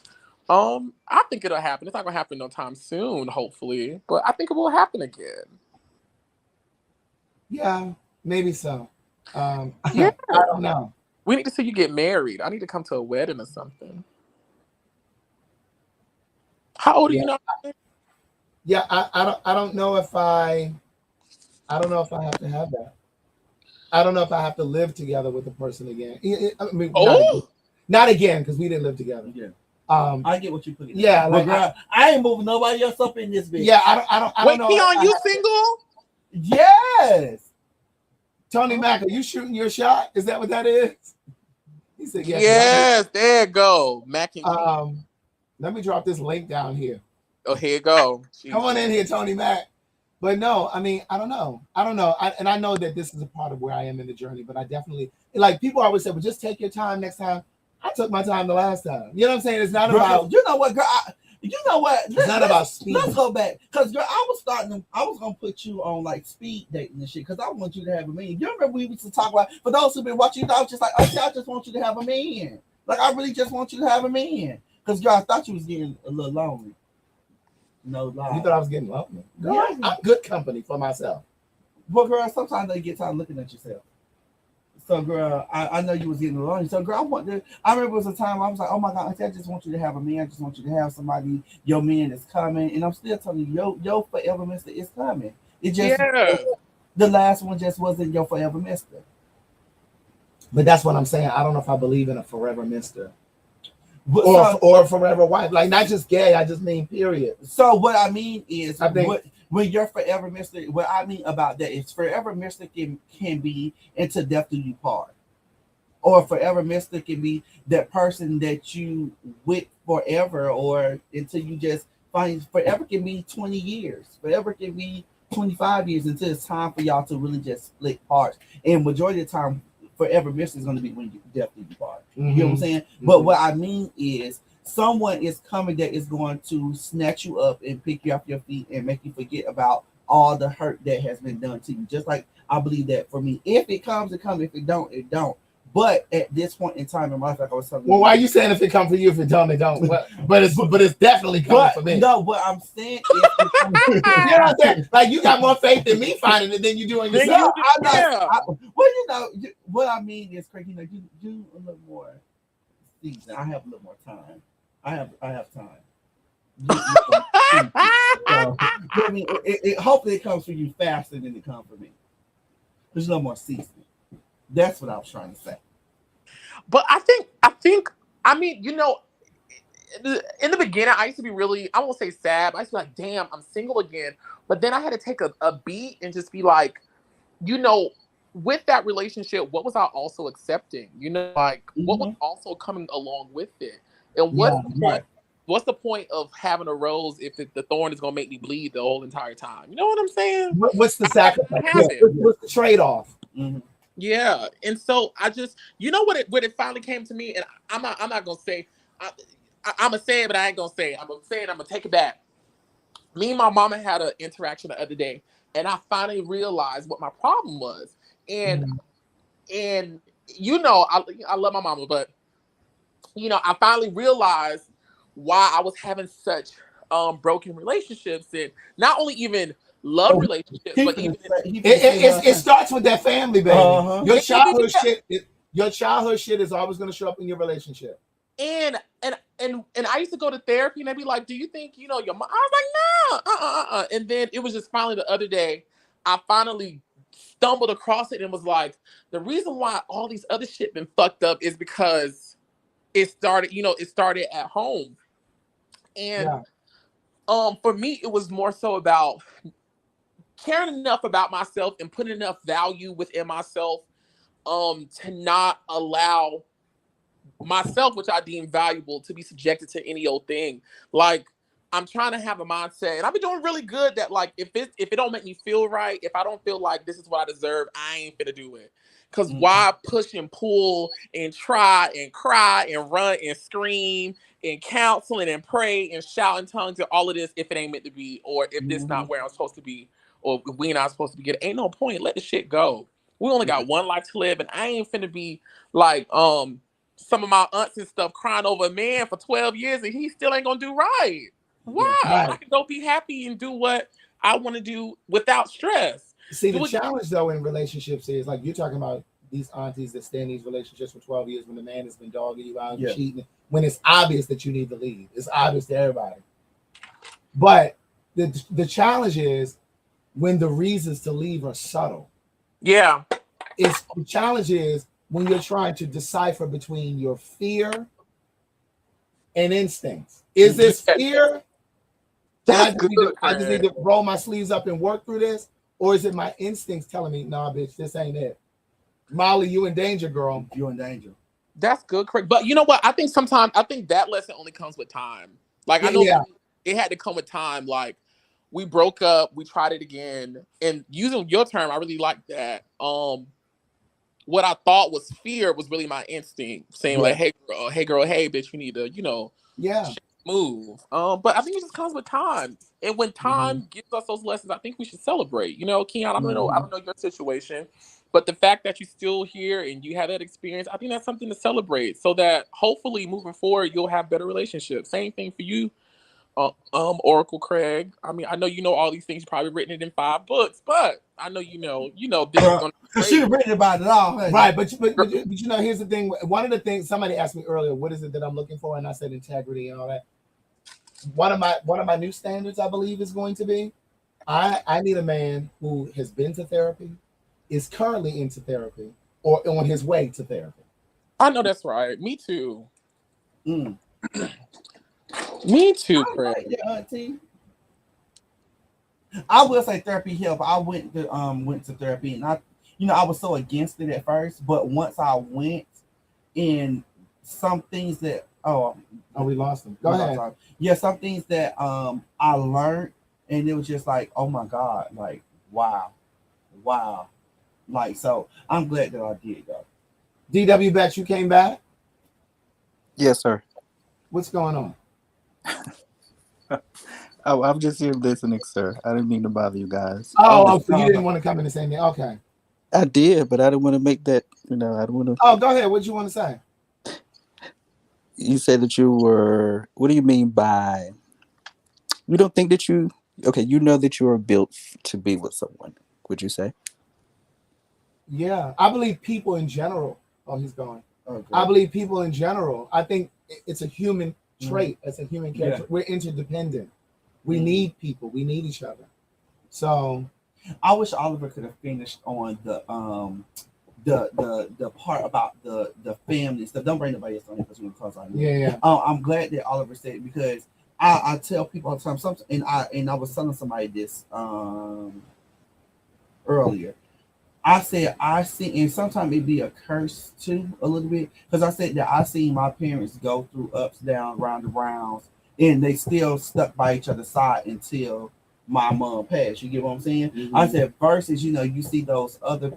I think it'll happen. It's not gonna happen no time soon, hopefully. But I think it will happen again. Yeah, maybe so. Yeah. I don't know. We need to see you get married. I need to come to a wedding or something. How old are you now? Yeah, I don't know if I have to have that. I don't know if I have to live together with the person again. I mean, not again, because we didn't live together. Yeah. I get what you put in. Yeah, like, girl, I ain't moving nobody else up in this bitch. Yeah, I don't know. Wait, Keon, you single? Yes. Tony Mack, are you shooting your shot? Is that what that is? He said, yes. Yes, there you go. Mac and cheese. Let me drop this link down here. Oh, here you go. Come on in here, Tony Mac. But no, I mean, I don't know. And I know that this is a part of where I am in the journey, but I definitely, like, people always say, well, just take your time next time. I took my time the last time. You know what I'm saying? It's not about, you know what, girl, you know what? It's not about speed. Let's go back. Because, girl, I was going to put you on, like, speed dating and shit because I want you to have a man. You remember we used to talk about, for those who've been watching, I was just like, okay, I just want you to have a man. Like, I really just want you to have a man. Because, girl, I thought you was getting a little lonely. No lie. You thought I was getting lonely? Girl, Yeah. I'm good company for myself. Well, girl, sometimes you get tired looking at yourself. So, girl, I know you was getting lonely. So, girl, I remember it was a time I was like, oh my God, Auntie, I just want you to have a man. I just want you to have somebody. Your man is coming. And I'm still telling you, your forever mister is coming. It just, the last one just wasn't your forever mister. But that's what I'm saying. I don't know if I believe in a forever mister. Or a forever wife. Like, not just gay, I just mean period. So what I mean is, I think when you're forever mister, what I mean about that is forever mister can be until death do you part. Or forever mister can be that person that you with forever, or until you just find. Forever can be 20 years. Forever can be 25 years until it's time for y'all to really just split parts. And majority of the time, forever mister is going to be when you death do you part. You know what I'm saying? But what I mean is, someone is coming that is going to snatch you up and pick you off your feet and make you forget about all the hurt that has been done to you. Just like I believe that for me. If it comes, it comes. If it don't, it don't. But at this point in time in my life, like I was telling you. Well, why are you saying if it comes for you, if it don't, it don't? But it's definitely coming for me. No, what I'm saying is, you know what I'm saying? Like, you got more faith in me finding it than you do in yourself. Well, you know, what I mean is, Craig, you know, you do a little more season. I have a little more time. I have time. I mean, hopefully it comes for you faster than it comes for me. There's no more seasoning. That's what I was trying to say. But I think, I mean, you know, in the beginning, I used to be really, I won't say sad, but I used to be like, damn, I'm single again. But then I had to take a beat and just be like, you know, with that relationship, what was I also accepting? You know, like, what was also coming along with it? And what's the point of having a rose if the thorn is going to make me bleed the whole entire time? You know what I'm saying? What's the sacrifice? What's the trade-off? Yeah. And so I just, you know what it finally came to me, and I'm not gonna say, I'm gonna say it, but I ain't gonna say it. I'm gonna say it, I'm gonna take it back. Me and my mama had an interaction the other day, and I finally realized what my problem was. And you know, I love my mama, but you know, I finally realized why I was having such broken relationships, and not only even love relationships, but even it starts with that family, baby. Your childhood shit is always going to show up in your relationship. And I used to go to therapy, and they'd be like, "Do you think you know your mom?" I was like, "No." And then it was just finally the other day, I finally stumbled across it and was like, the reason why all these other shit been fucked up is because it started at home. And for me, it was more so about caring enough about myself and putting enough value within myself to not allow myself, which I deem valuable, to be subjected to any old thing. Like, I'm trying to have a mindset, and I've been doing really good that, like, if it don't make me feel right, if I don't feel like this is what I deserve, I ain't finna do it. Because why push and pull and try and cry and run and scream and counsel and pray and shout in tongues and all of this if it ain't meant to be, or if this not where I'm supposed to be, or if we not supposed to be getting? Ain't no point. Let the shit go. We only got one life to live, and I ain't finna be like some of my aunts and stuff crying over a man for 12 years and he still ain't gonna do right. Why? I can go be happy and do what I want to do without stress. See, the challenge though in relationships is, like, you're talking about these aunties that stay in these relationships for 12 years when the man has been dogging you out, cheating, when it's obvious that you need to leave. It's obvious to everybody. But the challenge is when the reasons to leave are subtle. Yeah. The challenge is when you're trying to decipher between your fear and instincts. Is this fear? I just need to roll my sleeves up and work through this? Or is it my instincts telling me, nah, bitch, this ain't it? Molly, you in danger, girl. You're in danger. That's good, correct. But you know what? I think that lesson only comes with time. Like I know for me, it had to come with time. Like we broke up, we tried it again, and using your term, I really like that. What I thought was fear was really my instinct, saying like, "Hey girl, hey bitch, you need to, move." But I think it just comes with time, and when time gives us those lessons, I think we should celebrate. Keon, I don't know your situation, but the fact that you're still here and you have that experience, I think that's something to celebrate. So that hopefully moving forward, you'll have better relationships. Same thing for you, Oracle Craig. I mean, I know you know all these things. You've probably written it in 5 books, but I know this is gonna be she written about it all, honey. Right? But here's the thing. One of the things somebody asked me earlier, what is it that I'm looking for, and I said integrity and all that. One of my new standards, I believe, is going to be, I need a man who has been to therapy, is currently into therapy, or on his way to therapy. I know that's right. Me too. Me too, Craig. Auntie. I will say therapy help. I went to therapy, and I was so against it at first, but once I went, in some things that we lost them. Go ahead. Yeah, some things that I learned, and it was just like, oh my God, like wow, like, so I'm glad that I did go. DW, bet you came back. Yes, sir. What's going on? Oh, I'm just here listening, sir. I didn't mean to bother you guys. So you didn't want to come in and say anything? Okay. I did, but I didn't want to make that. I don't want to. Oh, go ahead. What do you want to say? You said that you were. What do you mean by? You don't think that you? Okay, you know that you are built to be with someone. Would you say? Yeah, I believe people in general. Oh, he's gone. Okay. I believe people in general. I think it's a human trait. It's a human character. Yeah. We're interdependent. We need people. We need each other. So, I wish Oliver could have finished on the part about the family stuff. Don't bring nobody else on it because we're gonna cause on you. Yeah. I'm glad that Oliver said it, because I tell people all the time. And I was telling somebody this earlier. I said I see, and sometimes it be a curse too, a little bit, because I said that I seen my parents go through ups, downs, round and rounds, and they still stuck by each other's side until my mom passed. You get what I'm saying? Mm-hmm. I said versus, you see those other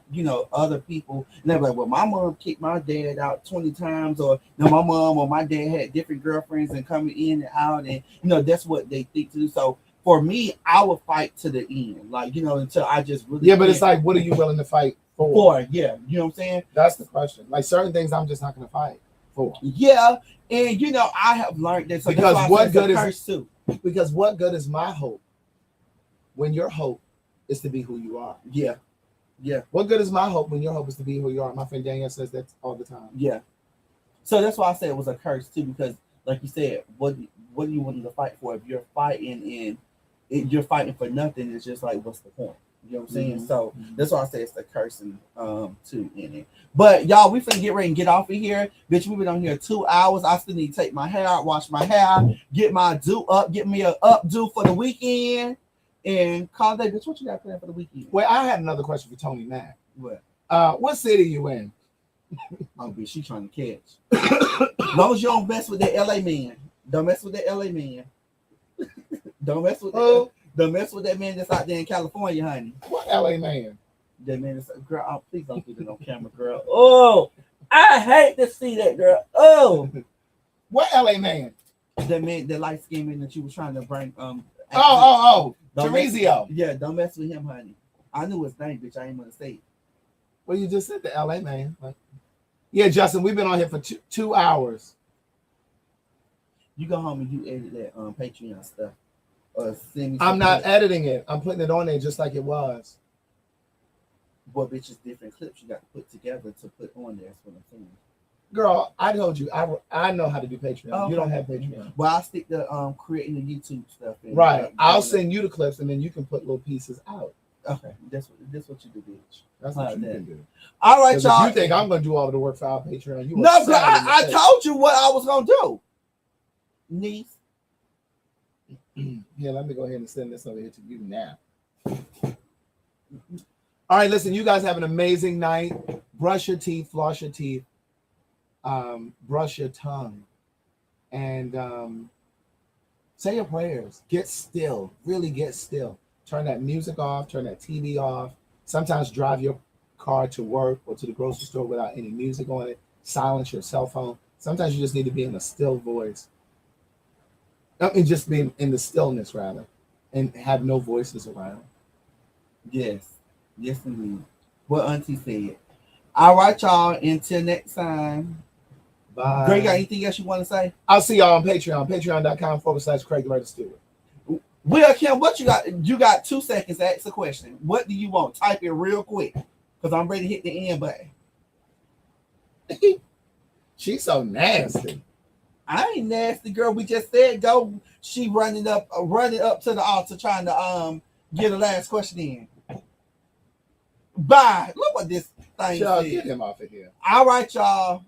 people, and they're like, well, my mom kicked my dad out 20 times, or my mom or my dad had different girlfriends and coming in and out, and that's what they think to do. So for me, I would fight to the end, like, until I just really. Yeah, but it's like, what are you willing to fight for? Yeah, you know what I'm saying? That's the question. Like certain things, I'm just not going to fight for. Yeah, and I have learned that. So because what good is my hope when your hope is to be who you are? Yeah. What good is my hope when your hope is to be who you are? My friend Danielle says that all the time. Yeah. So that's why I say it was a curse too, because like you said, what are you willing to fight for? If you're fighting you're fighting for nothing, it's just like, what's the point? You know what I'm saying? Mm-hmm. So that's why I say it's the cursing too in it. But y'all, we finna get ready and get off of here. Bitch, we've been on here 2 hours. I still need to take my hair out, wash my hair, get my do up, get me a updo for the weekend. And call that bitch, what you got planned for the weekend? Well, I had another question for Tony Mack. What city you in? Oh, bitch, she trying to catch. As long as you don't mess with that LA man. Don't mess with that LA man. Don't mess with that man that's out there in California, honey. What LA man? That man is girl. Please don't do that on camera, girl. Oh, I hate to see that, girl. Oh, what LA man? That man, the light skinned man that you was trying to bring. Terezio. Yeah, don't mess with him, honey. I knew his name, bitch. I ain't gonna say it. Well, you just said the LA man. Yeah, Justin, we've been on here for 2 hours. You go home and you edit that Patreon stuff. I'm not editing it. I'm putting it on there just like it was. Well, bitch, it's different clips you got to put together to put on there. That's what I'm saying. Girl, I told you I know how to do Patreon. Okay. You don't have Patreon. Well, I'll stick to creating the YouTube stuff. Right. I'll send you the clips, and then you can put little pieces out. Okay. That's what you do, bitch. That's what you can do. All right, y'all. If you think I'm going to do all of the work for our Patreon, you no, I told you what I was going to do. Niece. Yeah, let me go ahead and send this over here to you now. All right, listen, you guys have an amazing night. Brush your teeth, floss your teeth. brush your tongue, and say your prayers. Get still. Really get still. Turn that music off. Turn that TV off. Sometimes drive your car to work or to the grocery store without any music on it. Silence your cell phone. Sometimes you just need to be in a still voice. I mean, just being in the stillness, rather, and have no voices around. Yes. Yes, indeed. What Auntie said. All right, y'all. Until next time. Bye. Greg, got anything else you want to say? I'll see y'all on Patreon. Patreon.com/Craig the Writer Stewart. Well, Kim, what you got? You got 2 seconds to ask a question. What do you want? Type it real quick, because I'm ready to hit the end button. She's so nasty. I ain't nasty, girl. We just said go. She running up to the altar trying to get the last question in. Bye. Look what this thing Y'all said. get him off of here. All right, y'all.